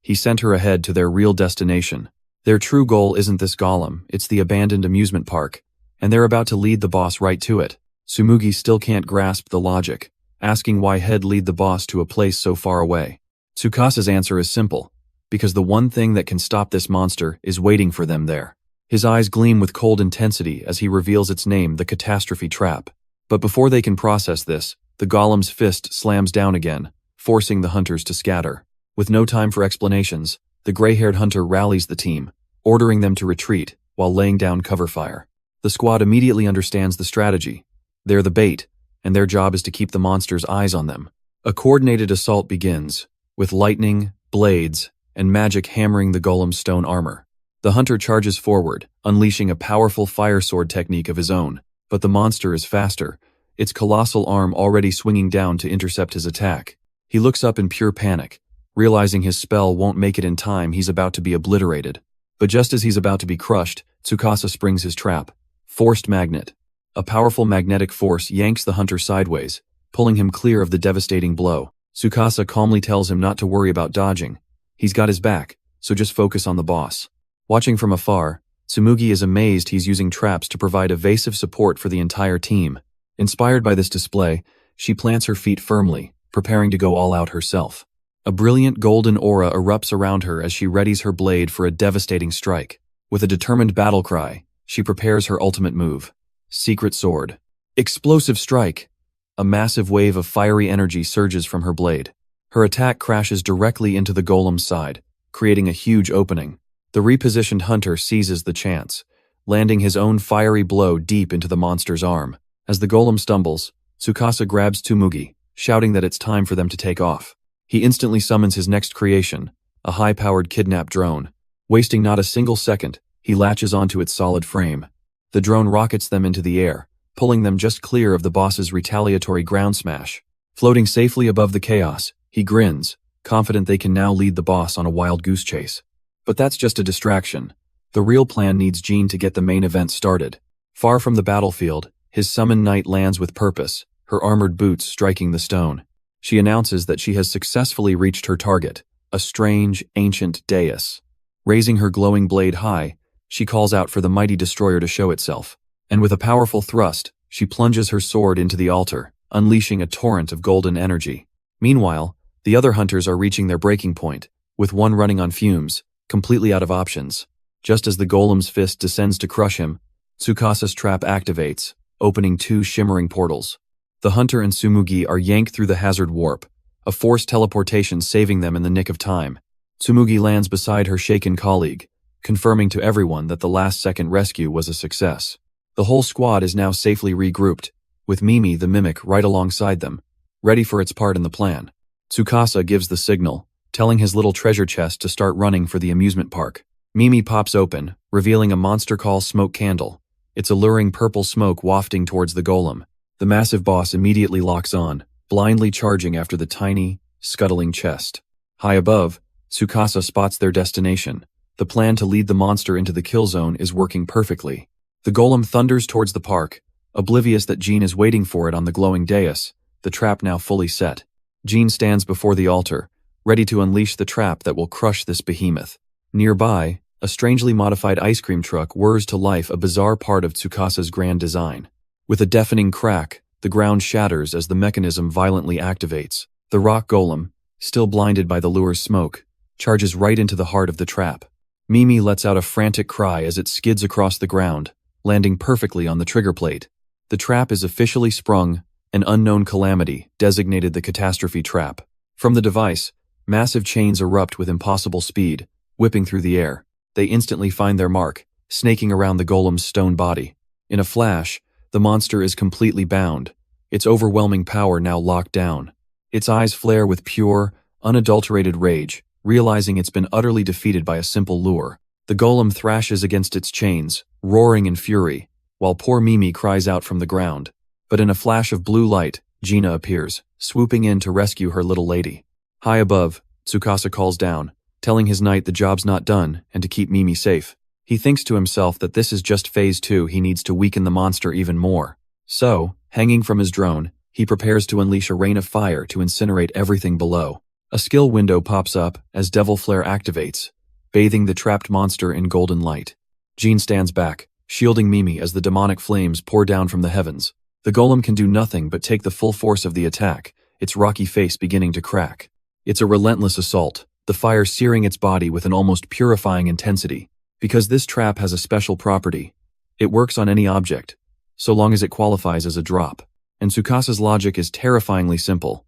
[SPEAKER 1] He sent her ahead to their real destination. Their true goal isn't this golem, it's the abandoned amusement park, and they're about to lead the boss right to it. Tsumugi still can't grasp the logic, asking why he'd lead the boss to a place so far away. Tsukasa's answer is simple, because the one thing that can stop this monster is waiting for them there. His eyes gleam with cold intensity as he reveals its name, the Catastrophe Trap. But before they can process this, the golem's fist slams down again, forcing the hunters to scatter. With no time for explanations, the gray-haired hunter rallies the team, ordering them to retreat while laying down cover fire. The squad immediately understands the strategy. They're the bait, and their job is to keep the monster's eyes on them. A coordinated assault begins, with lightning, blades, and magic hammering the golem's stone armor. The hunter charges forward, unleashing a powerful fire sword technique of his own, but the monster is faster, its colossal arm already swinging down to intercept his attack. He looks up in pure panic, realizing his spell won't make it in time. He's about to be obliterated. But just as he's about to be crushed, Tsukasa springs his trap. Forced magnet. A powerful magnetic force yanks the hunter sideways, pulling him clear of the devastating blow. Tsukasa calmly tells him not to worry about dodging. He's got his back, so just focus on the boss. Watching from afar, Tsumugi is amazed he's using traps to provide evasive support for the entire team. Inspired by this display, she plants her feet firmly, preparing to go all out herself. A brilliant golden aura erupts around her as she readies her blade for a devastating strike. With a determined battle cry, she prepares her ultimate move. Secret Sword. Explosive Strike. A massive wave of fiery energy surges from her blade. Her attack crashes directly into the golem's side, creating a huge opening. The repositioned hunter seizes the chance, landing his own fiery blow deep into the monster's arm. As the golem stumbles, Tsukasa grabs Tsumugi, shouting that it's time for them to take off. He instantly summons his next creation, a high-powered kidnap drone. Wasting not a single second, he latches onto its solid frame. The drone rockets them into the air, pulling them just clear of the boss's retaliatory ground smash. Floating safely above the chaos, he grins, confident they can now lead the boss on a wild goose chase. But that's just a distraction. The real plan needs Jean to get the main event started. Far from the battlefield, his summoned knight lands with purpose, her armored boots striking the stone. She announces that she has successfully reached her target, a strange, ancient dais. Raising her glowing blade high, she calls out for the mighty destroyer to show itself. And with a powerful thrust, she plunges her sword into the altar, unleashing a torrent of golden energy. Meanwhile, the other hunters are reaching their breaking point, with one running on fumes, completely out of options. Just as the golem's fist descends to crush him, Tsukasa's trap activates, opening two shimmering portals. The hunter and Tsumugi are yanked through the hazard warp, a forced teleportation saving them in the nick of time. Tsumugi lands beside her shaken colleague, confirming to everyone that the last-second rescue was a success. The whole squad is now safely regrouped, with Mimi the mimic right alongside them, ready for its part in the plan. Tsukasa gives the signal, telling his little treasure chest to start running for the amusement park. Mimi pops open, revealing a monster call smoke candle, its alluring purple smoke wafting towards the golem. The massive boss immediately locks on, blindly charging after the tiny, scuttling chest. High above, Tsukasa spots their destination. The plan to lead the monster into the kill zone is working perfectly. The golem thunders towards the park, oblivious that Jean is waiting for it on the glowing dais, the trap now fully set. Jean stands before the altar, ready to unleash the trap that will crush this behemoth. Nearby, a strangely modified ice cream truck whirs to life, a bizarre part of Tsukasa's grand design. With a deafening crack, the ground shatters as the mechanism violently activates. The rock golem, still blinded by the lure's smoke, charges right into the heart of the trap. Mimi lets out a frantic cry as it skids across the ground, landing perfectly on the trigger plate. The trap is officially sprung, an unknown calamity, designated the catastrophe trap. From the device, massive chains erupt with impossible speed, whipping through the air. They instantly find their mark, snaking around the golem's stone body. In a flash, the monster is completely bound, its overwhelming power now locked down. Its eyes flare with pure, unadulterated rage, realizing it's been utterly defeated by a simple lure. The golem thrashes against its chains, roaring in fury, while poor Mimi cries out from the ground. But in a flash of blue light, Gina appears, swooping in to rescue her little lady. High above, Tsukasa calls down, telling his knight the job's not done and to keep Mimi safe. He thinks to himself that this is just phase 2, he needs to weaken the monster even more. So, hanging from his drone, he prepares to unleash a rain of fire to incinerate everything below. A skill window pops up as Devil Flare activates, bathing the trapped monster in golden light. Jean stands back, shielding Mimi as the demonic flames pour down from the heavens. The golem can do nothing but take the full force of the attack, its rocky face beginning to crack. It's a relentless assault, the fire searing its body with an almost purifying intensity. Because this trap has a special property, it works on any object, so long as it qualifies as a drop. And Tsukasa's logic is terrifyingly simple.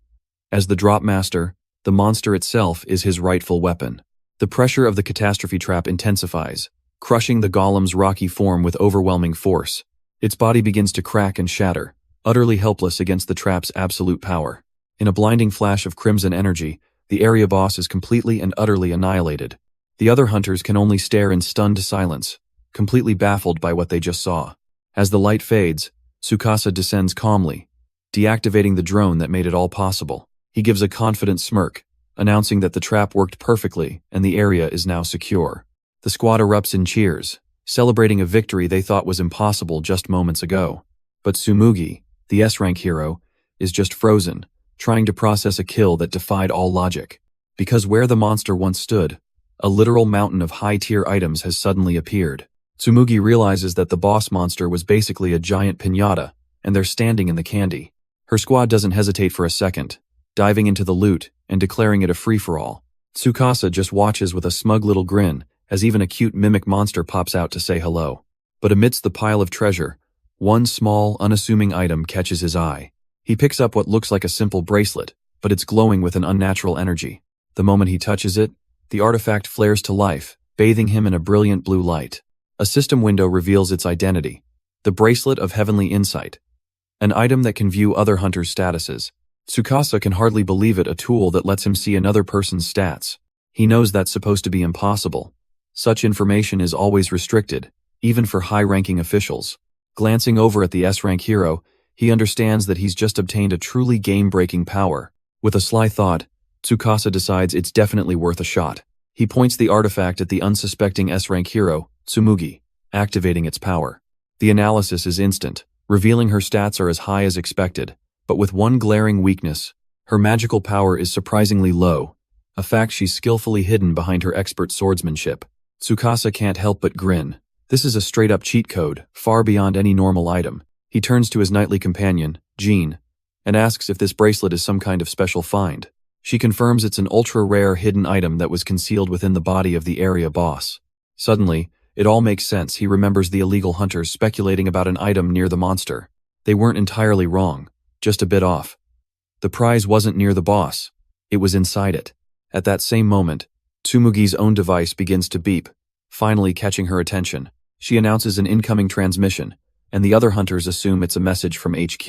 [SPEAKER 1] As the drop master, the monster itself is his rightful weapon. The pressure of the catastrophe trap intensifies, crushing the golem's rocky form with overwhelming force. Its body begins to crack and shatter, utterly helpless against the trap's absolute power. In a blinding flash of crimson energy, the area boss is completely and utterly annihilated. The other hunters can only stare in stunned silence, completely baffled by what they just saw. As the light fades, Tsukasa descends calmly, deactivating the drone that made it all possible. He gives a confident smirk, announcing that the trap worked perfectly and the area is now secure. The squad erupts in cheers, celebrating a victory they thought was impossible just moments ago. But Tsumugi, the S-rank hero, is just frozen, trying to process a kill that defied all logic. Because where the monster once stood, a literal mountain of high-tier items has suddenly appeared. Tsumugi realizes that the boss monster was basically a giant piñata, and they're standing in the candy. Her squad doesn't hesitate for a second, diving into the loot and declaring it a free-for-all. Tsukasa just watches with a smug little grin as even a cute mimic monster pops out to say hello. But amidst the pile of treasure, one small, unassuming item catches his eye. He picks up what looks like a simple bracelet, but it's glowing with an unnatural energy. The moment he touches it, the artifact flares to life, bathing him in a brilliant blue light. A system window reveals its identity: the Bracelet of Heavenly Insight, an item that can view other hunters' statuses. Tsukasa can hardly believe it, a tool that lets him see another person's stats. He knows that's supposed to be impossible. Such information is always restricted, even for high-ranking officials. Glancing over at the S-rank hero, he understands that he's just obtained a truly game-breaking power. With a sly thought, Tsukasa decides it's definitely worth a shot. He points the artifact at the unsuspecting S-rank hero, Tsumugi, activating its power. The analysis is instant, revealing her stats are as high as expected, but with one glaring weakness: her magical power is surprisingly low, a fact she's skillfully hidden behind her expert swordsmanship. Tsukasa can't help but grin. This is a straight-up cheat code, far beyond any normal item. He turns to his knightly companion, Jean, and asks if this bracelet is some kind of special find. She confirms it's an ultra-rare hidden item that was concealed within the body of the area boss. Suddenly, it all makes sense. He remembers the illegal hunters speculating about an item near the monster. They weren't entirely wrong, just a bit off. The prize wasn't near the boss, it was inside it. At that same moment, Tsumugi's own device begins to beep, finally catching her attention. She announces an incoming transmission, and the other hunters assume it's a message from HQ.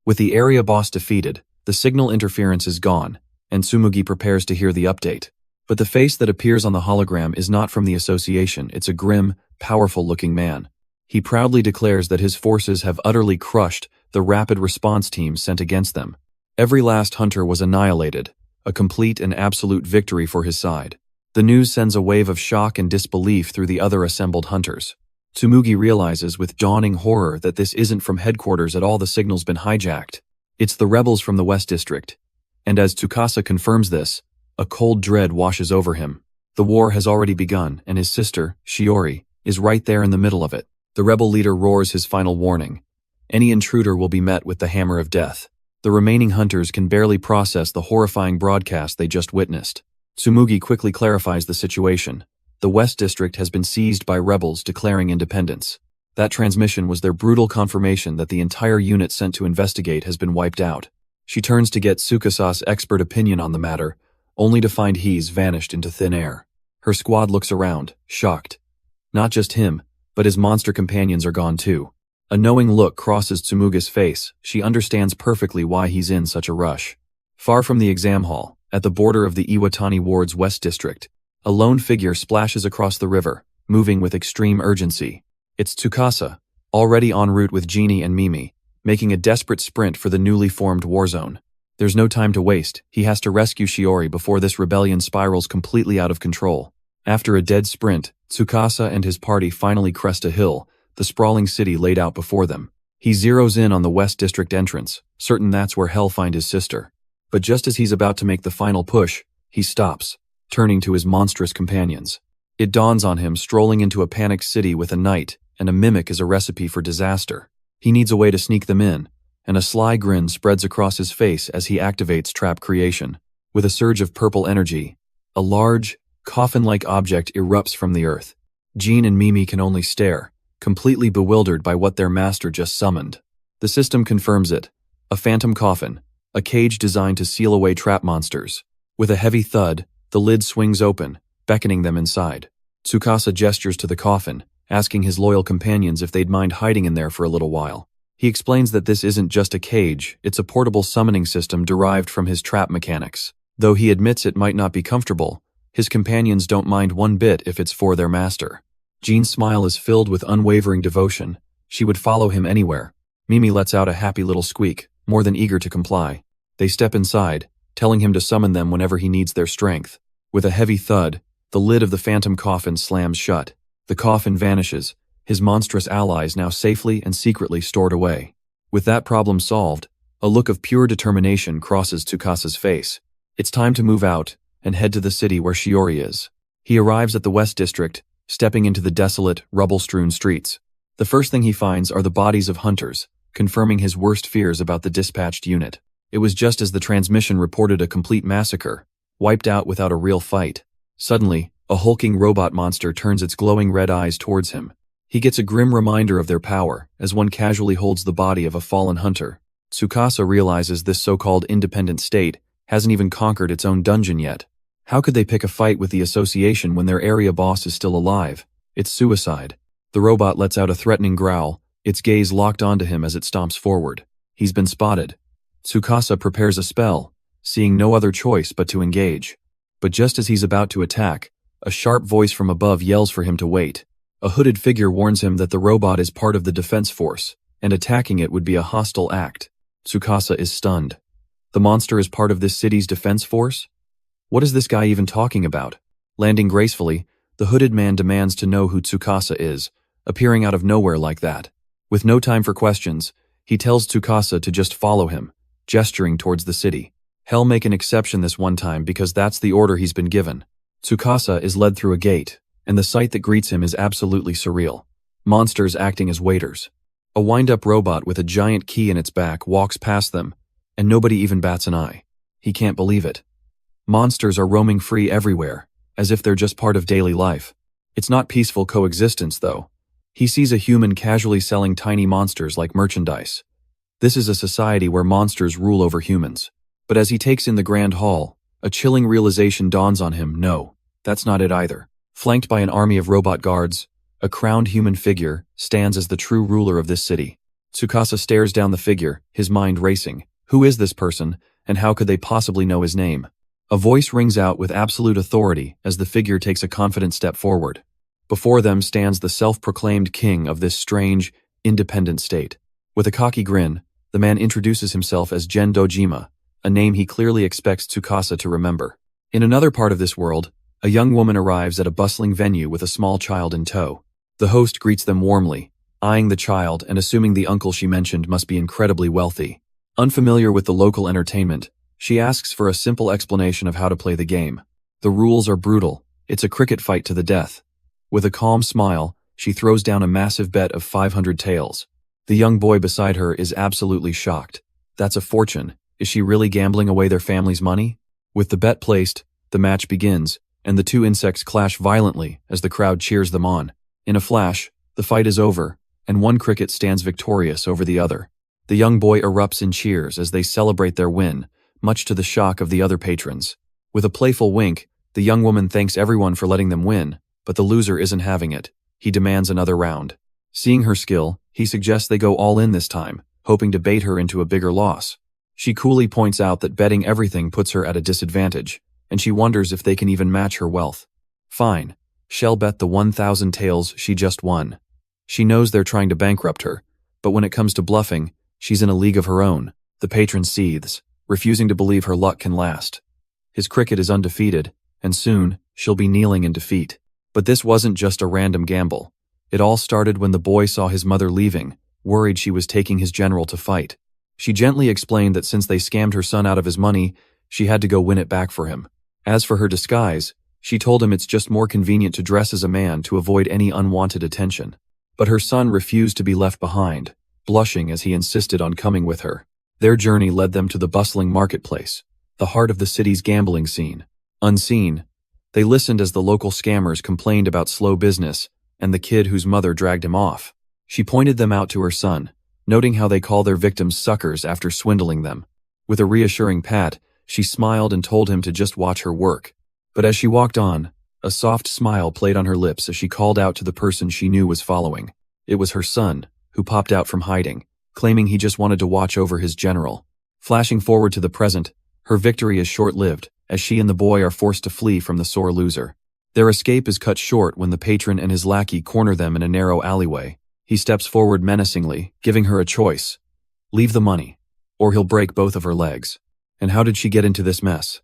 [SPEAKER 1] With the area boss defeated, the signal interference is gone, and Tsumugi prepares to hear the update. But the face that appears on the hologram is not from the association. It's a grim, powerful-looking man. He proudly declares that his forces have utterly crushed the rapid response team sent against them. Every last hunter was annihilated, a complete and absolute victory for his side. The news sends a wave of shock and disbelief through the other assembled hunters. Tsumugi realizes with dawning horror that this isn't from headquarters at all. The signal's been hijacked. It's the rebels from the West District. And as Tsukasa confirms this, a cold dread washes over him. The war has already begun, and his sister, Shiori, is right there in the middle of it. The rebel leader roars his final warning: any intruder will be met with the hammer of death. The remaining hunters can barely process the horrifying broadcast they just witnessed. Tsumugi quickly clarifies the situation. The West District has been seized by rebels declaring independence. That transmission was their brutal confirmation that the entire unit sent to investigate has been wiped out. She turns to get Tsukasa's expert opinion on the matter, only to find he's vanished into thin air. Her squad looks around, shocked. Not just him, but his monster companions are gone too. A knowing look crosses Tsumugi's face. She understands perfectly why he's in such a rush. Far from the exam hall, at the border of the Iwatani Ward's West District, a lone figure splashes across the river, moving with extreme urgency. It's Tsukasa, already en route with Genie and Mimi, making a desperate sprint for the newly formed war zone. There's no time to waste. He has to rescue Shiori before this rebellion spirals completely out of control. After a dead sprint, Tsukasa and his party finally crest a hill, the sprawling city laid out before them. He zeroes in on the West District entrance, certain that's where he'll find his sister. But just as he's about to make the final push, he stops, turning to his monstrous companions. It dawns on him strolling into a panicked city with a knight and a mimic is a recipe for disaster. He needs a way to sneak them in, and a sly grin spreads across his face as he activates trap creation. With a surge of purple energy, a large, coffin-like object erupts from the earth. Jean and Mimi can only stare, completely bewildered by what their master just summoned. The system confirms it: a phantom coffin, a cage designed to seal away trap monsters. With a heavy thud, the lid swings open, beckoning them inside. Tsukasa gestures to the coffin, asking his loyal companions if they'd mind hiding in there for a little while. He explains that this isn't just a cage, it's a portable summoning system derived from his trap mechanics. Though he admits it might not be comfortable, his companions don't mind one bit if it's for their master. Jean's smile is filled with unwavering devotion. She would follow him anywhere. Mimi lets out a happy little squeak, more than eager to comply. They step inside, telling him to summon them whenever he needs their strength. With a heavy thud, the lid of the phantom coffin slams shut. The coffin vanishes, his monstrous allies now safely and secretly stored away. With that problem solved, a look of pure determination crosses Tsukasa's face. It's time to move out and head to the city where Shiori is. He arrives at the West District, stepping into the desolate, rubble-strewn streets. The first thing he finds are the bodies of hunters, confirming his worst fears about the dispatched unit. It was just as the transmission reported a complete massacre, wiped out without a real fight. Suddenly, a hulking robot monster turns its glowing red eyes towards him. He gets a grim reminder of their power as one casually holds the body of a fallen hunter. Tsukasa realizes this so-called independent state hasn't even conquered its own dungeon yet. How could they pick a fight with the association when their area boss is still alive? It's suicide. The robot lets out a threatening growl, its gaze locked onto him as it stomps forward. He's been spotted. Tsukasa prepares a spell, seeing no other choice but to engage. But just as he's about to attack, a sharp voice from above yells for him to wait. A hooded figure warns him that the robot is part of the defense force, and attacking it would be a hostile act. Tsukasa is stunned. The monster is part of this city's defense force? What is this guy even talking about? Landing gracefully, the hooded man demands to know who Tsukasa is, appearing out of nowhere like that. With no time for questions, he tells Tsukasa to just follow him, gesturing towards the city. Hell make an exception this one time because that's the order he's been given. Tsukasa is led through a gate, and the sight that greets him is absolutely surreal. Monsters acting as waiters. A wind-up robot with a giant key in its back walks past them, and nobody even bats an eye. He can't believe it. Monsters are roaming free everywhere, as if they're just part of daily life. It's not peaceful coexistence, though. He sees a human casually selling tiny monsters like merchandise. This is a society where monsters rule over humans. But as he takes in the grand hall, a chilling realization dawns on him. No, that's not it either. Flanked by an army of robot guards, a crowned human figure stands as the true ruler of this city. Tsukasa stares down the figure, his mind racing. Who is this person, and how could they possibly know his name? A voice rings out with absolute authority as the figure takes a confident step forward. Before them stands the self-proclaimed king of this strange, independent state. With a cocky grin, the man introduces himself as Gen Dojima, a name he clearly expects Tsukasa to remember. In another part of this world, a young woman arrives at a bustling venue with a small child in tow. The host greets them warmly, eyeing the child and assuming the uncle she mentioned must be incredibly wealthy. Unfamiliar with the local entertainment, she asks for a simple explanation of how to play the game. The rules are brutal. It's a cricket fight to the death. With a calm smile, she throws down a massive bet of 500 taels. The young boy beside her is absolutely shocked. That's a fortune. Is she really gambling away their family's money? With the bet placed, the match begins, and the two insects clash violently as the crowd cheers them on. In a flash, the fight is over, and one cricket stands victorious over the other. The young boy erupts in cheers as they celebrate their win, much to the shock of the other patrons. With a playful wink, the young woman thanks everyone for letting them win, but the loser isn't having it. He demands another round. Seeing her skill, he suggests they go all in this time, hoping to bait her into a bigger loss. She coolly points out that betting everything puts her at a disadvantage, and she wonders if they can even match her wealth. Fine, she'll bet the 1,000 taels she just won. She knows they're trying to bankrupt her, but when it comes to bluffing, she's in a league of her own. The patron seethes, refusing to believe her luck can last. His cricket is undefeated, and soon, she'll be kneeling in defeat. But this wasn't just a random gamble. It all started when the boy saw his mother leaving, worried she was taking his general to fight. She gently explained that since they scammed her son out of his money, she had to go win it back for him. As for her disguise, she told him it's just more convenient to dress as a man to avoid any unwanted attention. But her son refused to be left behind, blushing as he insisted on coming with her. Their journey led them to the bustling marketplace, the heart of the city's gambling scene. Unseen, they listened as the local scammers complained about slow business and the kid whose mother dragged him off. She pointed them out to her son, noting how they call their victims suckers after swindling them. With a reassuring pat, she smiled and told him to just watch her work. But as she walked on, A soft smile played on her lips as she called out to the person she knew was following. It was her son, who popped out from hiding, claiming he just wanted to watch over his general. Flashing forward to the present, her victory is short-lived, as she and the boy are forced to flee from the sore loser. Their escape is cut short when the patron and his lackey corner them in a narrow alleyway. He steps forward menacingly, giving her a choice. Leave the money, or he'll break both of her legs. And how did she get into this mess?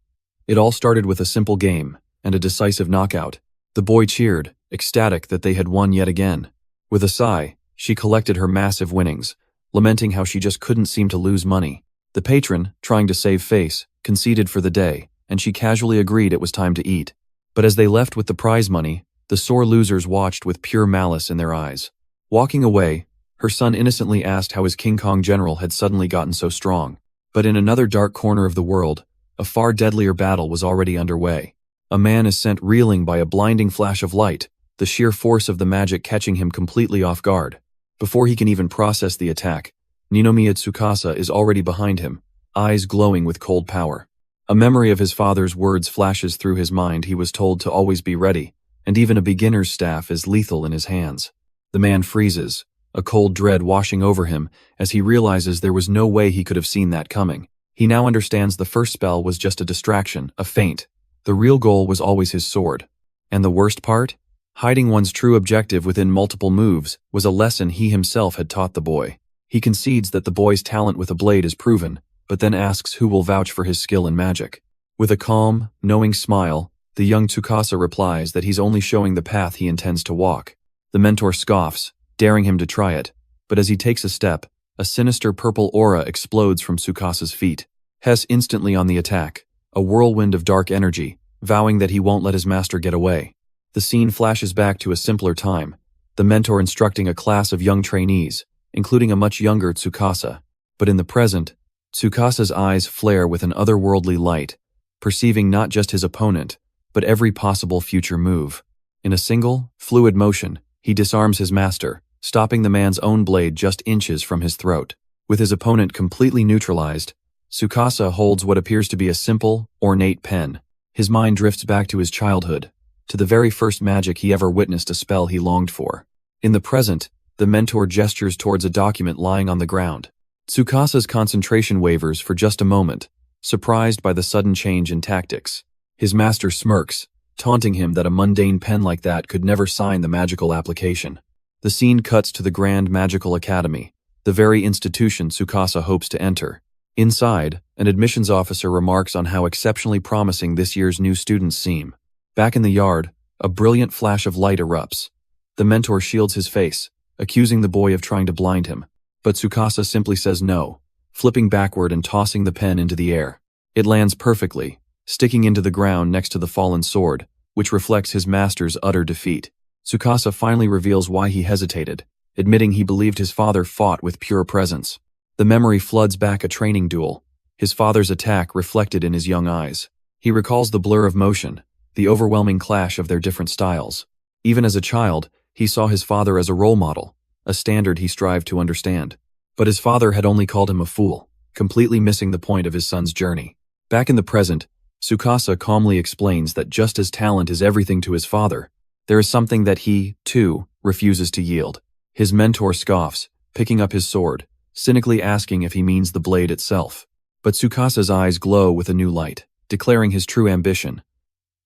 [SPEAKER 1] It all started with a simple game, and a decisive knockout. The boy cheered, ecstatic that they had won yet again. With a sigh, she collected her massive winnings, lamenting how she just couldn't seem to lose money. The patron, trying to save face, conceded for the day, and she casually agreed it was time to eat. But as they left with the prize money, the sore losers watched with pure malice in their eyes. Walking away, her son innocently asked how his King Kong general had suddenly gotten so strong. But in another dark corner of the world, a far deadlier battle was already underway. A man is sent reeling by a blinding flash of light, the sheer force of the magic catching him completely off guard. Before he can even process the attack, Ninomiya Tsukasa is already behind him, eyes glowing with cold power. A memory of his father's words flashes through his mind. He was told to always be ready, and even a beginner's staff is lethal in his hands. The man freezes, a cold dread washing over him as he realizes there was no way he could have seen that coming. He now understands the first spell was just a distraction, a feint. The real goal was always his sword. And the worst part? Hiding one's true objective within multiple moves was a lesson he himself had taught the boy. He concedes that the boy's talent with a blade is proven, but then asks who will vouch for his skill in magic. With a calm, knowing smile, the young Tsukasa replies that he's only showing the path he intends to walk. The mentor scoffs, daring him to try it, but as he takes a step, a sinister purple aura explodes from Tsukasa's feet. Hess instantly on the attack, a whirlwind of dark energy, vowing that he won't let his master get away. The scene flashes back to a simpler time, the mentor instructing a class of young trainees, including a much younger Tsukasa. But in the present, Tsukasa's eyes flare with an otherworldly light, perceiving not just his opponent, but every possible future move. In a single, fluid motion, he disarms his master, stopping the man's own blade just inches from his throat. With his opponent completely neutralized, Tsukasa holds what appears to be a simple, ornate pen. His mind drifts back to his childhood, to the very first magic he ever witnessed, a spell he longed for. In the present, the mentor gestures towards a document lying on the ground. Tsukasa's concentration wavers for just a moment, surprised by the sudden change in tactics. His master smirks, taunting him that a mundane pen like that could never sign the magical application. The scene cuts to the Grand Magical Academy, the very institution Tsukasa hopes to enter. Inside, an admissions officer remarks on how exceptionally promising this year's new students seem. Back in the yard, a brilliant flash of light erupts. The mentor shields his face, accusing the boy of trying to blind him. But Tsukasa simply says no, flipping backward and tossing the pen into the air. It lands perfectly, sticking into the ground next to the fallen sword, which reflects his master's utter defeat. Tsukasa finally reveals why he hesitated, admitting he believed his father fought with pure presence. The memory floods back a training duel, his father's attack reflected in his young eyes. He recalls the blur of motion, the overwhelming clash of their different styles. Even as a child, he saw his father as a role model, a standard he strived to understand. But his father had only called him a fool, completely missing the point of his son's journey. Back in the present, Tsukasa calmly explains that just as talent is everything to his father, there is something that he, too, refuses to yield. His mentor scoffs, picking up his sword, cynically asking if he means the blade itself. But Tsukasa's eyes glow with a new light, declaring his true ambition,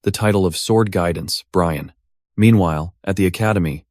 [SPEAKER 1] the title of Sword Guidance, Brian. Meanwhile, at the academy,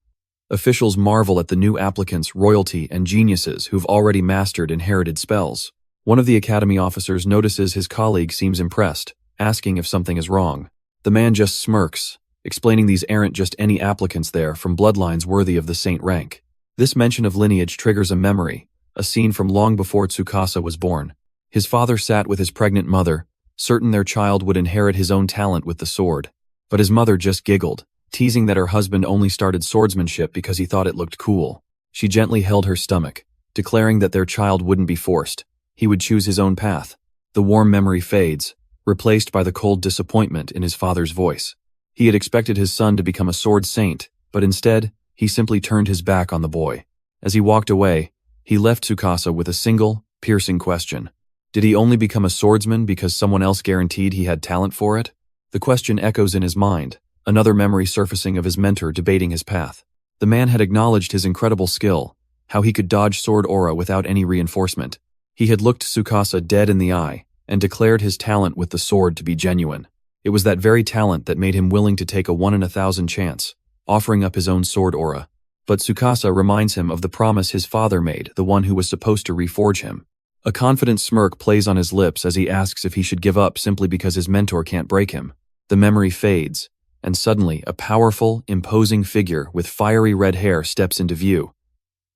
[SPEAKER 1] officials marvel at the new applicants' royalty and geniuses who've already mastered inherited spells. One of the academy officers notices his colleague seems impressed, asking if something is wrong. The man just smirks, explaining these aren't just any applicants there from bloodlines worthy of the saint rank. This mention of lineage triggers a memory, a scene from long before Tsukasa was born. His father sat with his pregnant mother, certain their child would inherit his own talent with the sword. But his mother just giggled, teasing that her husband only started swordsmanship because he thought it looked cool. She gently held her stomach, declaring that their child wouldn't be forced. He would choose his own path. The warm memory fades, replaced by the cold disappointment in his father's voice. He had expected his son to become a sword saint, but instead, he simply turned his back on the boy. As he walked away, he left Tsukasa with a single, piercing question. Did he only become a swordsman because someone else guaranteed he had talent for it? The question echoes in his mind, another memory surfacing of his mentor debating his path. The man had acknowledged his incredible skill, how he could dodge sword aura without any reinforcement. He had looked Tsukasa dead in the eye and declared his talent with the sword to be genuine. It was that very talent that made him willing to take a 1 in 1,000 chance, offering up his own sword aura. But Tsukasa reminds him of the promise his father made, the one who was supposed to reforge him. A confident smirk plays on his lips as he asks if he should give up simply because his mentor can't break him. The memory fades, and suddenly a powerful, imposing figure with fiery red hair steps into view.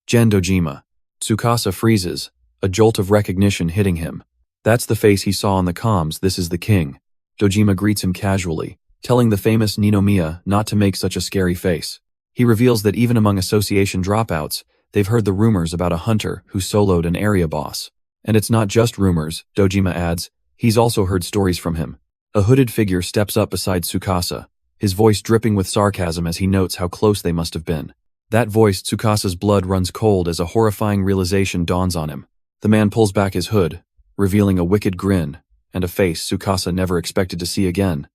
[SPEAKER 1] Gen Dojima. Tsukasa freezes, a jolt of recognition hitting him. That's the face he saw on the comms. This is the king. Dojima greets him casually, telling the famous Ninomiya not to make such a scary face. He reveals that even among association dropouts, they've heard the rumors about a hunter who soloed an area boss. And it's not just rumors, Dojima adds, he's also heard stories from him. A hooded figure steps up beside Tsukasa, his voice dripping with sarcasm as he notes how close they must have been. That voice, Tsukasa's blood runs cold as a horrifying realization dawns on him. The man pulls back his hood, revealing a wicked grin, and a face Tsukasa never expected to see again.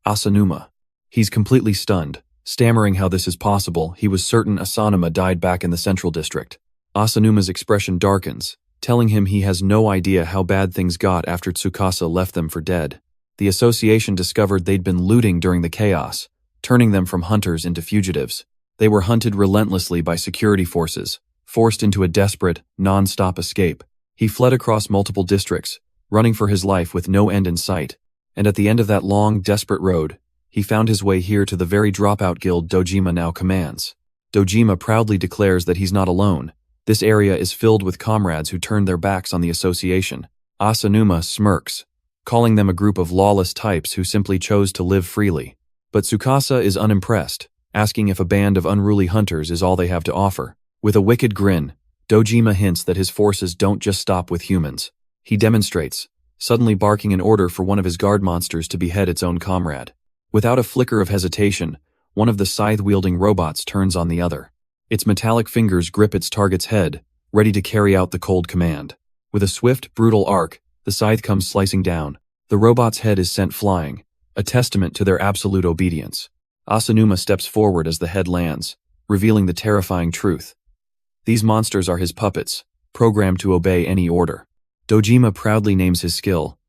[SPEAKER 1] Asanuma. He's completely stunned, stammering how this is possible. He was certain Asanuma died back in the central district. Asanuma's expression darkens, telling him he has no idea how bad things got after Tsukasa left them for dead. The association discovered they'd been looting during the chaos, turning them from hunters into fugitives. They were hunted relentlessly by security forces, forced into a desperate, non-stop escape. He fled across multiple districts, running for his life with no end in sight. And at the end of that long, desperate road, he found his way here to the very dropout guild Dojima now commands. Dojima proudly declares that he's not alone. This area is filled with comrades who turned their backs on the association. Asanuma smirks, calling them a group of lawless types who simply chose to live freely. But Tsukasa is unimpressed, asking if a band of unruly hunters is all they have to offer. With a wicked grin, Dojima hints that his forces don't just stop with humans. He demonstrates, suddenly barking an order for one of his guard monsters to behead its own comrade. Without a flicker of hesitation, one of the scythe-wielding robots turns on the other. Its metallic fingers grip its target's head, ready to carry out the cold command. With a swift, brutal arc, the scythe comes slicing down. The robot's head is sent flying, a testament to their absolute obedience. Asanuma steps forward as the head lands, revealing the terrifying truth. These monsters are his puppets, programmed to obey any order. Dojima proudly names his skill,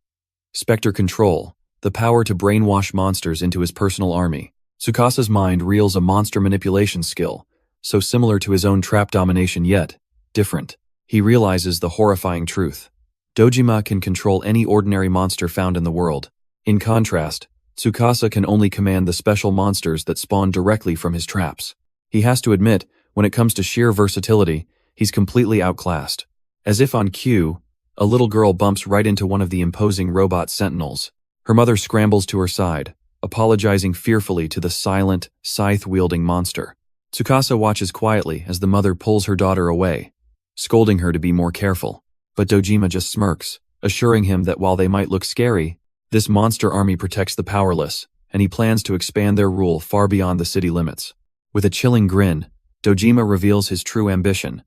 [SPEAKER 1] Spectre Control, the power to brainwash monsters into his personal army. Tsukasa's mind reels a monster manipulation skill, so similar to his own trap domination yet different. He realizes the horrifying truth. Dojima can control any ordinary monster found in the world. In contrast, Tsukasa can only command the special monsters that spawn directly from his traps. He has to admit, when it comes to sheer versatility, he's completely outclassed. As if on cue, a little girl bumps right into one of the imposing robot sentinels. Her mother scrambles to her side, apologizing fearfully to the silent, scythe-wielding monster. Tsukasa watches quietly as the mother pulls her daughter away, scolding her to be more careful. But Dojima just smirks, assuring him that while they might look scary, this monster army protects the powerless, and he plans to expand their rule far beyond the city limits. With a chilling grin, Dojima reveals his true ambition,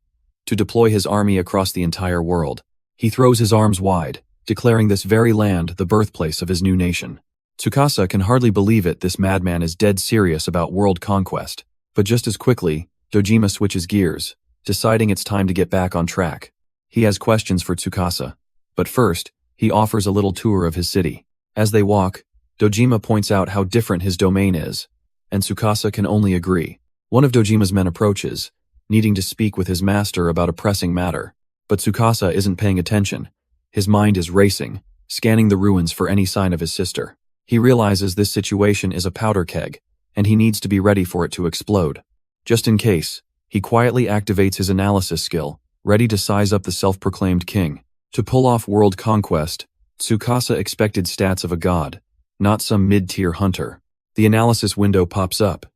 [SPEAKER 1] to deploy his army across the entire world. He throws his arms wide, declaring this very land the birthplace of his new nation. Tsukasa can hardly believe it. This madman is dead serious about world conquest. But just as quickly, Dojima switches gears, deciding it's time to get back on track. He has questions for Tsukasa. But first, he offers a little tour of his city. As they walk, Dojima points out how different his domain is, and Tsukasa can only agree. One of Dojima's men approaches, needing to speak with his master about a pressing matter. But Tsukasa isn't paying attention. His mind is racing, scanning the ruins for any sign of his sister. He realizes this situation is a powder keg, and he needs to be ready for it to explode. Just in case, he quietly activates his analysis skill, ready to size up the self-proclaimed king. To pull off world conquest, Tsukasa expected stats of a god, not some mid-tier hunter. The analysis window pops up,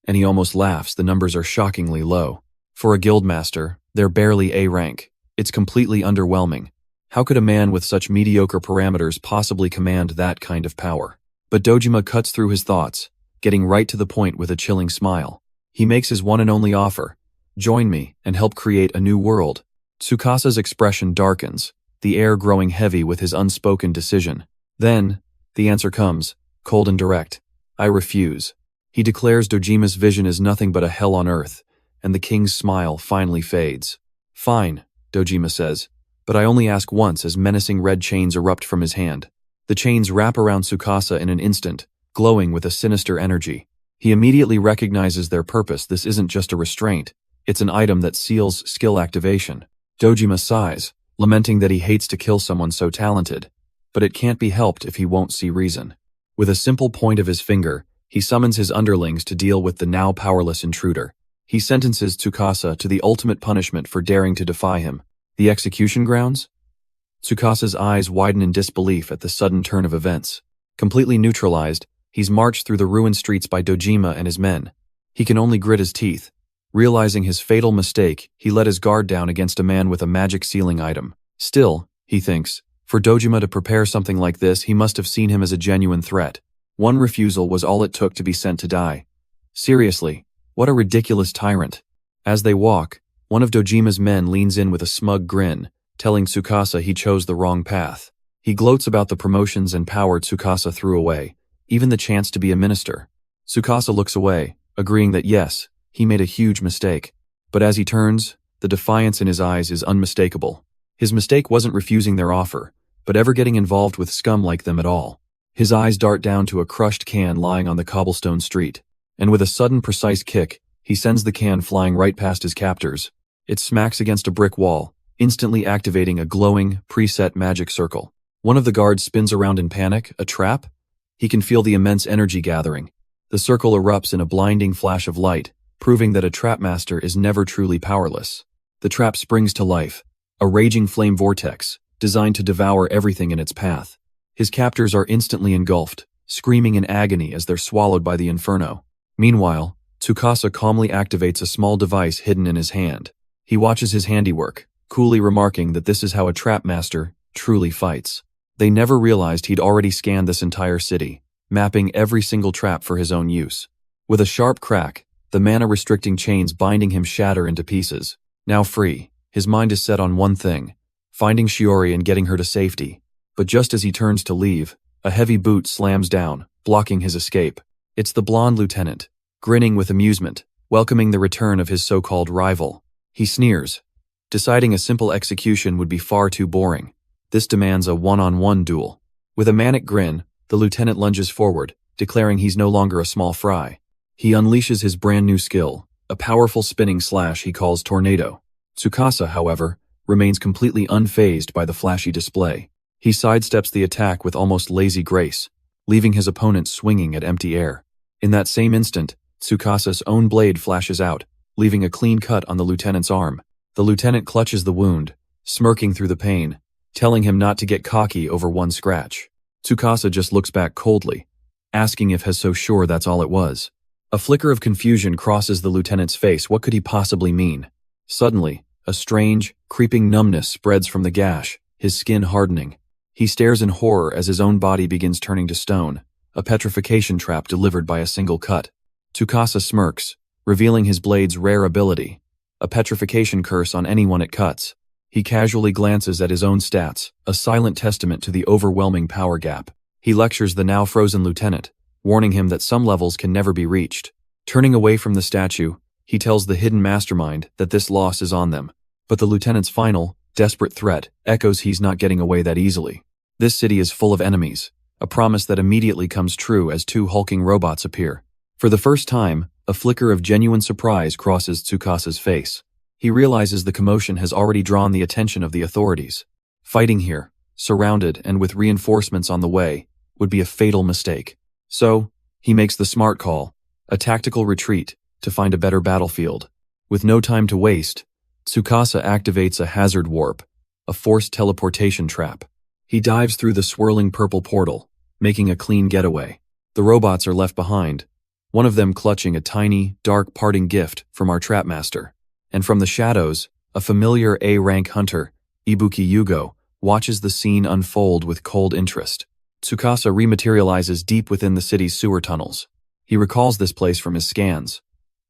[SPEAKER 1] and he almost laughs. The numbers are shockingly low. For a guildmaster, they're barely A rank. It's completely underwhelming. How could a man with such mediocre parameters possibly command that kind of power? But Dojima cuts through his thoughts, getting right to the point with a chilling smile. He makes his one and only offer. Join me and help create a new world. Tsukasa's expression darkens, the air growing heavy with his unspoken decision. Then, the answer comes, cold and direct. I refuse. He declares Dojima's vision is nothing but a hell on earth, and the king's smile finally fades. "Fine," Dojima says, "but I only ask once," as menacing red chains erupt from his hand. The chains wrap around Tsukasa in an instant, glowing with a sinister energy. He immediately recognizes their purpose. This isn't just a restraint, it's an item that seals skill activation. Dojima sighs, lamenting that he hates to kill someone so talented, but it can't be helped if he won't see reason. With a simple point of his finger, he summons his underlings to deal with the now powerless intruder. He sentences Tsukasa to the ultimate punishment for daring to defy him. The execution grounds? Tsukasa's eyes widen in disbelief at the sudden turn of events. Completely neutralized, he's marched through the ruined streets by Dojima and his men. He can only grit his teeth. Realizing his fatal mistake, he let his guard down against a man with a magic sealing item. Still, he thinks, for Dojima to prepare something like this, he must have seen him as a genuine threat. One refusal was all it took to be sent to die. Seriously, what a ridiculous tyrant. As they walk, one of Dojima's men leans in with a smug grin, telling Tsukasa he chose the wrong path. He gloats about the promotions and power Tsukasa threw away, even the chance to be a minister. Tsukasa looks away, agreeing that yes, he made a huge mistake. But as he turns, the defiance in his eyes is unmistakable. His mistake wasn't refusing their offer, but ever getting involved with scum like them at all. His eyes dart down to a crushed can lying on the cobblestone street, and with a sudden precise kick, he sends the can flying right past his captors. It smacks against a brick wall, instantly activating a glowing, preset magic circle. One of the guards spins around in panic. A trap? He can feel the immense energy gathering. The circle erupts in a blinding flash of light, proving that a trap master is never truly powerless. The trap springs to life, a raging flame vortex, designed to devour everything in its path. His captors are instantly engulfed, screaming in agony as they're swallowed by the inferno. Meanwhile, Tsukasa calmly activates a small device hidden in his hand. He watches his handiwork, coolly remarking that this is how a trap master truly fights. They never realized he'd already scanned this entire city, mapping every single trap for his own use. With a sharp crack, the mana-restricting chains binding him shatter into pieces. Now free, his mind is set on one thing, finding Shiori and getting her to safety. But just as he turns to leave, a heavy boot slams down, blocking his escape. It's the blonde lieutenant, grinning with amusement, welcoming the return of his so-called rival. He sneers, deciding a simple execution would be far too boring. This demands a one-on-one duel. With a manic grin, the lieutenant lunges forward, declaring he's no longer a small fry. He unleashes his brand new skill, a powerful spinning slash he calls Tornado. Tsukasa, however, remains completely unfazed by the flashy display. He sidesteps the attack with almost lazy grace, leaving his opponent swinging at empty air. In that same instant, Tsukasa's own blade flashes out, leaving a clean cut on the lieutenant's arm. The lieutenant clutches the wound, smirking through the pain, telling him not to get cocky over one scratch. Tsukasa just looks back coldly, asking if he's so sure that's all it was. A flicker of confusion crosses the lieutenant's face. What could he possibly mean? Suddenly, a strange, creeping numbness spreads from the gash, his skin hardening. He stares in horror as his own body begins turning to stone, a petrification trap delivered by a single cut. Tsukasa smirks, revealing his blade's rare ability, a petrification curse on anyone it cuts. He casually glances at his own stats, a silent testament to the overwhelming power gap. He lectures the now frozen lieutenant, warning him that some levels can never be reached. Turning away from the statue, he tells the hidden mastermind that this loss is on them. But the lieutenant's final, desperate threat echoes he's not getting away that easily. This city is full of enemies, a promise that immediately comes true as two hulking robots appear. For the first time, a flicker of genuine surprise crosses Tsukasa's face. He realizes the commotion has already drawn the attention of the authorities. Fighting here, surrounded and with reinforcements on the way, would be a fatal mistake. So, he makes the smart call, a tactical retreat, to find a better battlefield. With no time to waste, Tsukasa activates a hazard warp, a forced teleportation trap. He dives through the swirling purple portal, making a clean getaway. The robots are left behind, one of them clutching a tiny, dark parting gift from our trap master. And from the shadows, a familiar A-rank hunter, Ibuki Yugo, watches the scene unfold with cold interest. Tsukasa rematerializes deep within the city's sewer tunnels. He recalls this place from his scans.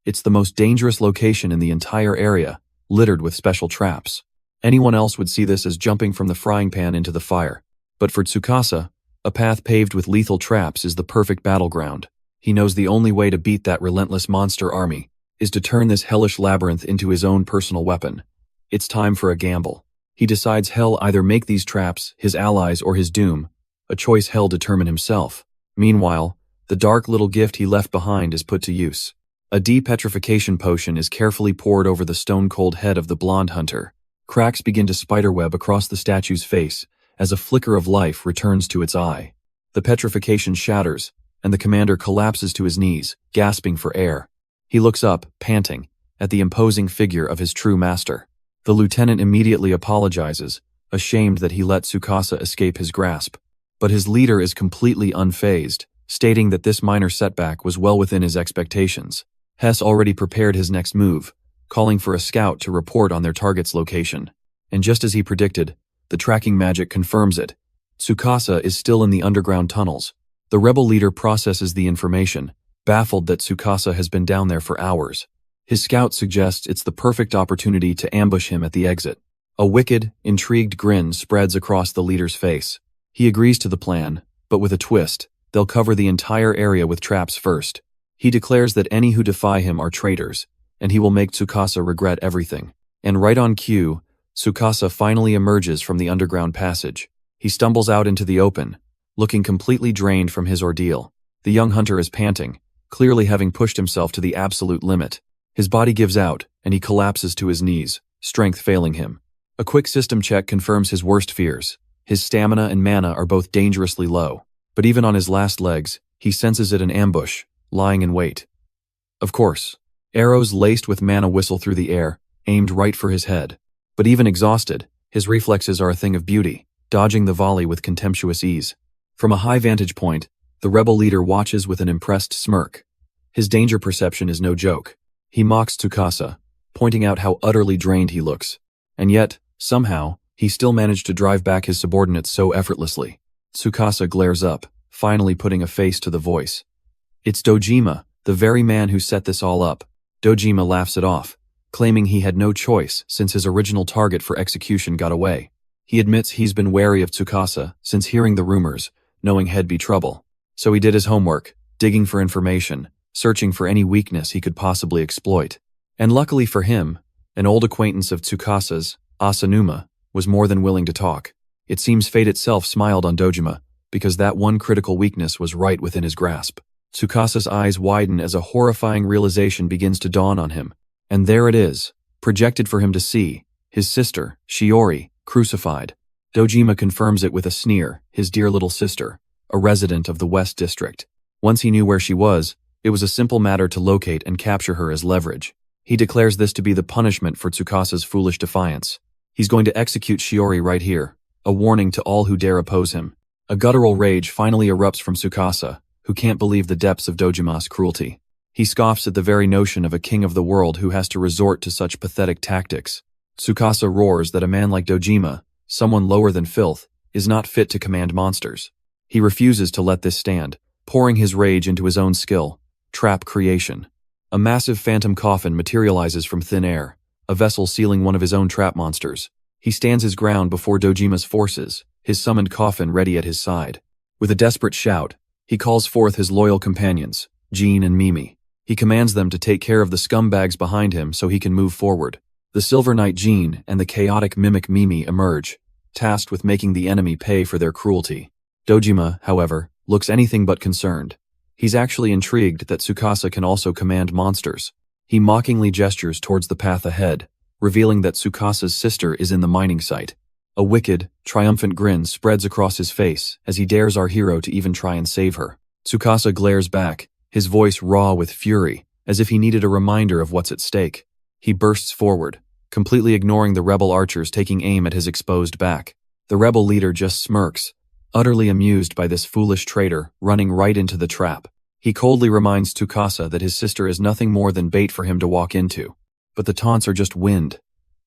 [SPEAKER 1] It's the most dangerous location in the entire area, littered with special traps. Anyone else would see this as jumping from the frying pan into the fire. But for Tsukasa, a path paved with lethal traps is the perfect battleground. He knows the only way to beat that relentless monster army is to turn this hellish labyrinth into his own personal weapon. It's time for a gamble. He decides he'll either make these traps his allies or his doom, a choice he'll determine himself. Meanwhile, the dark little gift he left behind is put to use. A depetrification potion is carefully poured over the stone-cold head of the blonde hunter. Cracks begin to spiderweb across the statue's face as a flicker of life returns to its eye. The petrification shatters, and the commander collapses to his knees, gasping for air. He looks up, panting, at the imposing figure of his true master. The lieutenant immediately apologizes, ashamed that he let Tsukasa escape his grasp. But his leader is completely unfazed, stating that this minor setback was well within his expectations. Hess already prepared his next move, calling for a scout to report on their target's location. And just as he predicted, the tracking magic confirms it. Tsukasa is still in the underground tunnels. The rebel leader processes the information, baffled that Tsukasa has been down there for hours. His scout suggests it's the perfect opportunity to ambush him at the exit. A wicked, intrigued grin spreads across the leader's face. He agrees to the plan, but with a twist. They'll cover the entire area with traps first. He declares that any who defy him are traitors, and he will make Tsukasa regret everything. And right on cue, Tsukasa finally emerges from the underground passage. He stumbles out into the open, looking completely drained from his ordeal. The young hunter is panting, clearly having pushed himself to the absolute limit. His body gives out, and he collapses to his knees, strength failing him. A quick system check confirms his worst fears. His stamina and mana are both dangerously low. But even on his last legs, he senses it an ambush, lying in wait. Of course, arrows laced with mana whistle through the air, aimed right for his head. But even exhausted, his reflexes are a thing of beauty, dodging the volley with contemptuous ease. From a high vantage point, the rebel leader watches with an impressed smirk. His danger perception is no joke. He mocks Tsukasa, pointing out how utterly drained he looks. And yet, somehow, he still managed to drive back his subordinates so effortlessly. Tsukasa glares up, finally putting a face to the voice. It's Dojima, the very man who set this all up. Dojima laughs it off, claiming he had no choice since his original target for execution got away. He admits he's been wary of Tsukasa since hearing the rumors, knowing he'd be trouble. So he did his homework, digging for information, searching for any weakness he could possibly exploit. And luckily for him, an old acquaintance of Tsukasa's, Asanuma, was more than willing to talk. It seems fate itself smiled on Dojima, because that one critical weakness was right within his grasp. Tsukasa's eyes widen as a horrifying realization begins to dawn on him. And there it is, projected for him to see, his sister, Shiori, crucified. Dojima confirms it with a sneer, his dear little sister, a resident of the West District. Once he knew where she was, it was a simple matter to locate and capture her as leverage. He declares this to be the punishment for Tsukasa's foolish defiance. He's going to execute Shiori right here, a warning to all who dare oppose him. A guttural rage finally erupts from Tsukasa, who can't believe the depths of Dojima's cruelty. He scoffs at the very notion of a king of the world who has to resort to such pathetic tactics. Tsukasa roars that a man like Dojima, someone lower than filth, is not fit to command monsters. He refuses to let this stand, pouring his rage into his own skill, trap creation. A massive phantom coffin materializes from thin air, a vessel sealing one of his own trap monsters. He stands his ground before Dojima's forces, his summoned coffin ready at his side. With a desperate shout, he calls forth his loyal companions, Jean and Mimi. He commands them to take care of the scumbags behind him so he can move forward. The Silver Knight Jean and the chaotic mimic Mimi emerge, tasked with making the enemy pay for their cruelty. Dojima, however, looks anything but concerned. He's actually intrigued that Tsukasa can also command monsters. He mockingly gestures towards the path ahead, revealing that Tsukasa's sister is in the mining site. A wicked, triumphant grin spreads across his face as he dares our hero to even try and save her. Tsukasa glares back, his voice raw with fury, as if he needed a reminder of what's at stake. He bursts forward, completely ignoring the rebel archers taking aim at his exposed back. The rebel leader just smirks, utterly amused by this foolish traitor running right into the trap. He coldly reminds Tsukasa that his sister is nothing more than bait for him to walk into. But the taunts are just wind.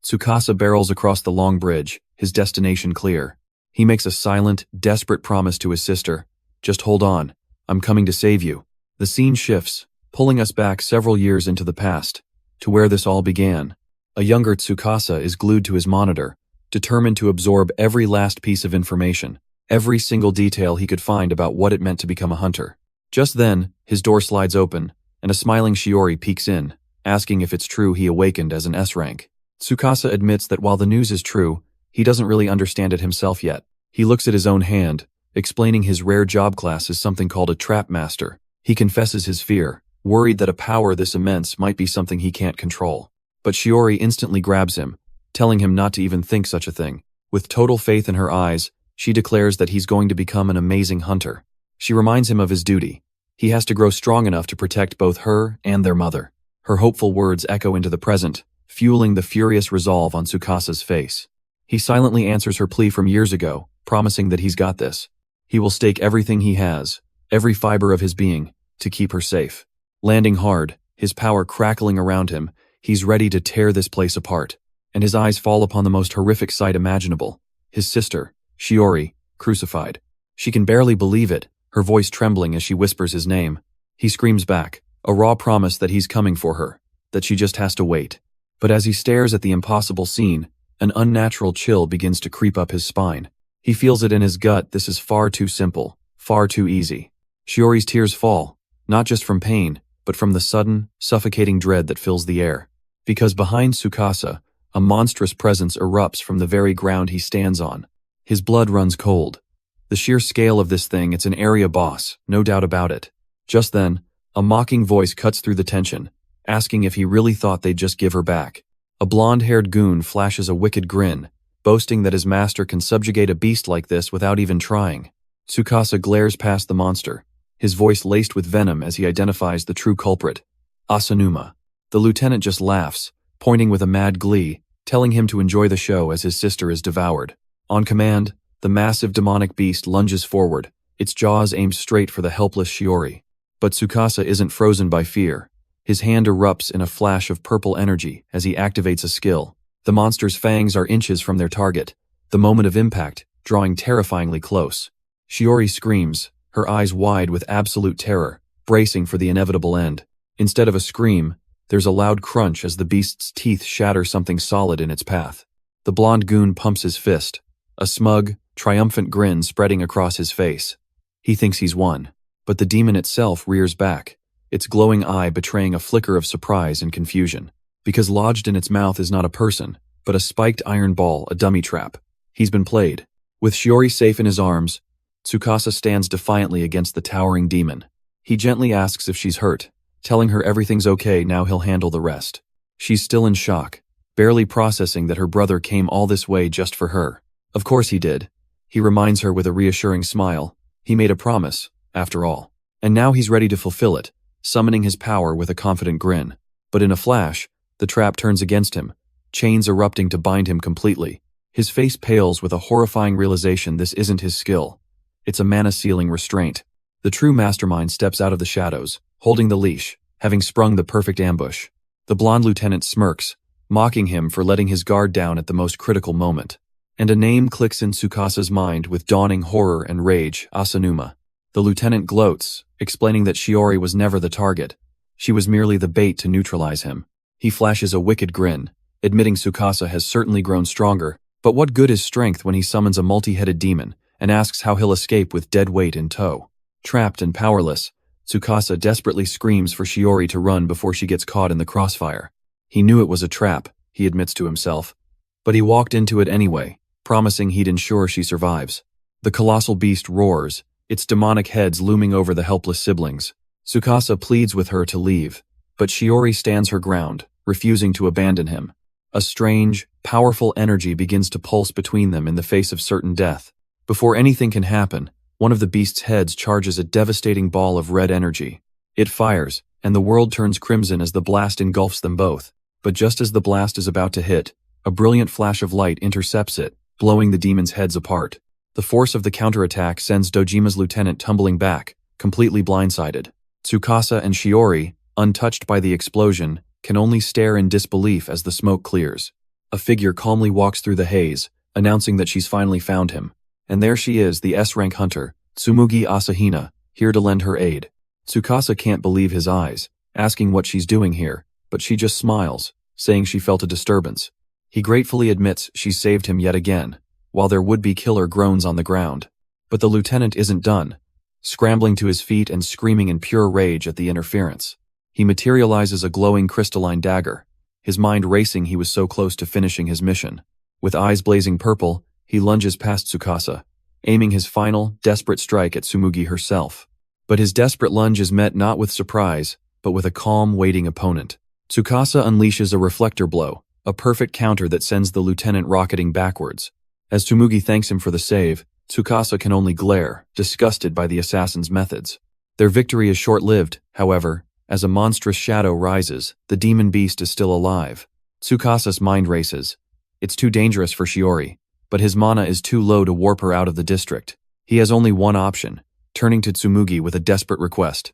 [SPEAKER 1] Tsukasa barrels across the long bridge, his destination clear. He makes a silent, desperate promise to his sister. Just hold on, I'm coming to save you. The scene shifts, pulling us back several years into the past, to where this all began. A younger Tsukasa is glued to his monitor, determined to absorb every last piece of information, every single detail he could find about what it meant to become a hunter. Just then, his door slides open, and a smiling Shiori peeks in, asking if it's true he awakened as an S rank. Tsukasa admits that while the news is true, he doesn't really understand it himself yet. He looks at his own hand, explaining his rare job class is something called a trap master. He confesses his fear, worried that a power this immense might be something he can't control. But Shiori instantly grabs him, telling him not to even think such a thing. With total faith in her eyes, she declares that he's going to become an amazing hunter. She reminds him of his duty. He has to grow strong enough to protect both her and their mother. Her hopeful words echo into the present, fueling the furious resolve on Tsukasa's face. He silently answers her plea from years ago, promising that he's got this. He will stake everything he has, every fiber of his being, to keep her safe. Landing hard, his power crackling around him, he's ready to tear this place apart. And his eyes fall upon the most horrific sight imaginable. His sister, Shiori, crucified. She can barely believe it, her voice trembling as she whispers his name. He screams back, a raw promise that he's coming for her, that she just has to wait. But as he stares at the impossible scene, an unnatural chill begins to creep up his spine. He feels it in his gut. This is far too simple, far too easy. Shiori's tears fall, not just from pain, but from the sudden, suffocating dread that fills the air. Because behind Tsukasa, a monstrous presence erupts from the very ground he stands on. His blood runs cold. The sheer scale of this thing, it's an area boss, no doubt about it. Just then, a mocking voice cuts through the tension, asking if he really thought they'd just give her back. A blonde-haired goon flashes a wicked grin, boasting that his master can subjugate a beast like this without even trying. Tsukasa glares past the monster, his voice laced with venom as he identifies the true culprit, Asanuma. The lieutenant just laughs, pointing with a mad glee, telling him to enjoy the show as his sister is devoured. On command, the massive demonic beast lunges forward, its jaws aimed straight for the helpless Shiori. But Tsukasa isn't frozen by fear. His hand erupts in a flash of purple energy as he activates a skill. The monster's fangs are inches from their target, the moment of impact drawing terrifyingly close. Shiori screams, her eyes wide with absolute terror, bracing for the inevitable end. Instead of a scream, there's a loud crunch as the beast's teeth shatter something solid in its path. The blonde goon pumps his fist, a smug, triumphant grin spreading across his face. He thinks he's won, but the demon itself rears back, its glowing eye betraying a flicker of surprise and confusion. Because lodged in its mouth is not a person, but a spiked iron ball, a dummy trap. He's been played. With Shiori safe in his arms, Tsukasa stands defiantly against the towering demon. He gently asks if she's hurt, telling her everything's okay, now he'll handle the rest. She's still in shock, barely processing that her brother came all this way just for her. Of course he did. He reminds her with a reassuring smile. He made a promise, after all. And now he's ready to fulfill it, summoning his power with a confident grin. But in a flash, the trap turns against him, chains erupting to bind him completely. His face pales with a horrifying realization this isn't his skill. It's a mana-sealing restraint. The true mastermind steps out of the shadows, holding the leash, having sprung the perfect ambush. The blonde lieutenant smirks, mocking him for letting his guard down at the most critical moment. And a name clicks in Tsukasa's mind with dawning horror and rage, Asanuma. The lieutenant gloats, explaining that Shiori was never the target. She was merely the bait to neutralize him. He flashes a wicked grin, admitting Tsukasa has certainly grown stronger, but what good is strength when he summons a multi-headed demon and asks how he'll escape with dead weight in tow? Trapped and powerless, Tsukasa desperately screams for Shiori to run before she gets caught in the crossfire. He knew it was a trap, he admits to himself, but he walked into it anyway, promising he'd ensure she survives. The colossal beast roars, its demonic heads looming over the helpless siblings. Tsukasa pleads with her to leave, but Shiori stands her ground, refusing to abandon him. A strange, powerful energy begins to pulse between them in the face of certain death. Before anything can happen, one of the beast's heads charges a devastating ball of red energy. It fires, and the world turns crimson as the blast engulfs them both. But just as the blast is about to hit, a brilliant flash of light intercepts it, blowing the demons' heads apart. The force of the counterattack sends Dojima's lieutenant tumbling back, completely blindsided. Tsukasa and Shiori, untouched by the explosion, can only stare in disbelief as the smoke clears. A figure calmly walks through the haze, announcing that she's finally found him. And there she is, the S-rank hunter, Tsumugi Asahina, here to lend her aid. Tsukasa can't believe his eyes, asking what she's doing here, but she just smiles, saying she felt a disturbance. He gratefully admits she's saved him yet again, while their would-be killer groans on the ground. But the lieutenant isn't done. scrambling to his feet and screaming in pure rage at the interference. He materializes a glowing crystalline dagger. His mind racing, he was so close to finishing his mission. With eyes blazing purple, he lunges past Tsukasa, aiming his final, desperate strike at Tsumugi herself. But his desperate lunge is met not with surprise, but with a calm, waiting opponent. Tsukasa unleashes a reflector blow, a perfect counter that sends the lieutenant rocketing backwards. As Tsumugi thanks him for the save, Tsukasa can only glare, disgusted by the assassin's methods. Their victory is short-lived, however. As a monstrous shadow rises, the demon beast is still alive. Tsukasa's mind races. It's too dangerous for Shiori, but his mana is too low to warp her out of the district. He has only one option, turning to Tsumugi with a desperate request.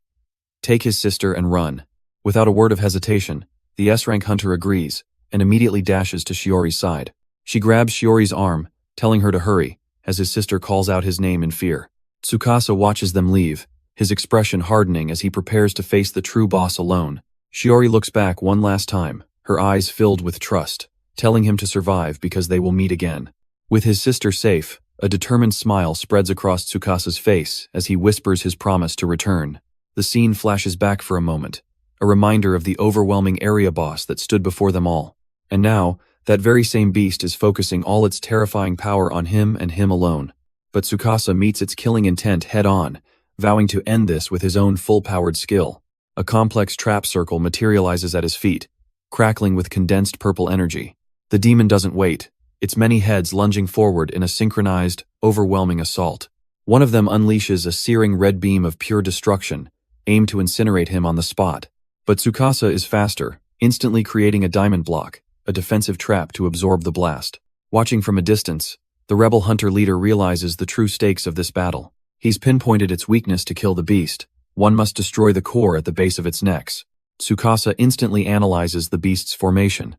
[SPEAKER 1] Take his sister and run. Without a word of hesitation, the S-rank hunter agrees, and immediately dashes to Shiori's side. She grabs Shiori's arm, telling her to hurry, as his sister calls out his name in fear. Tsukasa watches them leave, his expression hardening as he prepares to face the true boss alone. Shiori looks back one last time, her eyes filled with trust, telling him to survive because they will meet again. With his sister safe, a determined smile spreads across Tsukasa's face as he whispers his promise to return. The scene flashes back for a moment, a reminder of the overwhelming area boss that stood before them all. And now, that very same beast is focusing all its terrifying power on him and him alone. But Tsukasa meets its killing intent head-on, vowing to end this with his own full-powered skill. A complex trap circle materializes at his feet, crackling with condensed purple energy. The demon doesn't wait, its many heads lunging forward in a synchronized, overwhelming assault. One of them unleashes a searing red beam of pure destruction, aimed to incinerate him on the spot. But Tsukasa is faster, instantly creating a diamond block, a defensive trap to absorb the blast. Watching from a distance, the rebel hunter leader realizes the true stakes of this battle. He's pinpointed its weakness to kill the beast. One must destroy the core at the base of its necks. Tsukasa instantly analyzes the beast's formation.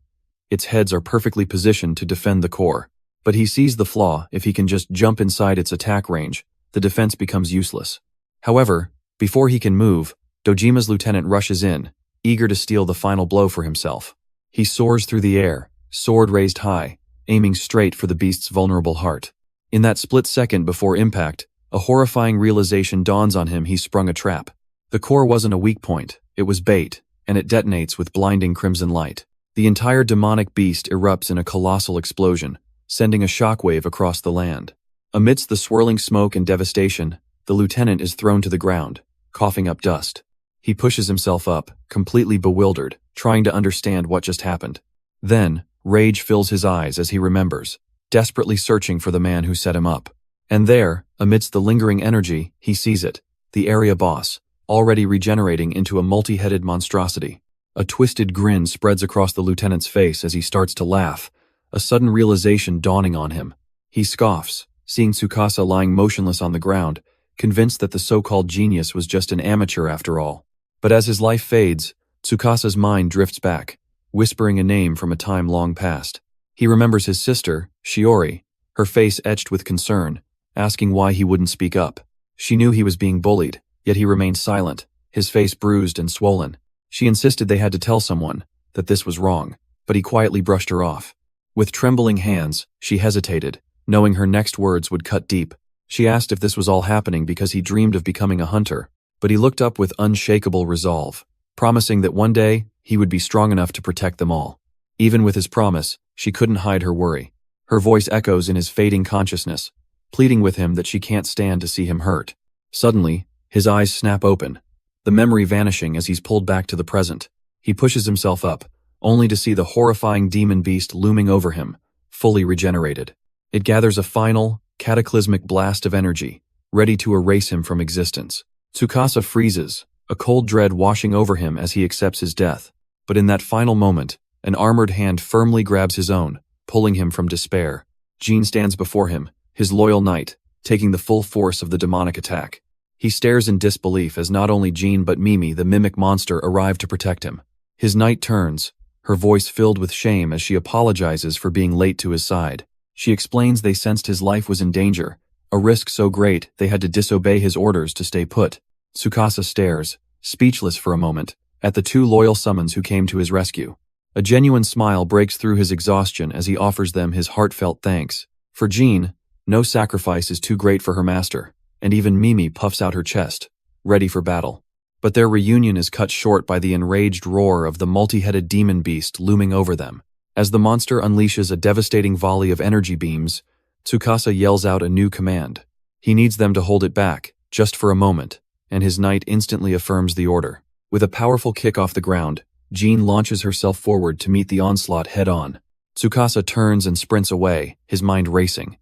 [SPEAKER 1] Its heads are perfectly positioned to defend the core. But he sees the flaw: if he can just jump inside its attack range, the defense becomes useless. However, before he can move, Dojima's lieutenant rushes in, eager to steal the final blow for himself. He soars through the air, sword raised high, aiming straight for the beast's vulnerable heart. In that split second before impact, a horrifying realization dawns on him: he's sprung a trap. The core wasn't a weak point, it was bait, and it detonates with blinding crimson light. The entire demonic beast erupts in a colossal explosion, sending a shockwave across the land. Amidst the swirling smoke and devastation, the lieutenant is thrown to the ground, coughing up dust. He pushes himself up, completely bewildered, trying to understand what just happened. Then, rage fills his eyes as he remembers, desperately searching for the man who set him up. And there, amidst the lingering energy, he sees it, the area boss, already regenerating into a multi-headed monstrosity. A twisted grin spreads across the lieutenant's face as he starts to laugh, a sudden realization dawning on him. He scoffs, seeing Tsukasa lying motionless on the ground, convinced that the so-called genius was just an amateur after all. But as his life fades, Tsukasa's mind drifts back, whispering a name from a time long past. He remembers his sister, Shiori, her face etched with concern, asking why he wouldn't speak up. She knew he was being bullied, yet he remained silent, his face bruised and swollen. She insisted they had to tell someone, that this was wrong, but he quietly brushed her off. With trembling hands, she hesitated, knowing her next words would cut deep. She asked if this was all happening because he dreamed of becoming a hunter, but he looked up with unshakable resolve, promising that one day, he would be strong enough to protect them all. Even with his promise, she couldn't hide her worry. Her voice echoes in his fading consciousness, pleading with him that she can't stand to see him hurt. Suddenly, his eyes snap open, the memory vanishing as he's pulled back to the present. He pushes himself up, only to see the horrifying demon beast looming over him, fully regenerated. It gathers a final, cataclysmic blast of energy, ready to erase him from existence. Tsukasa freezes, a cold dread washing over him as he accepts his death. But in that final moment, an armored hand firmly grabs his own, pulling him from despair. Jin stands before him, his loyal knight, taking the full force of the demonic attack. He stares in disbelief as not only Jin but Mimi, the mimic monster, arrive to protect him. His knight turns, her voice filled with shame as she apologizes for being late to his side. She explains they sensed his life was in danger, a risk so great they had to disobey his orders to stay put. Tsukasa stares, speechless for a moment, at the two loyal summons who came to his rescue. A genuine smile breaks through his exhaustion as he offers them his heartfelt thanks. For Jin, no sacrifice is too great for her master, and even Mimi puffs out her chest, ready for battle. But their reunion is cut short by the enraged roar of the multi-headed demon beast looming over them. As the monster unleashes a devastating volley of energy beams, Tsukasa yells out a new command. He needs them to hold it back, just for a moment, and his knight instantly affirms the order. With a powerful kick off the ground, Jean launches herself forward to meet the onslaught head-on. Tsukasa turns and sprints away, his mind racing.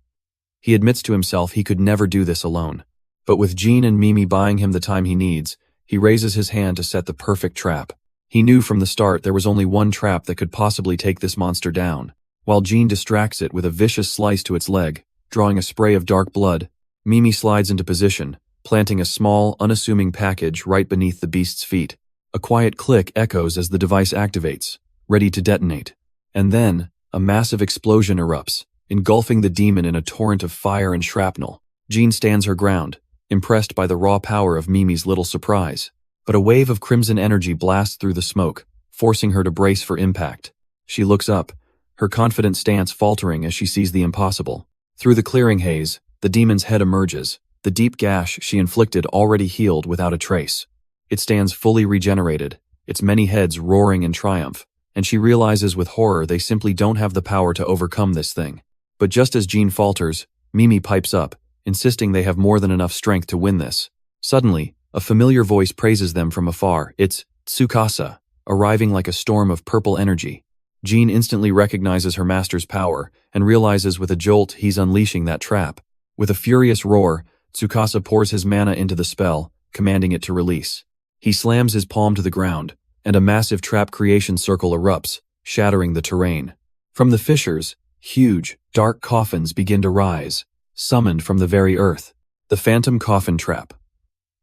[SPEAKER 1] He admits to himself he could never do this alone. But with Jean and Mimi buying him the time he needs, he raises his hand to set the perfect trap. He knew from the start there was only one trap that could possibly take this monster down. While Jean distracts it with a vicious slice to its leg, drawing a spray of dark blood, Mimi slides into position, planting a small, unassuming package right beneath the beast's feet. A quiet click echoes as the device activates, ready to detonate. And then, a massive explosion erupts, engulfing the demon in a torrent of fire and shrapnel. Jean stands her ground, impressed by the raw power of Mimi's little surprise. But a wave of crimson energy blasts through the smoke, forcing her to brace for impact. She looks up, her confident stance faltering as she sees the impossible. Through the clearing haze, the demon's head emerges, the deep gash she inflicted already healed without a trace. It stands fully regenerated, its many heads roaring in triumph, and she realizes with horror they simply don't have the power to overcome this thing. But just as Jean falters, Mimi pipes up, insisting they have more than enough strength to win this. Suddenly, a familiar voice praises them from afar. It's Tsukasa, arriving like a storm of purple energy. Jean instantly recognizes her master's power and realizes with a jolt he's unleashing that trap. With a furious roar, Tsukasa pours his mana into the spell, commanding it to release. He slams his palm to the ground, and a massive trap creation circle erupts, shattering the terrain. From the fissures, huge, dark coffins begin to rise, summoned from the very earth. The Phantom Coffin Trap.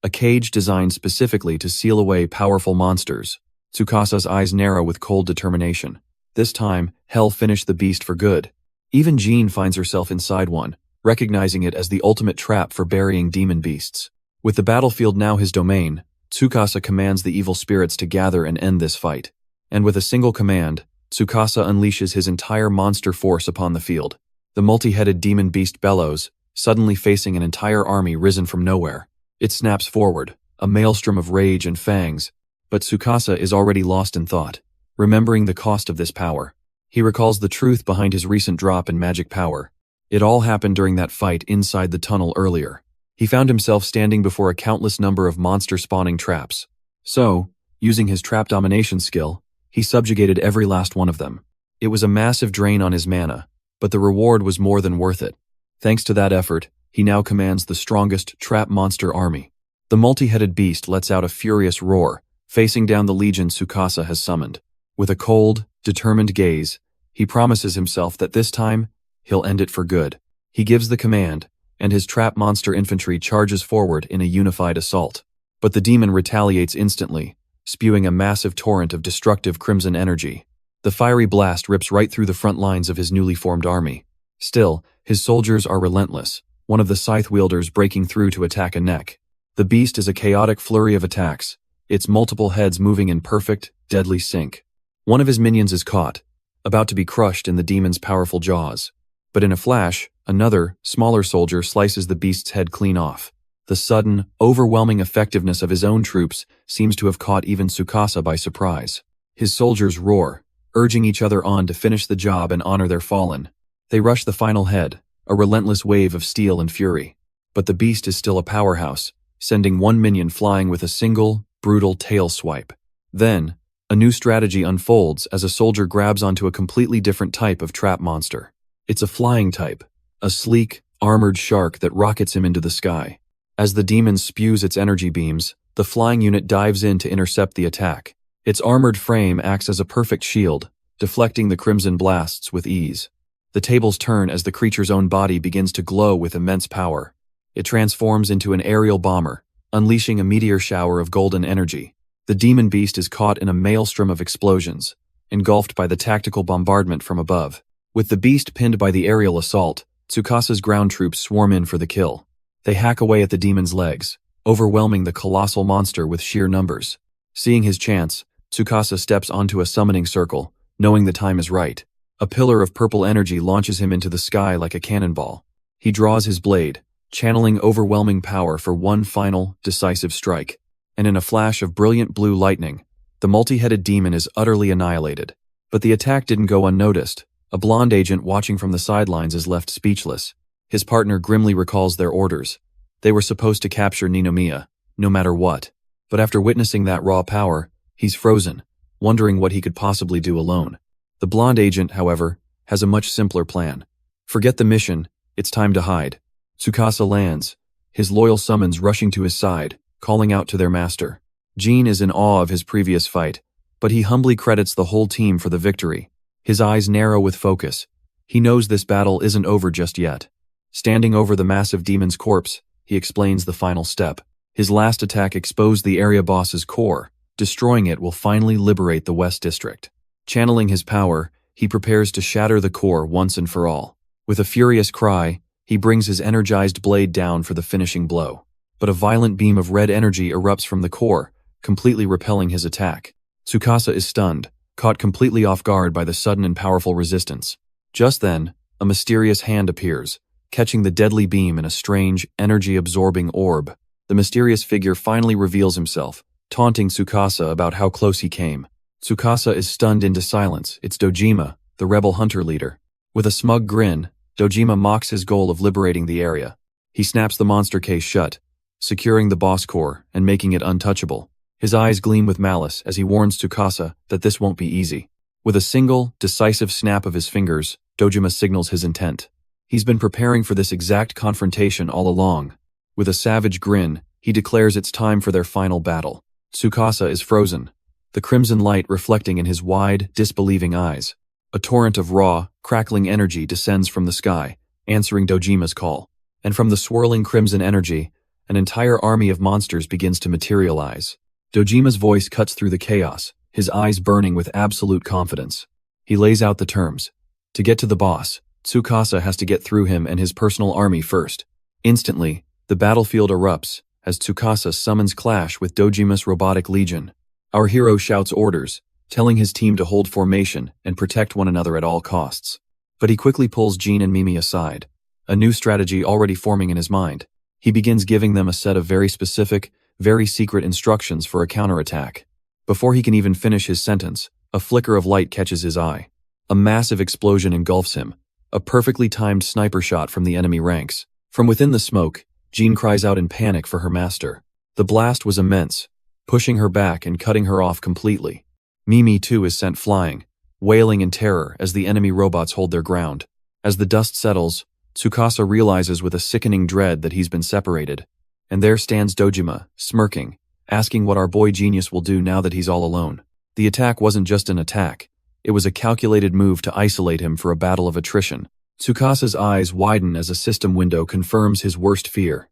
[SPEAKER 1] A cage designed specifically to seal away powerful monsters. Tsukasa's eyes narrow with cold determination. This time, hell finished the beast for good. Even Jean finds herself inside one, recognizing it as the ultimate trap for burying demon beasts. With the battlefield now his domain, Tsukasa commands the evil spirits to gather and end this fight. And with a single command, Tsukasa unleashes his entire monster force upon the field. The multi-headed demon beast bellows, suddenly facing an entire army risen from nowhere. It snaps forward, a maelstrom of rage and fangs, but Tsukasa is already lost in thought, remembering the cost of this power. He recalls the truth behind his recent drop in magic power. It all happened during that fight inside the tunnel earlier. He found himself standing before a countless number of monster-spawning traps. So, using his trap domination skill, he subjugated every last one of them. It was a massive drain on his mana, but the reward was more than worth it. Thanks to that effort, he now commands the strongest trap monster army. The multi-headed beast lets out a furious roar, facing down the legion Tsukasa has summoned. With a cold, determined gaze, he promises himself that this time, he'll end it for good. He gives the command, and his trap monster infantry charges forward in a unified assault. But the demon retaliates instantly, spewing a massive torrent of destructive crimson energy. The fiery blast rips right through the front lines of his newly formed army. Still, his soldiers are relentless, one of the scythe wielders breaking through to attack a neck. The beast is a chaotic flurry of attacks, its multiple heads moving in perfect, deadly sync. One of his minions is caught, about to be crushed in the demon's powerful jaws. But in a flash, another, smaller soldier slices the beast's head clean off. The sudden, overwhelming effectiveness of his own troops seems to have caught even Tsukasa by surprise. His soldiers roar, urging each other on to finish the job and honor their fallen. They rush the final head, a relentless wave of steel and fury. But the beast is still a powerhouse, sending one minion flying with a single, brutal tail swipe. Then, a new strategy unfolds as a soldier grabs onto a completely different type of trap monster. It's a flying type, a sleek, armored shark that rockets him into the sky. As the demon spews its energy beams, the flying unit dives in to intercept the attack. Its armored frame acts as a perfect shield, deflecting the crimson blasts with ease. The tables turn as the creature's own body begins to glow with immense power. It transforms into an aerial bomber, unleashing a meteor shower of golden energy. The demon beast is caught in a maelstrom of explosions, engulfed by the tactical bombardment from above. With the beast pinned by the aerial assault, Tsukasa's ground troops swarm in for the kill. They hack away at the demon's legs, overwhelming the colossal monster with sheer numbers. Seeing his chance, Tsukasa steps onto a summoning circle, knowing the time is right. A pillar of purple energy launches him into the sky like a cannonball. He draws his blade, channeling overwhelming power for one final, decisive strike. And in a flash of brilliant blue lightning, the multi-headed demon is utterly annihilated. But the attack didn't go unnoticed. A blonde agent watching from the sidelines is left speechless. His partner grimly recalls their orders. They were supposed to capture Ninomiya, no matter what. But after witnessing that raw power, he's frozen, wondering what he could possibly do alone. The blonde agent, however, has a much simpler plan. Forget the mission, it's time to hide. Tsukasa lands, his loyal summons rushing to his side, calling out to their master. Jin is in awe of his previous fight, but he humbly credits the whole team for the victory. His eyes narrow with focus. He knows this battle isn't over just yet. Standing over the massive demon's corpse, he explains the final step. His last attack exposed the area boss's core. Destroying it will finally liberate the West District. Channeling his power, he prepares to shatter the core once and for all. With a furious cry, he brings his energized blade down for the finishing blow. But a violent beam of red energy erupts from the core, completely repelling his attack. Tsukasa is stunned, caught completely off guard by the sudden and powerful resistance. Just then, a mysterious hand appears, catching the deadly beam in a strange, energy-absorbing orb. The mysterious figure finally reveals himself, taunting Tsukasa about how close he came. Tsukasa is stunned into silence. It's Dojima, the rebel hunter leader. With a smug grin, Dojima mocks his goal of liberating the area. He snaps the monster case shut, securing the boss core and making it untouchable. His eyes gleam with malice as he warns Tsukasa that this won't be easy. With a single, decisive snap of his fingers, Dojima signals his intent. He's been preparing for this exact confrontation all along. With a savage grin, he declares it's time for their final battle. Tsukasa is frozen, the crimson light reflecting in his wide, disbelieving eyes. A torrent of raw, crackling energy descends from the sky, answering Dojima's call. And from the swirling crimson energy, an entire army of monsters begins to materialize. Dojima's voice cuts through the chaos, his eyes burning with absolute confidence. He lays out the terms. To get to the boss, Tsukasa has to get through him and his personal army first. Instantly, the battlefield erupts as Tsukasa summons clash with Dojima's robotic legion. Our hero shouts orders, telling his team to hold formation and protect one another at all costs. But he quickly pulls Jin and Mimi aside, a new strategy already forming in his mind. He begins giving them a set of very specific, very secret instructions for a counterattack. Before he can even finish his sentence, a flicker of light catches his eye. A massive explosion engulfs him, a perfectly timed sniper shot from the enemy ranks. From within the smoke, Jin cries out in panic for her master. The blast was immense, pushing her back and cutting her off completely. Mimi too is sent flying, wailing in terror as the enemy robots hold their ground. As the dust settles, Tsukasa realizes with a sickening dread that he's been separated. And there stands Dojima, smirking, asking what our boy genius will do now that he's all alone. The attack wasn't just an attack. It was a calculated move to isolate him for a battle of attrition. Tsukasa's eyes widen as a system window confirms his worst fear.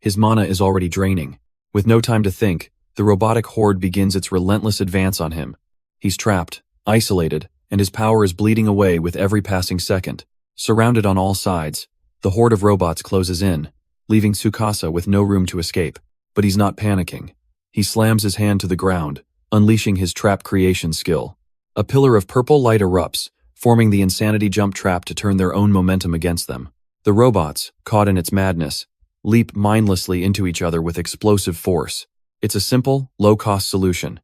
[SPEAKER 1] His mana is already draining. With no time to think, the robotic horde begins its relentless advance on him. He's trapped, isolated, and his power is bleeding away with every passing second. Surrounded on all sides, the horde of robots closes in, leaving Tsukasa with no room to escape. But he's not panicking. He slams his hand to the ground, unleashing his trap creation skill. A pillar of purple light erupts, forming the insanity jump trap to turn their own momentum against them. The robots, caught in its madness, leap mindlessly into each other with explosive force. It's a simple, low-cost solution.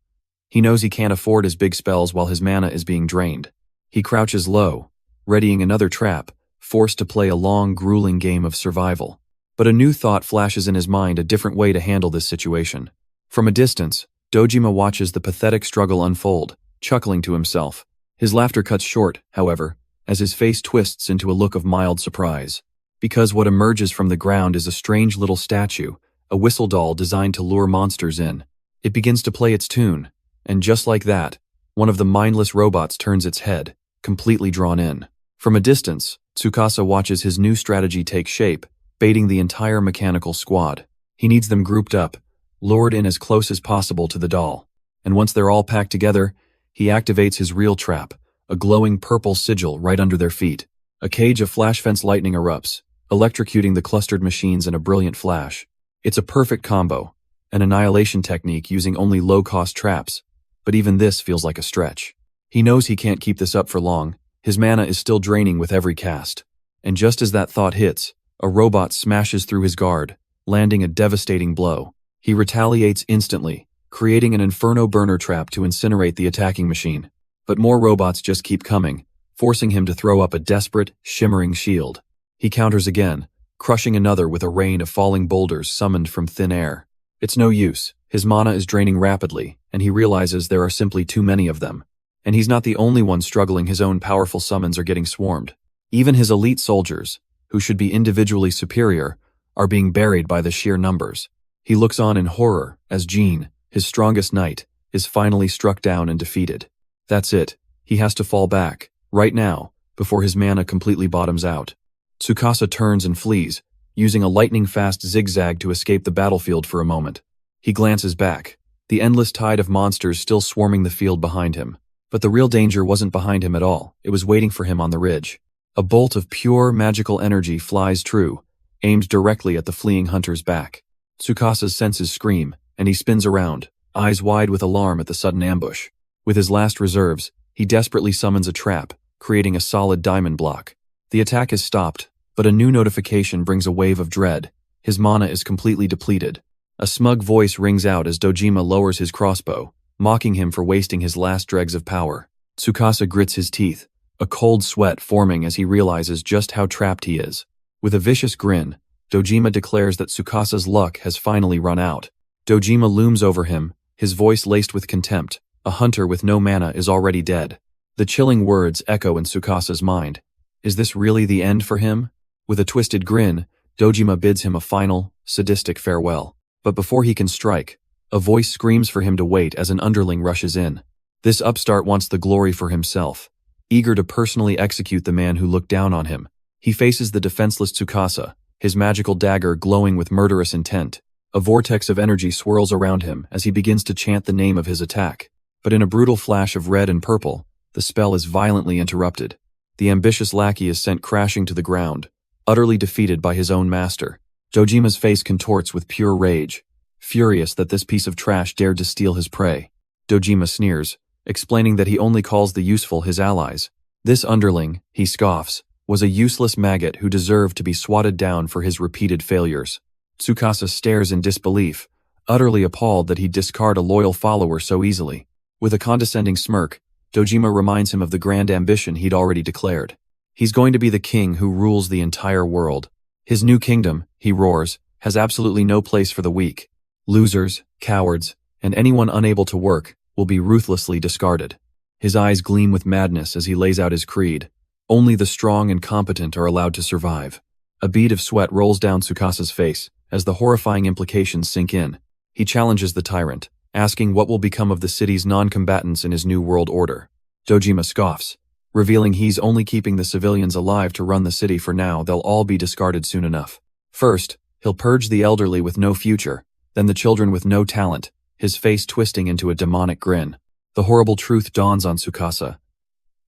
[SPEAKER 1] He knows he can't afford his big spells while his mana is being drained. He crouches low, readying another trap, forced to play a long, grueling game of survival. But a new thought flashes in his mind, a different way to handle this situation. From a distance, Dojima watches the pathetic struggle unfold, chuckling to himself. His laughter cuts short, however, as his face twists into a look of mild surprise. Because what emerges from the ground is a strange little statue, a whistle doll designed to lure monsters in. It begins to play its tune, and just like that, one of the mindless robots turns its head, completely drawn in. From a distance, Tsukasa watches his new strategy take shape, baiting the entire mechanical squad. He needs them grouped up, lured in as close as possible to the doll. And once they're all packed together, he activates his real trap, a glowing purple sigil right under their feet. A cage of flash fence lightning erupts, electrocuting the clustered machines in a brilliant flash. It's a perfect combo, an annihilation technique using only low-cost traps, but even this feels like a stretch. He knows he can't keep this up for long. His mana is still draining with every cast. And just as that thought hits, a robot smashes through his guard, landing a devastating blow. He retaliates instantly, creating an inferno burner trap to incinerate the attacking machine. But more robots just keep coming, forcing him to throw up a desperate, shimmering shield. He counters again, crushing another with a rain of falling boulders summoned from thin air. It's no use. His mana is draining rapidly, and he realizes there are simply too many of them. And he's not the only one struggling. His own powerful summons are getting swarmed. Even his elite soldiers, who should be individually superior, are being buried by the sheer numbers. He looks on in horror as Jean, his strongest knight, is finally struck down and defeated. That's it. He has to fall back, right now, before his mana completely bottoms out. Tsukasa turns and flees, using a lightning-fast zigzag to escape the battlefield for a moment. He glances back, the endless tide of monsters still swarming the field behind him. But the real danger wasn't behind him at all. It was waiting for him on the ridge. A bolt of pure magical energy flies true, aimed directly at the fleeing hunter's back. Tsukasa's senses scream, and he spins around, eyes wide with alarm at the sudden ambush. With his last reserves, he desperately summons a trap, creating a solid diamond block. The attack is stopped, but a new notification brings a wave of dread. His mana is completely depleted. A smug voice rings out as Dojima lowers his crossbow, mocking him for wasting his last dregs of power. Tsukasa grits his teeth, a cold sweat forming as he realizes just how trapped he is. With a vicious grin, Dojima declares that Tsukasa's luck has finally run out. Dojima looms over him, his voice laced with contempt. A hunter with no mana is already dead. The chilling words echo in Tsukasa's mind. Is this really the end for him? With a twisted grin, Dojima bids him a final, sadistic farewell. But before he can strike, a voice screams for him to wait as an underling rushes in. This upstart wants the glory for himself, eager to personally execute the man who looked down on him. He faces the defenseless Tsukasa, his magical dagger glowing with murderous intent. A vortex of energy swirls around him as he begins to chant the name of his attack. But in a brutal flash of red and purple, the spell is violently interrupted. The ambitious lackey is sent crashing to the ground, utterly defeated by his own master. Dojima's face contorts with pure rage, furious that this piece of trash dared to steal his prey. Dojima sneers, explaining that he only calls the useful his allies. This underling, he scoffs, was a useless maggot who deserved to be swatted down for his repeated failures. Tsukasa stares in disbelief, utterly appalled that he'd discard a loyal follower so easily. With a condescending smirk, Dojima reminds him of the grand ambition he'd already declared. He's going to be the king who rules the entire world. His new kingdom, he roars, has absolutely no place for the weak. Losers, cowards, and anyone unable to work will be ruthlessly discarded. His eyes gleam with madness as he lays out his creed. Only the strong and competent are allowed to survive. A bead of sweat rolls down Tsukasa's face as the horrifying implications sink in. He challenges the tyrant, asking what will become of the city's non-combatants in his new world order. Dojima scoffs, revealing he's only keeping the civilians alive to run the city for now. They'll all be discarded soon enough. First, he'll purge the elderly with no future, then the children with no talent, his face twisting into a demonic grin. The horrible truth dawns on Tsukasa.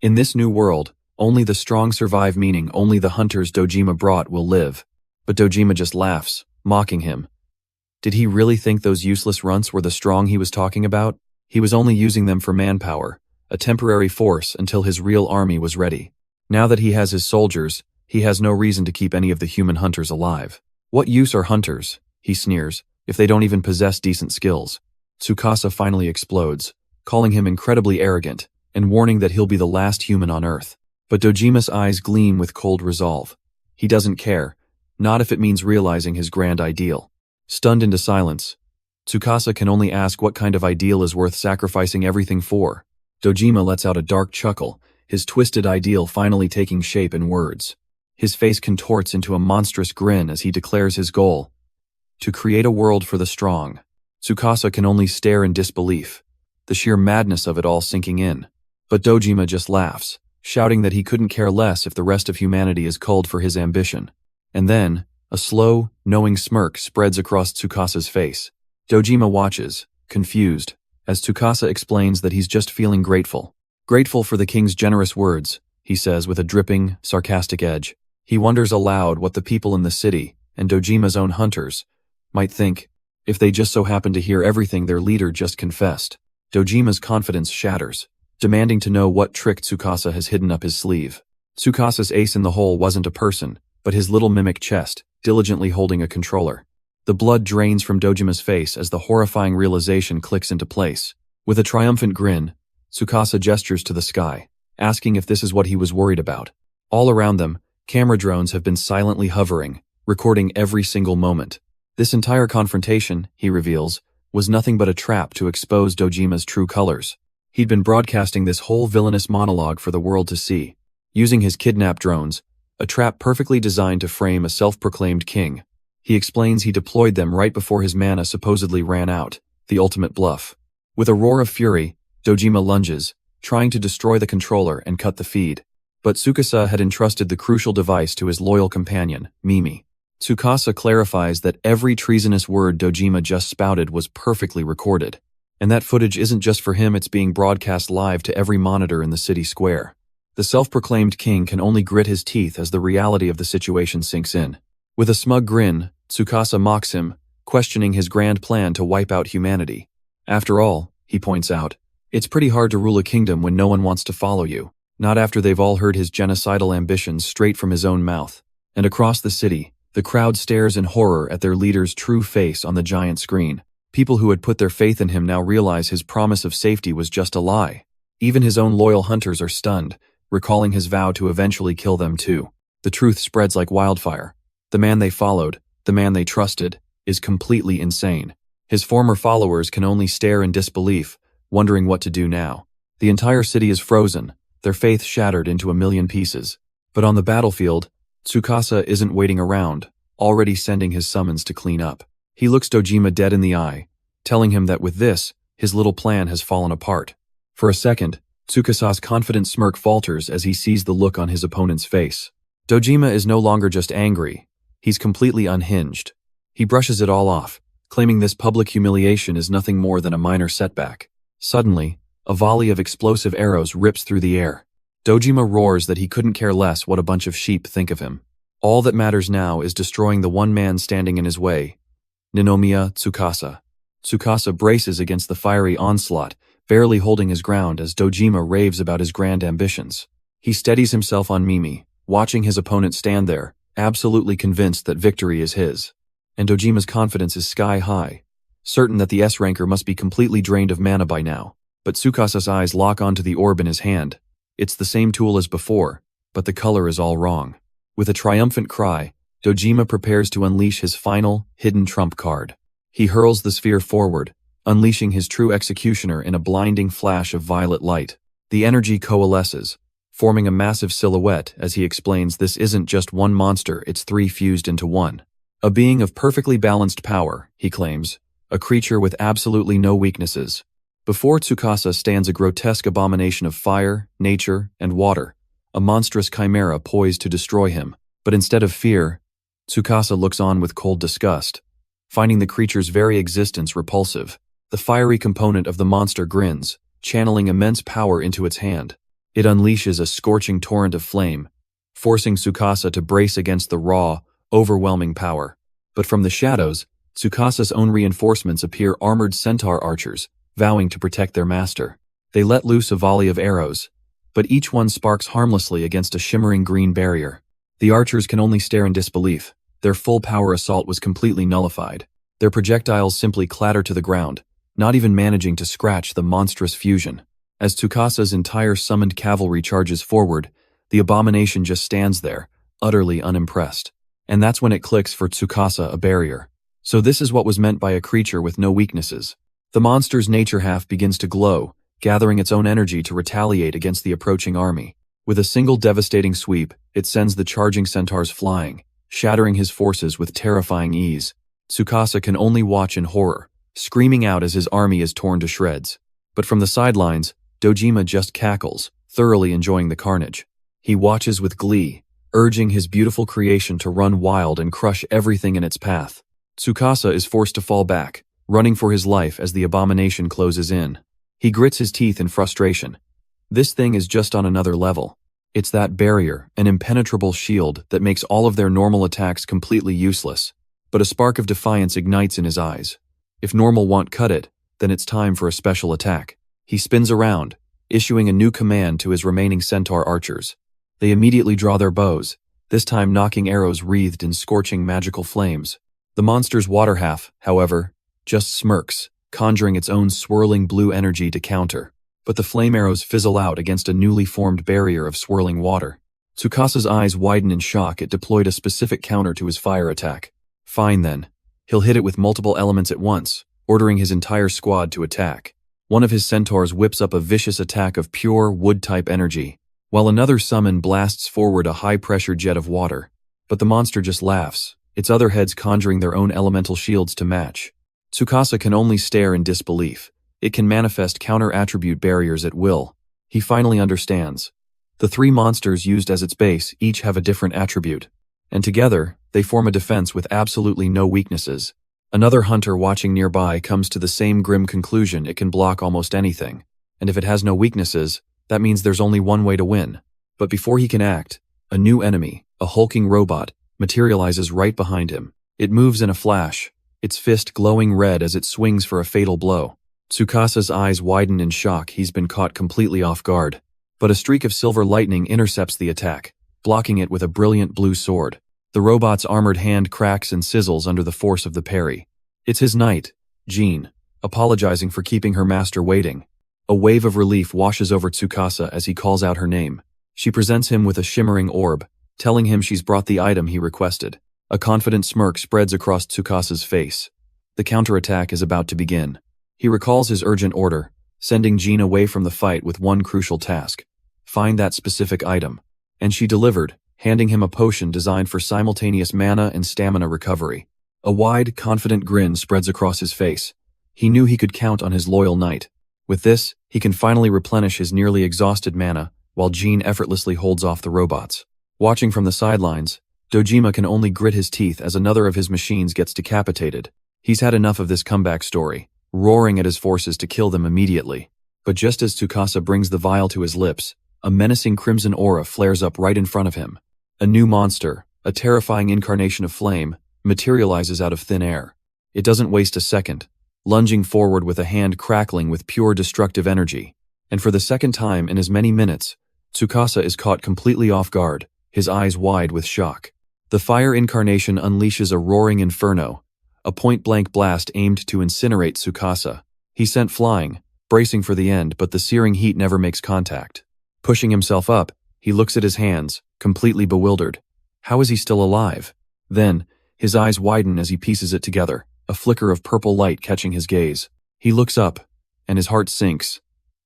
[SPEAKER 1] In this new world, only the strong survive, meaning only the hunters Dojima brought will live. But Dojima just laughs, mocking him. Did he really think those useless runts were the strong he was talking about? He was only using them for manpower, a temporary force until his real army was ready. Now that he has his soldiers, he has no reason to keep any of the human hunters alive. What use are hunters, he sneers, if they don't even possess decent skills? Tsukasa finally explodes, calling him incredibly arrogant, and warning that he'll be the last human on Earth. But Dojima's eyes gleam with cold resolve. He doesn't care, not if it means realizing his grand ideal. Stunned into silence, Tsukasa can only ask what kind of ideal is worth sacrificing everything for. Dojima lets out a dark chuckle, his twisted ideal finally taking shape in words. His face contorts into a monstrous grin as he declares his goal: to create a world for the strong. Tsukasa can only stare in disbelief, the sheer madness of it all sinking in. But Dojima just laughs, shouting that he couldn't care less if the rest of humanity is culled for his ambition. And then, a slow, knowing smirk spreads across Tsukasa's face. Dojima watches, confused, as Tsukasa explains that he's just feeling grateful. Grateful for the king's generous words, he says with a dripping, sarcastic edge. He wonders aloud what the people in the city, and Dojima's own hunters, might think if they just so happened to hear everything their leader just confessed. Dojima's confidence shatters, demanding to know what trick Tsukasa has hidden up his sleeve. Tsukasa's ace in the hole wasn't a person, but his little mimic chest, diligently holding a controller. The blood drains from Dojima's face as the horrifying realization clicks into place. With a triumphant grin, Tsukasa gestures to the sky, asking if this is what he was worried about. All around them, camera drones have been silently hovering, recording every single moment. This entire confrontation, he reveals, was nothing but a trap to expose Dojima's true colors. He'd been broadcasting this whole villainous monologue for the world to see, using his kidnap drones, a trap perfectly designed to frame a self-proclaimed king. He explains he deployed them right before his mana supposedly ran out, the ultimate bluff. With a roar of fury, Dojima lunges, trying to destroy the controller and cut the feed. But Tsukasa had entrusted the crucial device to his loyal companion, Mimi. Tsukasa clarifies that every treasonous word Dojima just spouted was perfectly recorded. And that footage isn't just for him, it's being broadcast live to every monitor in the city square. The self-proclaimed king can only grit his teeth as the reality of the situation sinks in. With a smug grin, Tsukasa mocks him, questioning his grand plan to wipe out humanity. After all, he points out, it's pretty hard to rule a kingdom when no one wants to follow you, not after they've all heard his genocidal ambitions straight from his own mouth. And across the city, the crowd stares in horror at their leader's true face on the giant screen. People who had put their faith in him now realize his promise of safety was just a lie. Even his own loyal hunters are stunned, recalling his vow to eventually kill them too. The truth spreads like wildfire. The man they followed, the man they trusted, is completely insane. His former followers can only stare in disbelief, wondering what to do now. The entire city is frozen, their faith shattered into a million pieces. But on the battlefield, Tsukasa isn't waiting around, already sending his summons to clean up. He looks Dojima dead in the eye, telling him that with this, his little plan has fallen apart. For a second, Tsukasa's confident smirk falters as he sees the look on his opponent's face. Dojima is no longer just angry, he's completely unhinged. He brushes it all off, claiming this public humiliation is nothing more than a minor setback. Suddenly, a volley of explosive arrows rips through the air. Dojima roars that he couldn't care less what a bunch of sheep think of him. All that matters now is destroying the one man standing in his way, Ninomiya Tsukasa. Tsukasa braces against the fiery onslaught, barely holding his ground as Dojima raves about his grand ambitions. He steadies himself on Mimi, watching his opponent stand there, absolutely convinced that victory is his. And Dojima's confidence is sky high, certain that the S-ranker must be completely drained of mana by now. But Tsukasa's eyes lock onto the orb in his hand. It's the same tool as before, but the color is all wrong. With a triumphant cry, Dojima prepares to unleash his final, hidden trump card. He hurls the sphere forward, unleashing his true executioner in a blinding flash of violet light. The energy coalesces, forming a massive silhouette as he explains this isn't just one monster, it's three fused into one. A being of perfectly balanced power, he claims, a creature with absolutely no weaknesses. Before Tsukasa stands a grotesque abomination of fire, nature, and water, a monstrous chimera poised to destroy him. But instead of fear, Tsukasa looks on with cold disgust, finding the creature's very existence repulsive. The fiery component of the monster grins, channeling immense power into its hand. It unleashes a scorching torrent of flame, forcing Tsukasa to brace against the raw, overwhelming power. But from the shadows, Tsukasa's own reinforcements appear armored centaur archers, vowing to protect their master. They let loose a volley of arrows, but each one sparks harmlessly against a shimmering green barrier. The archers can only stare in disbelief. Their full power assault was completely nullified. Their projectiles simply clatter to the ground, not even managing to scratch the monstrous fusion. As Tsukasa's entire summoned cavalry charges forward, the abomination just stands there, utterly unimpressed. And that's when it clicks for Tsukasa, a barrier. So this is what was meant by a creature with no weaknesses. The monster's nature half begins to glow, gathering its own energy to retaliate against the approaching army. With a single devastating sweep, it sends the charging centaurs flying, shattering his forces with terrifying ease. Tsukasa can only watch in horror, screaming out as his army is torn to shreds. But from the sidelines, Dojima just cackles, thoroughly enjoying the carnage. He watches with glee, urging his beautiful creation to run wild and crush everything in its path. Tsukasa is forced to fall back, running for his life as the abomination closes in. He grits his teeth in frustration. This thing is just on another level. It's that barrier, an impenetrable shield that makes all of their normal attacks completely useless. But a spark of defiance ignites in his eyes. If normal won't cut it, then it's time for a special attack. He spins around, issuing a new command to his remaining centaur archers. They immediately draw their bows, this time knocking arrows wreathed in scorching magical flames. The monster's water half, however, just smirks, conjuring its own swirling blue energy to counter. But the flame arrows fizzle out against a newly formed barrier of swirling water. Tsukasa's eyes widen in shock. It deployed a specific counter to his fire attack. Fine then. He'll hit it with multiple elements at once, ordering his entire squad to attack. One of his centaurs whips up a vicious attack of pure wood-type energy, while another summon blasts forward a high-pressure jet of water. But the monster just laughs, its other heads conjuring their own elemental shields to match. Tsukasa can only stare in disbelief. It can manifest counter-attribute barriers at will. He finally understands. The three monsters used as its base each have a different attribute, and together, they form a defense with absolutely no weaknesses. Another hunter watching nearby comes to the same grim conclusion: it can block almost anything, and if it has no weaknesses, that means there's only one way to win. But before he can act, a new enemy, a hulking robot, materializes right behind him. It moves in a flash, its fist glowing red as it swings for a fatal blow. Tsukasa's eyes widen in shock. He's been caught completely off guard. But a streak of silver lightning intercepts the attack, blocking it with a brilliant blue sword. The robot's armored hand cracks and sizzles under the force of the parry. It's his knight, Jean, apologizing for keeping her master waiting. A wave of relief washes over Tsukasa as he calls out her name. She presents him with a shimmering orb, telling him she's brought the item he requested. A confident smirk spreads across Tsukasa's face. The counterattack is about to begin. He recalls his urgent order, sending Jean away from the fight with one crucial task: find that specific item. And she delivered, handing him a potion designed for simultaneous mana and stamina recovery. A wide, confident grin spreads across his face. He knew he could count on his loyal knight. With this, he can finally replenish his nearly exhausted mana, while Jean effortlessly holds off the robots. Watching from the sidelines, Dojima can only grit his teeth as another of his machines gets decapitated. He's had enough of this comeback story, roaring at his forces to kill them immediately. But just as Tsukasa brings the vial to his lips, a menacing crimson aura flares up right in front of him. A new monster, a terrifying incarnation of flame, materializes out of thin air. It doesn't waste a second, lunging forward with a hand crackling with pure destructive energy. And for the second time in as many minutes, Tsukasa is caught completely off guard, his eyes wide with shock. The fire incarnation unleashes a roaring inferno, a point-blank blast aimed to incinerate Tsukasa. He's sent flying, bracing for the end, but the searing heat never makes contact. Pushing himself up, he looks at his hands, completely bewildered. How is he still alive? Then, his eyes widen as he pieces it together, a flicker of purple light catching his gaze. He looks up, and his heart sinks.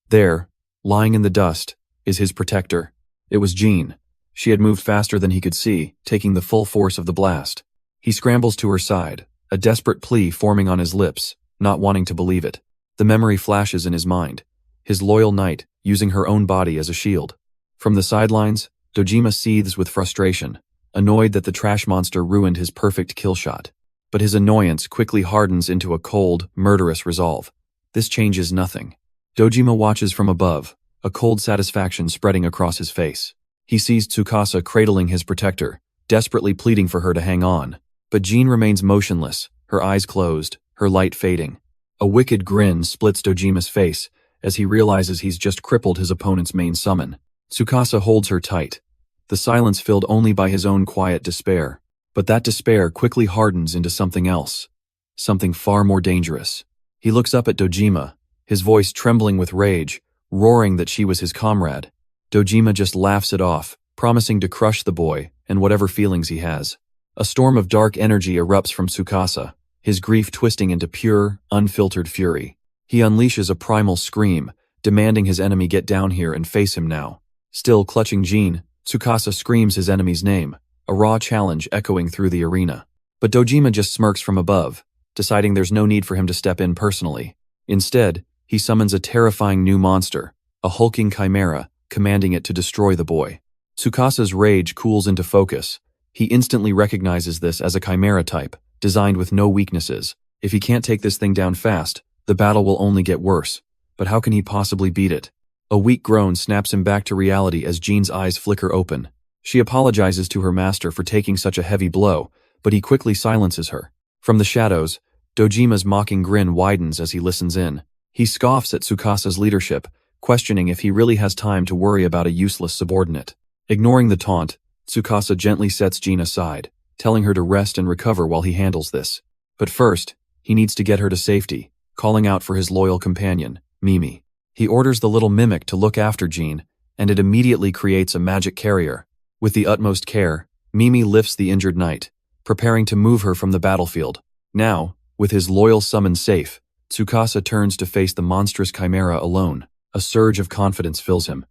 [SPEAKER 1] There, lying in the dust, is his protector. It was Jean. She had moved faster than he could see, taking the full force of the blast. He scrambles to her side, a desperate plea forming on his lips, not wanting to believe it. The memory flashes in his mind. His loyal knight, using her own body as a shield. From the sidelines, Dojima seethes with frustration, annoyed that the trash monster ruined his perfect kill shot. But his annoyance quickly hardens into a cold, murderous resolve. This changes nothing. Dojima watches from above, a cold satisfaction spreading across his face. He sees Tsukasa cradling his protector, desperately pleading for her to hang on. But Jean remains motionless, her eyes closed, her light fading. A wicked grin splits Dojima's face as he realizes he's just crippled his opponent's main summon. Tsukasa holds her tight, the silence filled only by his own quiet despair. But that despair quickly hardens into something else, something far more dangerous. He looks up at Dojima, his voice trembling with rage, roaring that she was his comrade. Dojima just laughs it off, promising to crush the boy and whatever feelings he has. A storm of dark energy erupts from Tsukasa, his grief twisting into pure, unfiltered fury. He unleashes a primal scream, demanding his enemy get down here and face him now. Still clutching Jean, Tsukasa screams his enemy's name, a raw challenge echoing through the arena. But Dojima just smirks from above, deciding there's no need for him to step in personally. Instead, he summons a terrifying new monster, a hulking chimera, commanding it to destroy the boy. Tsukasa's rage cools into focus. He instantly recognizes this as a chimera type, designed with no weaknesses. If he can't take this thing down fast, the battle will only get worse. But how can he possibly beat it? A weak groan snaps him back to reality as Jean's eyes flicker open. She apologizes to her master for taking such a heavy blow, but he quickly silences her. From the shadows, Dojima's mocking grin widens as he listens in. He scoffs at Tsukasa's leadership, questioning if he really has time to worry about a useless subordinate. Ignoring the taunt, Tsukasa gently sets Jin aside, telling her to rest and recover while he handles this. But first, he needs to get her to safety, calling out for his loyal companion, Mimi. He orders the little mimic to look after Jin, and it immediately creates a magic carrier. With the utmost care, Mimi lifts the injured knight, preparing to move her from the battlefield. Now, with his loyal summon safe, Tsukasa turns to face the monstrous chimera alone. A surge of confidence fills him.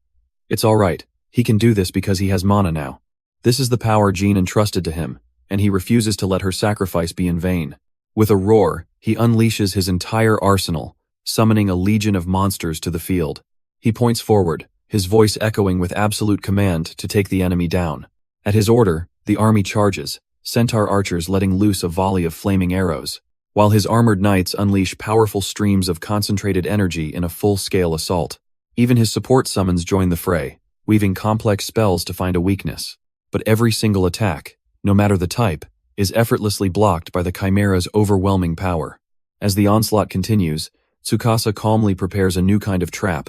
[SPEAKER 1] It's alright, he can do this because he has mana now. This is the power Jin entrusted to him, and he refuses to let her sacrifice be in vain. With a roar, he unleashes his entire arsenal, summoning a legion of monsters to the field. He points forward, his voice echoing with absolute command to take the enemy down. At his order, the army charges, centaur archers letting loose a volley of flaming arrows, while his armored knights unleash powerful streams of concentrated energy in a full-scale assault. Even his support summons join the fray, weaving complex spells to find a weakness. But every single attack, no matter the type, is effortlessly blocked by the chimera's overwhelming power. As the onslaught continues, Tsukasa calmly prepares a new kind of trap,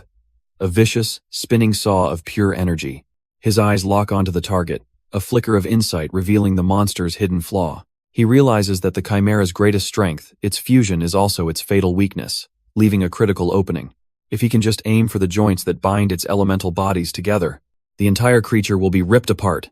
[SPEAKER 1] a vicious, spinning saw of pure energy. His eyes lock onto the target, a flicker of insight revealing the monster's hidden flaw. He realizes that the chimera's greatest strength, its fusion, is also its fatal weakness, leaving a critical opening. If he can just aim for the joints that bind its elemental bodies together, the entire creature will be ripped apart.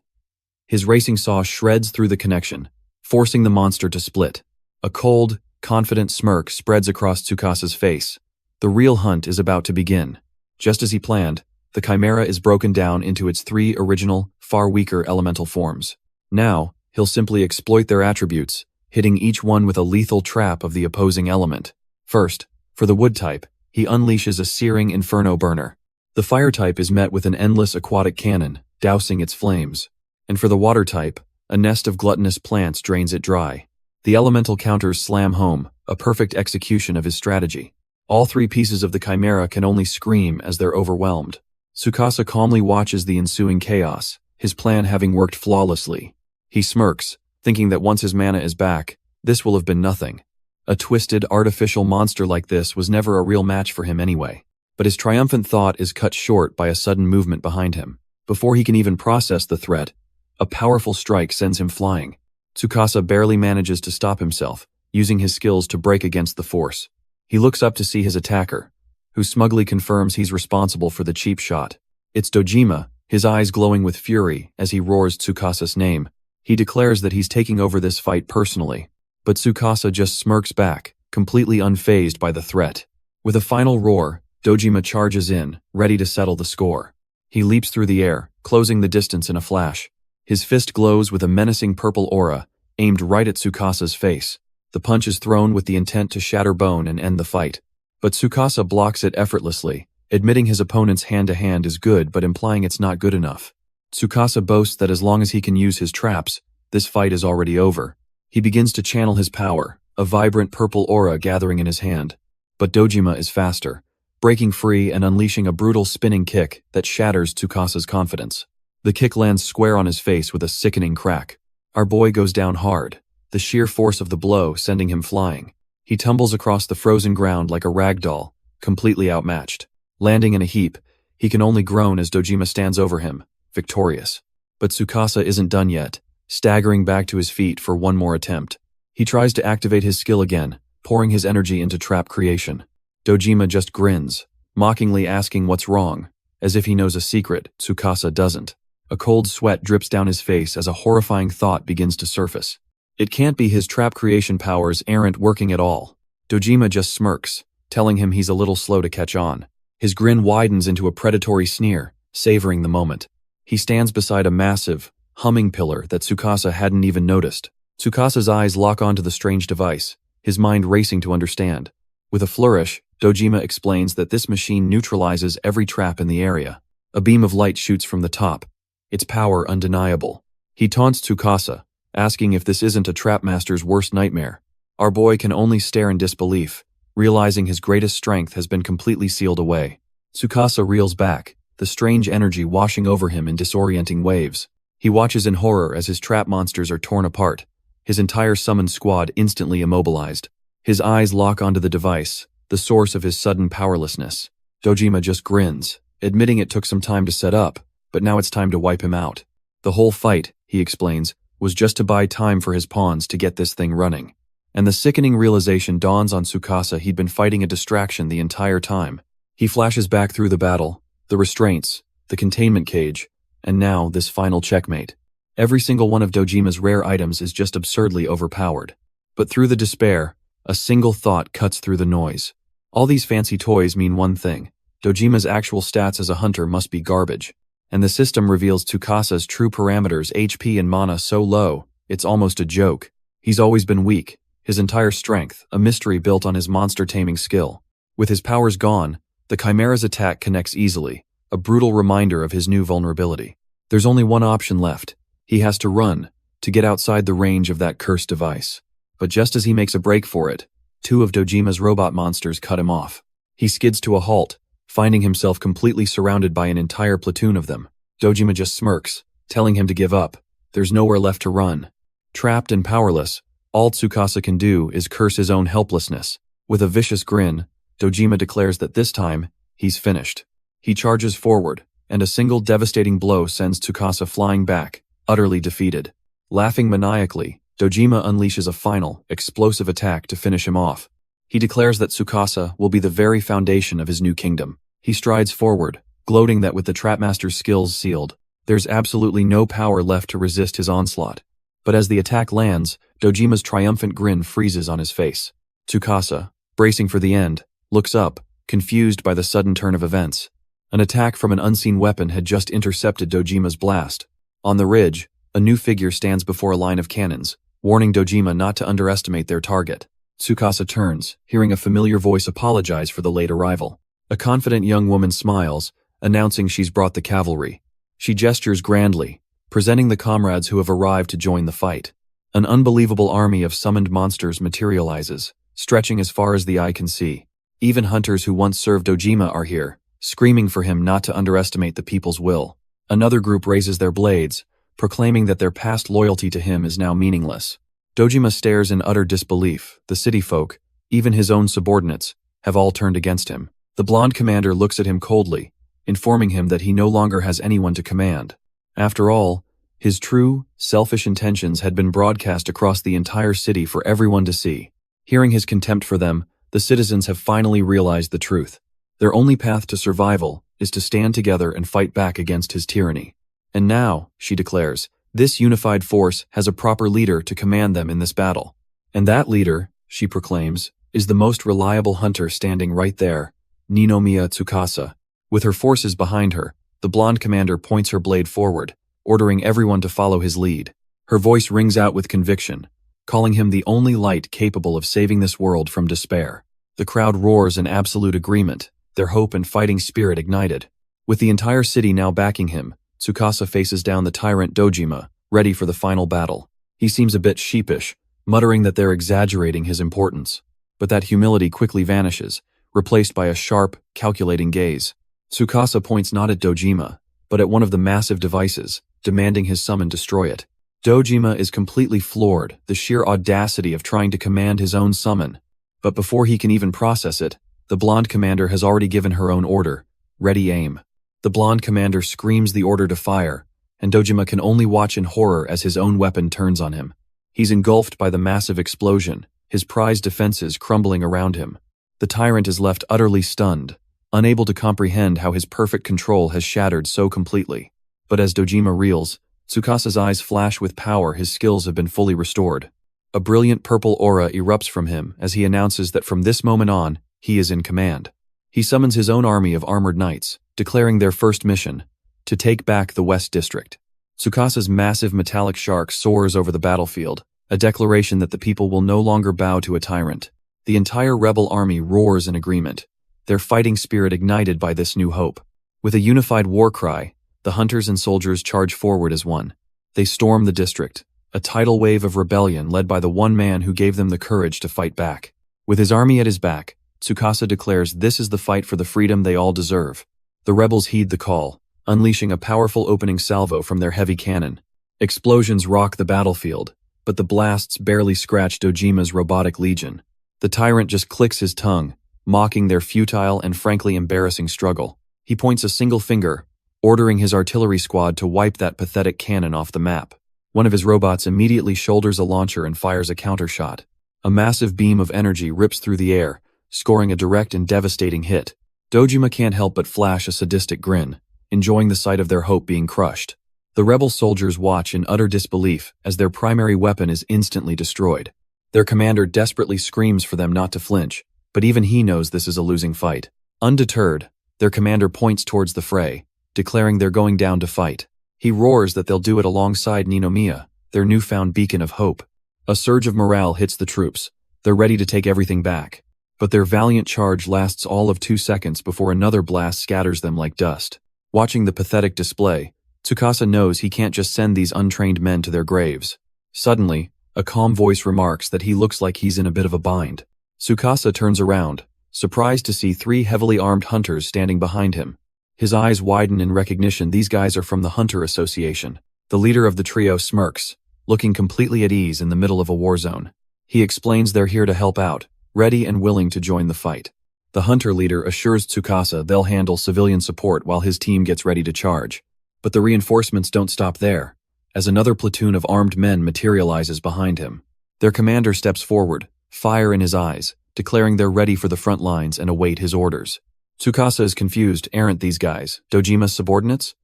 [SPEAKER 1] His racing saw shreds through the connection, forcing the monster to split. A cold, confident smirk spreads across Tsukasa's face. The real hunt is about to begin. Just as he planned, the chimera is broken down into its 3 original, far weaker elemental forms. Now, he'll simply exploit their attributes, hitting each one with a lethal trap of the opposing element. First, for the wood type, he unleashes a searing inferno burner. The fire type is met with an endless aquatic cannon, dousing its flames. And for the water type, a nest of gluttonous plants drains it dry. The elemental counters slam home, a perfect execution of his strategy. All 3 pieces of the chimera can only scream as they're overwhelmed. Tsukasa calmly watches the ensuing chaos, his plan having worked flawlessly. He smirks, thinking that once his mana is back, this will have been nothing. A twisted, artificial monster like this was never a real match for him anyway. But his triumphant thought is cut short by a sudden movement behind him. Before he can even process the threat, a powerful strike sends him flying. Tsukasa barely manages to stop himself, using his skills to break against the force. He looks up to see his attacker, who smugly confirms he's responsible for the cheap shot. It's Dojima, his eyes glowing with fury as he roars Tsukasa's name. He declares that he's taking over this fight personally, but Tsukasa just smirks back, completely unfazed by the threat. With a final roar, Dojima charges in, ready to settle the score. He leaps through the air, closing the distance in a flash. His fist glows with a menacing purple aura, aimed right at Tsukasa's face. The punch is thrown with the intent to shatter bone and end the fight. But Tsukasa blocks it effortlessly, admitting his opponent's hand-to-hand is good but implying it's not good enough. Tsukasa boasts that as long as he can use his traps, this fight is already over. He begins to channel his power, a vibrant purple aura gathering in his hand. But Dojima is faster, breaking free and unleashing a brutal spinning kick that shatters Tsukasa's confidence. The kick lands square on his face with a sickening crack. Our boy goes down hard, the sheer force of the blow sending him flying. He tumbles across the frozen ground like a rag doll, completely outmatched. Landing in a heap, he can only groan as Dojima stands over him, victorious. But Tsukasa isn't done yet, staggering back to his feet for one more attempt. He tries to activate his skill again, pouring his energy into trap creation. Dojima just grins, mockingly asking what's wrong, as if he knows a secret Tsukasa doesn't. A cold sweat drips down his face as a horrifying thought begins to surface. It can't be his trap creation powers aren't working at all. Dojima just smirks, telling him he's a little slow to catch on. His grin widens into a predatory sneer, savoring the moment. He stands beside a massive, humming pillar that Tsukasa hadn't even noticed. Tsukasa's eyes lock onto the strange device, his mind racing to understand. With a flourish, Dojima explains that this machine neutralizes every trap in the area. A beam of light shoots from the top, its power undeniable. He taunts Tsukasa, asking if this isn't a trapmaster's worst nightmare. Our boy can only stare in disbelief, realizing his greatest strength has been completely sealed away. Tsukasa reels back, the strange energy washing over him in disorienting waves. He watches in horror as his trap monsters are torn apart, his entire summoned squad instantly immobilized. His eyes lock onto the device, the source of his sudden powerlessness. Dojima just grins, admitting it took some time to set up, but now it's time to wipe him out. The whole fight, he explains, was just to buy time for his pawns to get this thing running. And the sickening realization dawns on Tsukasa he'd been fighting a distraction the entire time. He flashes back through the battle, the restraints, the containment cage, and now this final checkmate. Every single one of Dojima's rare items is just absurdly overpowered. But through the despair, a single thought cuts through the noise. All these fancy toys mean one thing: Dojima's actual stats as a hunter must be garbage. And the system reveals Tsukasa's true parameters, HP and mana, so low, it's almost a joke. He's always been weak, his entire strength, a mystery built on his monster taming skill. With his powers gone, the Chimera's attack connects easily, a brutal reminder of his new vulnerability. There's only one option left. He has to run, to get outside the range of that cursed device. But just as he makes a break for it, two of Dojima's robot monsters cut him off. He skids to a halt, finding himself completely surrounded by an entire platoon of them. Dojima just smirks, telling him to give up. There's nowhere left to run. Trapped and powerless, all Tsukasa can do is curse his own helplessness. With a vicious grin, Dojima declares that this time, he's finished. He charges forward, and a single devastating blow sends Tsukasa flying back, utterly defeated. Laughing maniacally, Dojima unleashes a final, explosive attack to finish him off. He declares that Tsukasa will be the very foundation of his new kingdom. He strides forward, gloating that with the Trapmaster's skills sealed, there's absolutely no power left to resist his onslaught. But as the attack lands, Dojima's triumphant grin freezes on his face. Tsukasa, bracing for the end, looks up, confused by the sudden turn of events. An attack from an unseen weapon had just intercepted Dojima's blast. On the ridge, a new figure stands before a line of cannons, warning Dojima not to underestimate their target. Tsukasa turns, hearing a familiar voice apologize for the late arrival. A confident young woman smiles, announcing she's brought the cavalry. She gestures grandly, presenting the comrades who have arrived to join the fight. An unbelievable army of summoned monsters materializes, stretching as far as the eye can see. Even hunters who once served Dojima are here, screaming for him not to underestimate the people's will. Another group raises their blades, proclaiming that their past loyalty to him is now meaningless. Dojima stares in utter disbelief. The city folk, even his own subordinates, have all turned against him. The blonde commander looks at him coldly, informing him that he no longer has anyone to command. After all, his true, selfish intentions had been broadcast across the entire city for everyone to see. Hearing his contempt for them, the citizens have finally realized the truth. Their only path to survival is to stand together and fight back against his tyranny. And now, she declares, this unified force has a proper leader to command them in this battle. And that leader, she proclaims, is the most reliable hunter standing right there, Ninomiya Tsukasa. With her forces behind her, the blonde commander points her blade forward, ordering everyone to follow his lead. Her voice rings out with conviction, calling him the only light capable of saving this world from despair. The crowd roars in absolute agreement, their hope and fighting spirit ignited. With the entire city now backing him, Tsukasa faces down the tyrant Dojima, ready for the final battle. He seems a bit sheepish, muttering that they're exaggerating his importance. But that humility quickly vanishes, replaced by a sharp, calculating gaze. Tsukasa points not at Dojima, but at one of the massive devices, demanding his summon destroy it. Dojima is completely floored, the sheer audacity of trying to command his own summon. But before he can even process it, the blonde commander has already given her own order: ready aim. The blonde commander screams the order to fire, and Dojima can only watch in horror as his own weapon turns on him. He's engulfed by the massive explosion, his prized defenses crumbling around him. The tyrant is left utterly stunned, unable to comprehend how his perfect control has shattered so completely. But as Dojima reels, Tsukasa's eyes flash with power. His skills have been fully restored. A brilliant purple aura erupts from him as he announces that from this moment on, he is in command. He summons his own army of armored knights, declaring their first mission, to take back the West District. Tsukasa's massive metallic shark soars over the battlefield, a declaration that the people will no longer bow to a tyrant. The entire rebel army roars in agreement, their fighting spirit ignited by this new hope. With a unified war cry, the hunters and soldiers charge forward as one. They storm the district, a tidal wave of rebellion led by the one man who gave them the courage to fight back. With his army at his back, Tsukasa declares this is the fight for the freedom they all deserve. The rebels heed the call, unleashing a powerful opening salvo from their heavy cannon. Explosions rock the battlefield, but the blasts barely scratch Dojima's robotic legion. The tyrant just clicks his tongue, mocking their futile and frankly embarrassing struggle. He points a single finger, ordering his artillery squad to wipe that pathetic cannon off the map. One of his robots immediately shoulders a launcher and fires a countershot. A massive beam of energy rips through the air, scoring a direct and devastating hit. Dojima can't help but flash a sadistic grin, enjoying the sight of their hope being crushed. The rebel soldiers watch in utter disbelief as their primary weapon is instantly destroyed. Their commander desperately screams for them not to flinch, but even he knows this is a losing fight. Undeterred, their commander points towards the fray, declaring they're going down to fight. He roars that they'll do it alongside Ninomiya, their newfound beacon of hope. A surge of morale hits the troops. They're ready to take everything back. But their valiant charge lasts all of 2 seconds before another blast scatters them like dust. Watching the pathetic display, Tsukasa knows he can't just send these untrained men to their graves. Suddenly, a calm voice remarks that he looks like he's in a bit of a bind. Tsukasa turns around, surprised to see 3 heavily armed hunters standing behind him. His eyes widen in recognition. These guys are from the Hunter Association. The leader of the trio smirks, looking completely at ease in the middle of a war zone. He explains they're here to help out, ready and willing to join the fight. The hunter leader assures Tsukasa they'll handle civilian support while his team gets ready to charge. But the reinforcements don't stop there, as another platoon of armed men materializes behind him. Their commander steps forward, fire in his eyes, declaring they're ready for the front lines and await his orders. Tsukasa is confused. Aren't these guys Dojima's subordinates?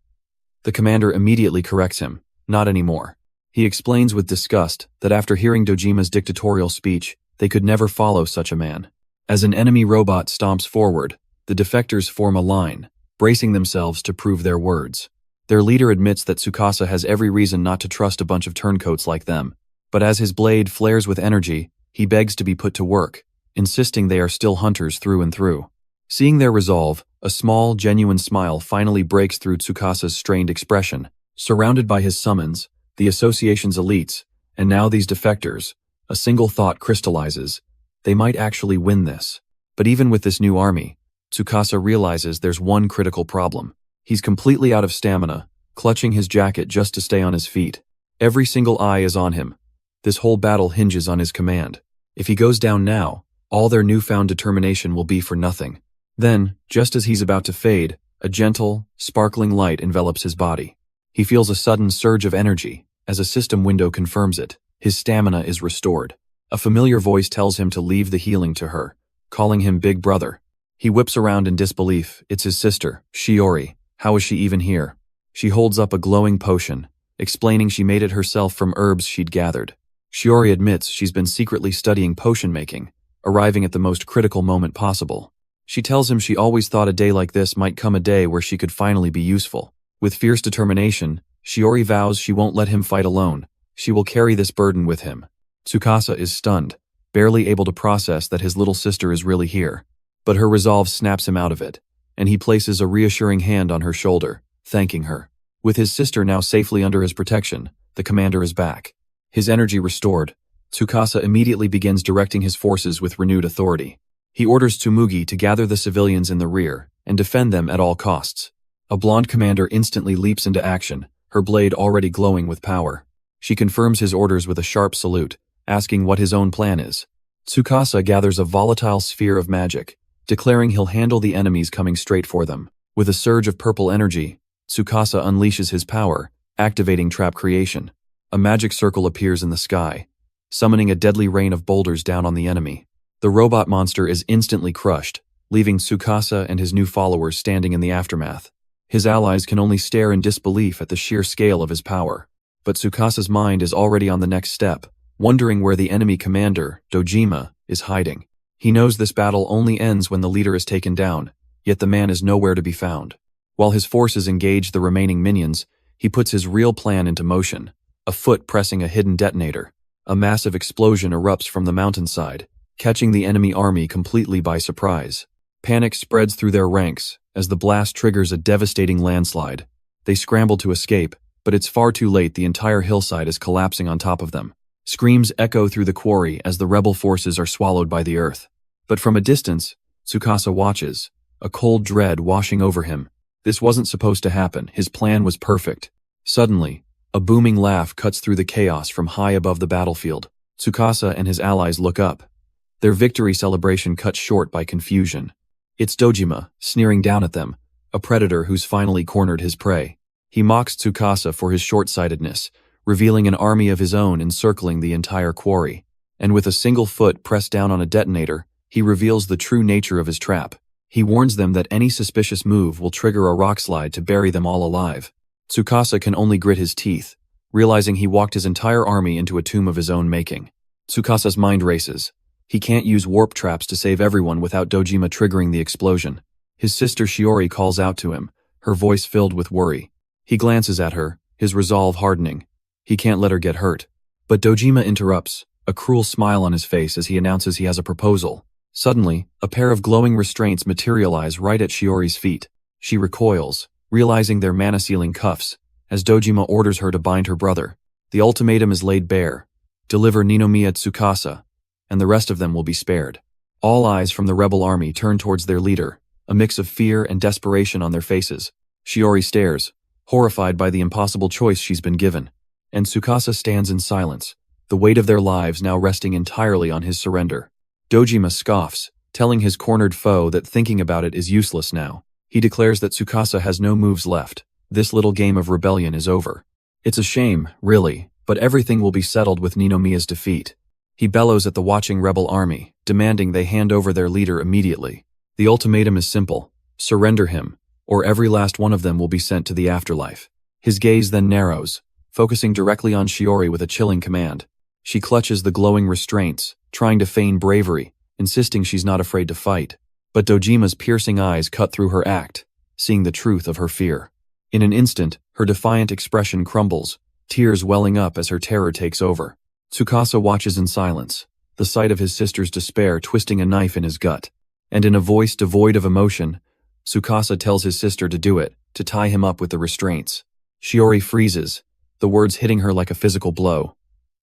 [SPEAKER 1] The commander immediately corrects him. Not anymore. He explains with disgust that after hearing Dojima's dictatorial speech, they could never follow such a man. As an enemy robot stomps forward, the defectors form a line, bracing themselves to prove their words. Their leader admits that Tsukasa has every reason not to trust a bunch of turncoats like them, but as his blade flares with energy, he begs to be put to work, insisting they are still hunters through and through. Seeing their resolve, a small, genuine smile finally breaks through Tsukasa's strained expression. Surrounded by his summons, the association's elites, and now these defectors, a single thought crystallizes. They might actually win this. But even with this new army, Tsukasa realizes there's one critical problem. He's completely out of stamina, clutching his jacket just to stay on his feet. Every single eye is on him. This whole battle hinges on his command. If he goes down now, all their newfound determination will be for nothing. Then, just as he's about to fade, a gentle, sparkling light envelops his body. He feels a sudden surge of energy, as a system window confirms it. His stamina is restored. A familiar voice tells him to leave the healing to her, calling him Big Brother. He whips around in disbelief. It's his sister, Shiori. How is she even here? She holds up a glowing potion, explaining she made it herself from herbs she'd gathered. Shiori admits she's been secretly studying potion making, arriving at the most critical moment possible. She tells him she always thought a day like this might come, a day where she could finally be useful. With fierce determination, Shiori vows she won't let him fight alone. She will carry this burden with him. Tsukasa is stunned, barely able to process that his little sister is really here. But her resolve snaps him out of it, and he places a reassuring hand on her shoulder, thanking her. With his sister now safely under his protection, the commander is back. His energy restored, Tsukasa immediately begins directing his forces with renewed authority. He orders Tsumugi to gather the civilians in the rear and defend them at all costs. A blonde commander instantly leaps into action, her blade already glowing with power. She confirms his orders with a sharp salute, asking what his own plan is. Tsukasa gathers a volatile sphere of magic, declaring he'll handle the enemies coming straight for them. With a surge of purple energy, Tsukasa unleashes his power, activating trap creation. A magic circle appears in the sky, summoning a deadly rain of boulders down on the enemy. The robot monster is instantly crushed, leaving Tsukasa and his new followers standing in the aftermath. His allies can only stare in disbelief at the sheer scale of his power. But Tsukasa's mind is already on the next step, wondering where the enemy commander, Dojima, is hiding. He knows this battle only ends when the leader is taken down, yet the man is nowhere to be found. While his forces engage the remaining minions, he puts his real plan into motion, a foot pressing a hidden detonator. A massive explosion erupts from the mountainside, catching the enemy army completely by surprise. Panic spreads through their ranks as the blast triggers a devastating landslide. They scramble to escape, but it's far too late. The entire hillside is collapsing on top of them. Screams echo through the quarry as the rebel forces are swallowed by the earth. But from a distance, Tsukasa watches, a cold dread washing over him. This wasn't supposed to happen. His plan was perfect. Suddenly, a booming laugh cuts through the chaos from high above the battlefield. Tsukasa and his allies look up. Their victory celebration cut short by confusion. It's Dojima, sneering down at them, a predator who's finally cornered his prey. He mocks Tsukasa for his short-sightedness, revealing an army of his own encircling the entire quarry. And with a single foot pressed down on a detonator, he reveals the true nature of his trap. He warns them that any suspicious move will trigger a rockslide to bury them all alive. Tsukasa can only grit his teeth, realizing he walked his entire army into a tomb of his own making. Tsukasa's mind races. He can't use warp traps to save everyone without Dojima triggering the explosion. His sister Shiori calls out to him, her voice filled with worry. He glances at her, his resolve hardening. He can't let her get hurt. But Dojima interrupts, a cruel smile on his face as he announces he has a proposal. Suddenly, a pair of glowing restraints materialize right at Shiori's feet. She recoils, realizing they're mana-sealing cuffs, as Dojima orders her to bind her brother. The ultimatum is laid bare. Deliver Ninomiya Tsukasa, and the rest of them will be spared. All eyes from the rebel army turn towards their leader, a mix of fear and desperation on their faces. Shiori stares, horrified by the impossible choice she's been given, and Tsukasa stands in silence, the weight of their lives now resting entirely on his surrender. Dojima scoffs, telling his cornered foe that thinking about it is useless now. He declares that Tsukasa has no moves left. This little game of rebellion is over. It's a shame, really, but everything will be settled with Ninomiya's defeat. He bellows at the watching rebel army, demanding they hand over their leader immediately. The ultimatum is simple: surrender him, or every last one of them will be sent to the afterlife. His gaze then narrows, focusing directly on Shiori with a chilling command. She clutches the glowing restraints, trying to feign bravery, insisting she's not afraid to fight. But Dojima's piercing eyes cut through her act, seeing the truth of her fear. In an instant, her defiant expression crumbles, tears welling up as her terror takes over. Tsukasa watches in silence, the sight of his sister's despair twisting a knife in his gut. And in a voice devoid of emotion, Tsukasa tells his sister to do it, to tie him up with the restraints. Shiori freezes, the words hitting her like a physical blow.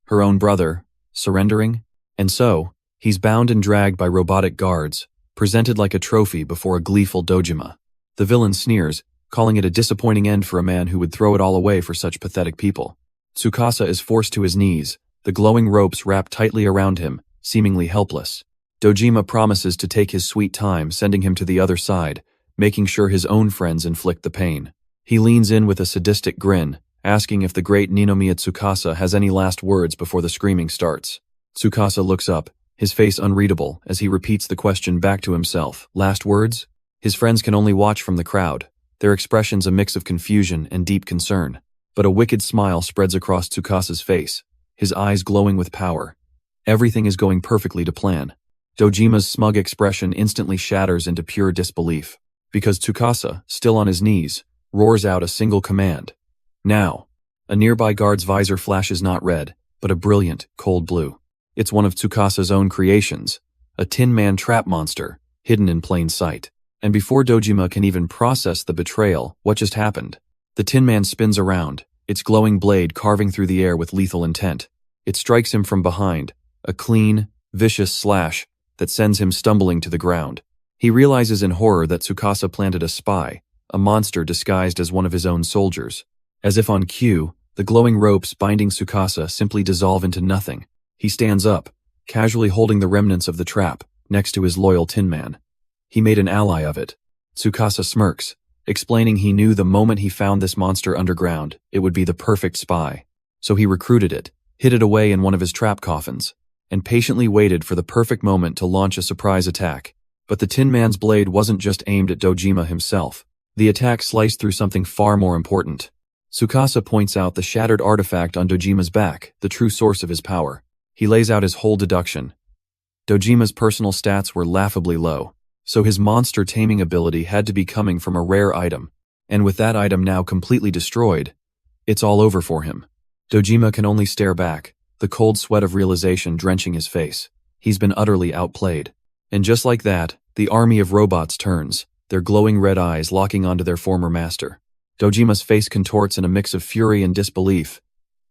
[SPEAKER 1] Her own brother, surrendering? And so, he's bound and dragged by robotic guards, presented like a trophy before a gleeful Dojima. The villain sneers, calling it a disappointing end for a man who would throw it all away for such pathetic people. Tsukasa is forced to his knees, the glowing ropes wrapped tightly around him, seemingly helpless. Dojima promises to take his sweet time, sending him to the other side, making sure his own friends inflict the pain. He leans in with a sadistic grin, asking if the great Ninomiya Tsukasa has any last words before the screaming starts. Tsukasa looks up, his face unreadable, as he repeats the question back to himself. Last words? His friends can only watch from the crowd, their expressions a mix of confusion and deep concern. But a wicked smile spreads across Tsukasa's face, his eyes glowing with power. Everything is going perfectly to plan. Dojima's smug expression instantly shatters into pure disbelief, because Tsukasa, still on his knees, roars out a single command. Now. A nearby guard's visor flashes not red, but a brilliant, cold blue. It's one of Tsukasa's own creations, a Tin Man trap monster, hidden in plain sight. And before Dojima can even process the betrayal, what just happened? The Tin Man spins around, its glowing blade carving through the air with lethal intent. It strikes him from behind, a clean, vicious slash that sends him stumbling to the ground. He realizes in horror that Tsukasa planted a spy, a monster disguised as one of his own soldiers. As if on cue, the glowing ropes binding Tsukasa simply dissolve into nothing. He stands up, casually holding the remnants of the trap, next to his loyal Tin Man. He made an ally of it. Tsukasa smirks, explaining he knew the moment he found this monster underground, it would be the perfect spy. So he recruited it, hid it away in one of his trap coffins, and patiently waited for the perfect moment to launch a surprise attack. But the Tin Man's blade wasn't just aimed at Dojima himself. The attack sliced through something far more important. Tsukasa points out the shattered artifact on Dojima's back, the true source of his power. He lays out his whole deduction. Dojima's personal stats were laughably low, so his monster taming ability had to be coming from a rare item. And with that item now completely destroyed, it's all over for him. Dojima can only stare back, the cold sweat of realization drenching his face. He's been utterly outplayed. And just like that, the army of robots turns, their glowing red eyes locking onto their former master. Dojima's face contorts in a mix of fury and disbelief.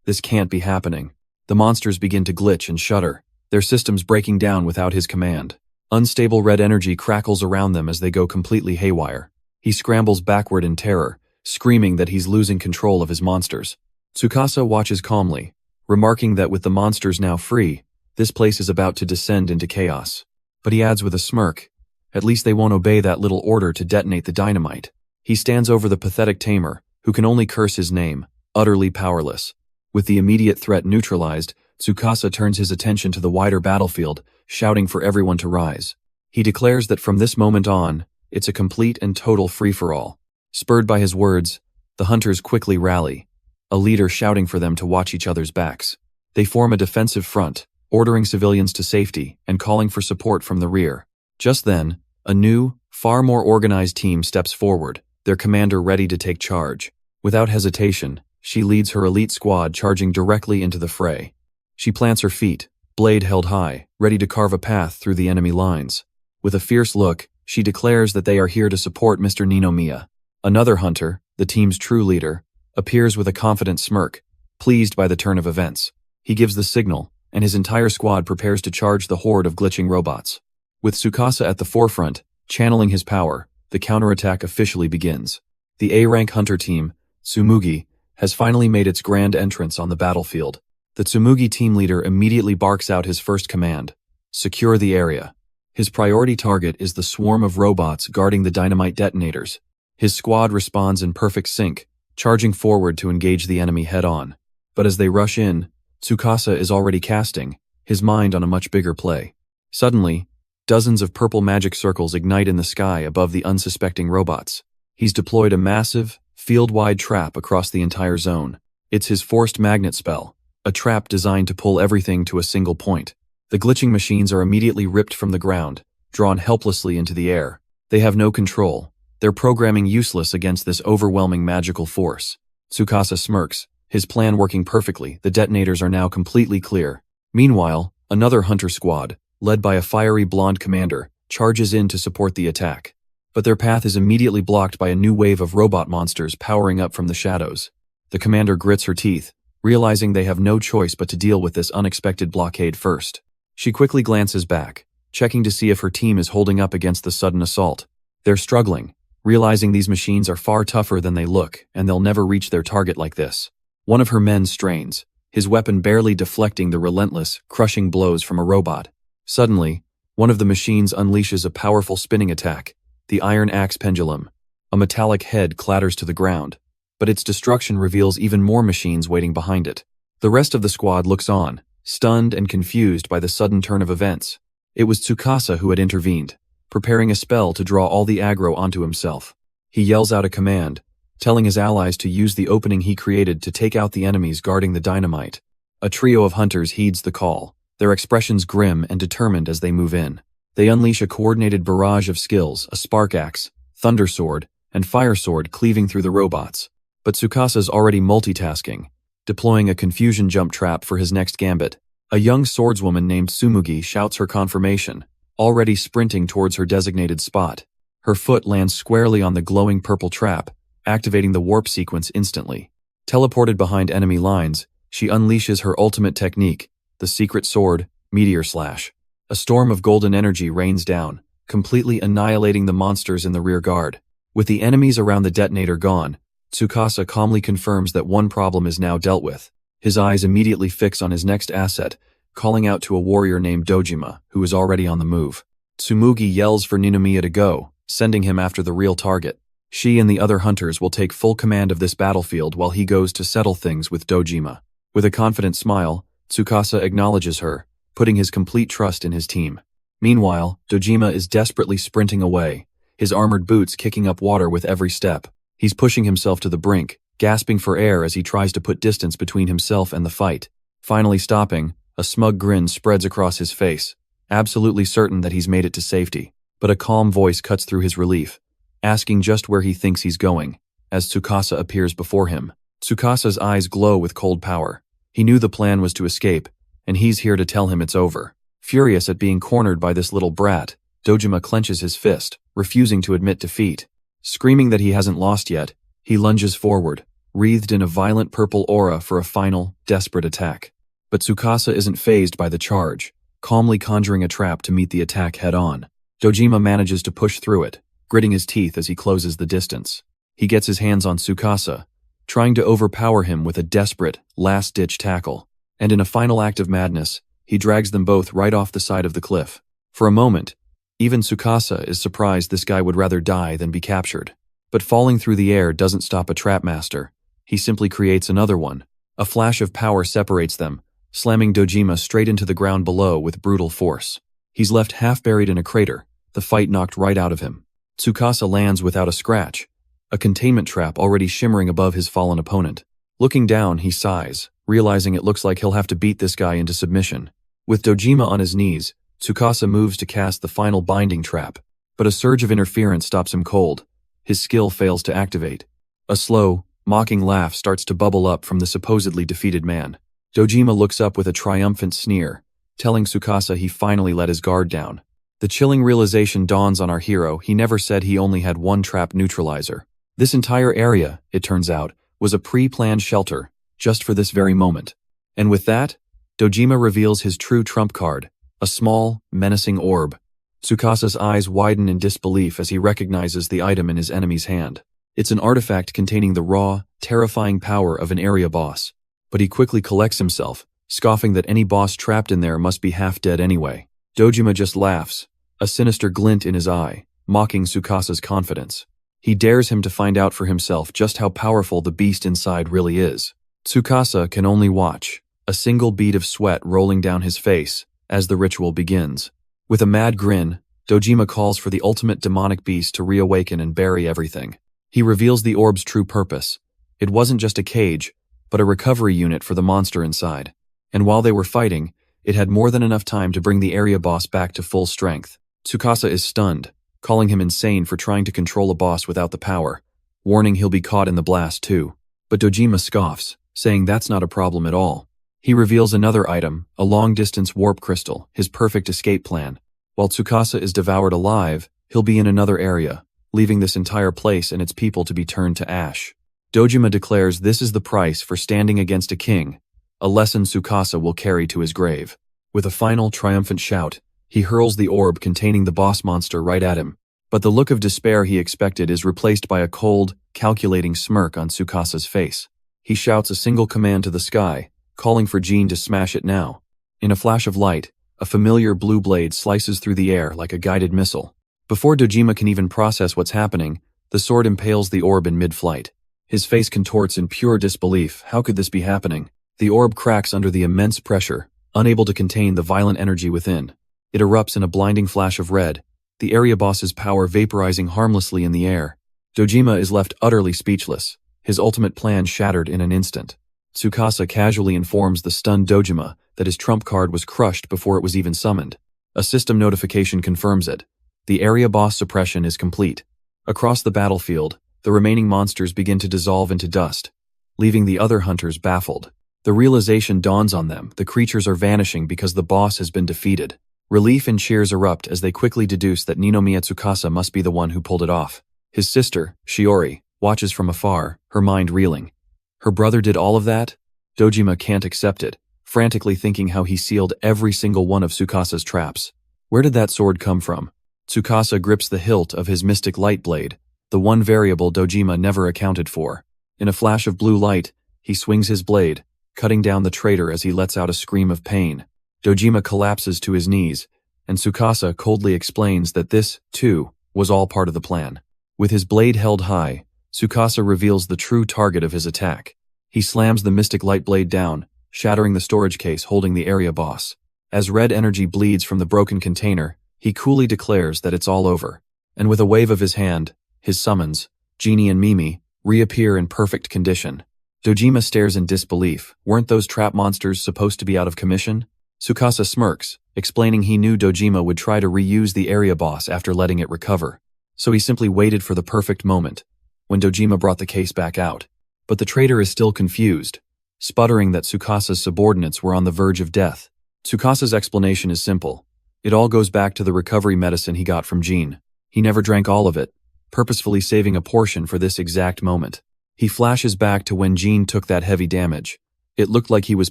[SPEAKER 1] This can't be happening. The monsters begin to glitch and shudder, their systems breaking down without his command. Unstable red energy crackles around them as they go completely haywire. He scrambles backward in terror, screaming that he's losing control of his monsters. Tsukasa watches calmly, remarking that with the monsters now free, this place is about to descend into chaos. But he adds with a smirk, at least they won't obey that little order to detonate the dynamite. He stands over the pathetic tamer, who can only curse his name, utterly powerless. With the immediate threat neutralized, Tsukasa turns his attention to the wider battlefield, shouting for everyone to rise. He declares that from this moment on, it's a complete and total free-for-all. Spurred by his words, the hunters quickly rally, a leader shouting for them to watch each other's backs. They form a defensive front, ordering civilians to safety and calling for support from the rear. Just then, a new, far more organized team steps forward, their commander ready to take charge. Without hesitation, she leads her elite squad charging directly into the fray. She plants her feet, blade held high, ready to carve a path through the enemy lines. With a fierce look, she declares that they are here to support Mr. Ninomiya. Another hunter, the team's true leader, appears with a confident smirk, pleased by the turn of events. He gives the signal, and his entire squad prepares to charge the horde of glitching robots. With Tsukasa at the forefront, channeling his power, the counterattack officially begins. The A-rank hunter team, Tsumugi, has finally made its grand entrance on the battlefield. The Tsumugi team leader immediately barks out his first command: secure the area. His priority target is the swarm of robots guarding the dynamite detonators. His squad responds in perfect sync, charging forward to engage the enemy head-on. But as they rush in, Tsukasa is already casting, his mind on a much bigger play. Suddenly, dozens of purple magic circles ignite in the sky above the unsuspecting robots. He's deployed a massive, field-wide trap across the entire zone. It's his forced magnet spell, a trap designed to pull everything to a single point. The glitching machines are immediately ripped from the ground, drawn helplessly into the air. They have no control, their programming useless against this overwhelming magical force. Tsukasa smirks, his plan working perfectly. The detonators are now completely clear. Meanwhile, another hunter squad, led by a fiery blonde commander, charges in to support the attack. But their path is immediately blocked by a new wave of robot monsters powering up from the shadows. The commander grits her teeth, realizing they have no choice but to deal with this unexpected blockade first. She quickly glances back, checking to see if her team is holding up against the sudden assault. They're struggling, realizing these machines are far tougher than they look, and they'll never reach their target like this. One of her men strains, his weapon barely deflecting the relentless, crushing blows from a robot. Suddenly, one of the machines unleashes a powerful spinning attack, the iron axe pendulum. A metallic head clatters to the ground, but its destruction reveals even more machines waiting behind it. The rest of the squad looks on, stunned and confused by the sudden turn of events. It was Tsukasa who had intervened, preparing a spell to draw all the aggro onto himself. He yells out a command, telling his allies to use the opening he created to take out the enemies guarding the dynamite. A trio of hunters heeds the call, their expressions grim and determined as they move in. They unleash a coordinated barrage of skills, a spark axe, thunder sword, and fire sword cleaving through the robots. But Tsukasa's already multitasking, deploying a confusion jump trap for his next gambit. A young swordswoman named Tsumugi shouts her confirmation, already sprinting towards her designated spot. Her foot lands squarely on the glowing purple trap, activating the warp sequence instantly. Teleported behind enemy lines, she unleashes her ultimate technique, the secret sword, Meteor Slash. A storm of golden energy rains down, completely annihilating the monsters in the rear guard. With the enemies around the detonator gone, Tsukasa calmly confirms that one problem is now dealt with. His eyes immediately fix on his next asset, calling out to a warrior named Dojima, who is already on the move. Tsumugi yells for Ninomiya to go, sending him after the real target. She and the other hunters will take full command of this battlefield while he goes to settle things with Dojima. With a confident smile, Tsukasa acknowledges her, putting his complete trust in his team. Meanwhile, Dojima is desperately sprinting away, his armored boots kicking up water with every step. He's pushing himself to the brink, gasping for air as he tries to put distance between himself and the fight. Finally stopping, a smug grin spreads across his face, absolutely certain that he's made it to safety. But a calm voice cuts through his relief, asking just where he thinks he's going, as Tsukasa appears before him. Tsukasa's eyes glow with cold power. He knew the plan was to escape, and he's here to tell him it's over. Furious at being cornered by this little brat, Dojima clenches his fist, refusing to admit defeat. Screaming that he hasn't lost yet, he lunges forward, wreathed in a violent purple aura for a final, desperate attack. But Tsukasa isn't fazed by the charge, calmly conjuring a trap to meet the attack head-on. Dojima manages to push through it, gritting his teeth as he closes the distance. He gets his hands on Tsukasa, trying to overpower him with a desperate, last-ditch tackle. And in a final act of madness, he drags them both right off the side of the cliff. For a moment, even Tsukasa is surprised this guy would rather die than be captured. But falling through the air doesn't stop a trap master. He simply creates another one. A flash of power separates them, slamming Dojima straight into the ground below with brutal force. He's left half buried in a crater, the fight knocked right out of him. Tsukasa lands without a scratch, a containment trap already shimmering above his fallen opponent. Looking down, he sighs, realizing it looks like he'll have to beat this guy into submission. With Dojima on his knees, Tsukasa moves to cast the final binding trap, but a surge of interference stops him cold. His skill fails to activate. A slow, mocking laugh starts to bubble up from the supposedly defeated man. Dojima looks up with a triumphant sneer, telling Tsukasa he finally let his guard down. The chilling realization dawns on our hero. He never said he only had one trap neutralizer. This entire area, it turns out, was a pre-planned shelter, just for this very moment. And with that, Dojima reveals his true trump card, a small, menacing orb. Tsukasa's eyes widen in disbelief as he recognizes the item in his enemy's hand. It's an artifact containing the raw, terrifying power of an area boss. But he quickly collects himself, scoffing that any boss trapped in there must be half dead anyway. Dojima just laughs, a sinister glint in his eye, mocking Tsukasa's confidence. He dares him to find out for himself just how powerful the beast inside really is. Tsukasa can only watch, a single bead of sweat rolling down his face as the ritual begins. With a mad grin, Dojima calls for the ultimate demonic beast to reawaken and bury everything. He reveals the orb's true purpose. It wasn't just a cage, but a recovery unit for the monster inside. And while they were fighting, it had more than enough time to bring the area boss back to full strength. Tsukasa is stunned, calling him insane for trying to control a boss without the power, warning he'll be caught in the blast too. But Dojima scoffs, saying that's not a problem at all. He reveals another item, a long-distance warp crystal, his perfect escape plan. While Tsukasa is devoured alive, he'll be in another area, leaving this entire place and its people to be turned to ash. Dojima declares this is the price for standing against a king, a lesson Tsukasa will carry to his grave. With a final triumphant shout, he hurls the orb containing the boss monster right at him. But the look of despair he expected is replaced by a cold, calculating smirk on Tsukasa's face. He shouts a single command to the sky, calling for Jin to smash it now. In a flash of light, a familiar blue blade slices through the air like a guided missile. Before Dojima can even process what's happening, the sword impales the orb in mid-flight. His face contorts in pure disbelief. How could this be happening? The orb cracks under the immense pressure, unable to contain the violent energy within. It erupts in a blinding flash of red, the area boss's power vaporizing harmlessly in the air. Dojima is left utterly speechless, his ultimate plan shattered in an instant. Tsukasa casually informs the stunned Dojima that his trump card was crushed before it was even summoned. A system notification confirms it. The area boss suppression is complete. Across the battlefield, the remaining monsters begin to dissolve into dust, leaving the other hunters baffled. The realization dawns on them, the creatures are vanishing because the boss has been defeated. Relief and cheers erupt as they quickly deduce that Ninomiya Tsukasa must be the one who pulled it off. His sister, Shiori, watches from afar, her mind reeling. Her brother did all of that? Dojima can't accept it, frantically thinking how he sealed every single one of Tsukasa's traps. Where did that sword come from? Tsukasa grips the hilt of his mystic light blade, the one variable Dojima never accounted for. In a flash of blue light, he swings his blade, cutting down the traitor as he lets out a scream of pain. Dojima collapses to his knees, and Tsukasa coldly explains that this, too, was all part of the plan. With his blade held high, Tsukasa reveals the true target of his attack. He slams the mystic light blade down, shattering the storage case holding the area boss. As red energy bleeds from the broken container, he coolly declares that it's all over. And with a wave of his hand, his summons, Genie and Mimi, reappear in perfect condition. Dojima stares in disbelief. Weren't those trap monsters supposed to be out of commission? Tsukasa smirks, explaining he knew Dojima would try to reuse the area boss after letting it recover. So he simply waited for the perfect moment, when Dojima brought the case back out. But the traitor is still confused, sputtering that Tsukasa's subordinates were on the verge of death. Tsukasa's explanation is simple. It all goes back to the recovery medicine he got from Jin. He never drank all of it, purposefully saving a portion for this exact moment. He flashes back to when Jin took that heavy damage. It looked like he was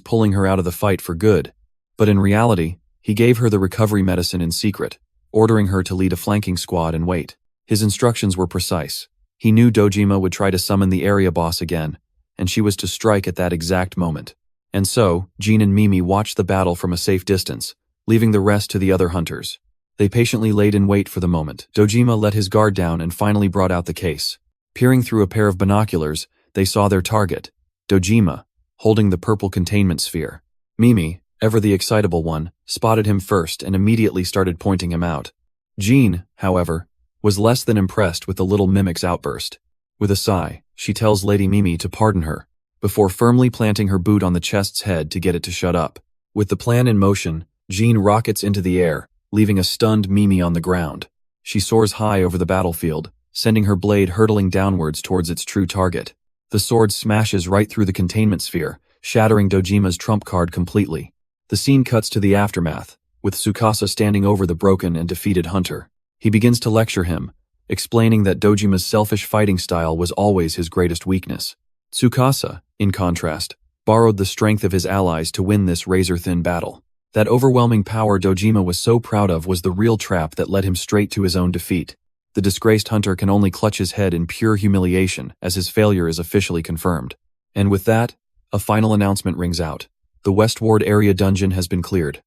[SPEAKER 1] pulling her out of the fight for good. But in reality, he gave her the recovery medicine in secret, ordering her to lead a flanking squad and wait. His instructions were precise. He knew Dojima would try to summon the area boss again, and she was to strike at that exact moment. And so, Jin and Mimi watched the battle from a safe distance, leaving the rest to the other hunters. They patiently laid in wait for the moment. Dojima let his guard down and finally brought out the case. Peering through a pair of binoculars, they saw their target, Dojima, holding the purple containment sphere. Mimi, ever the excitable one, spotted him first and immediately started pointing him out. Jean, however, was less than impressed with the little mimic's outburst. With a sigh, she tells Lady Mimi to pardon her, before firmly planting her boot on the chest's head to get it to shut up. With the plan in motion, Jean rockets into the air, leaving a stunned Mimi on the ground. She soars high over the battlefield, sending her blade hurtling downwards towards its true target. The sword smashes right through the containment sphere, shattering Dojima's trump card completely. The scene cuts to the aftermath, with Tsukasa standing over the broken and defeated hunter. He begins to lecture him, explaining that Dojima's selfish fighting style was always his greatest weakness. Tsukasa, in contrast, borrowed the strength of his allies to win this razor-thin battle. That overwhelming power Dojima was so proud of was the real trap that led him straight to his own defeat. The disgraced hunter can only clutch his head in pure humiliation as his failure is officially confirmed. And with that, a final announcement rings out. The West Ward area dungeon has been cleared.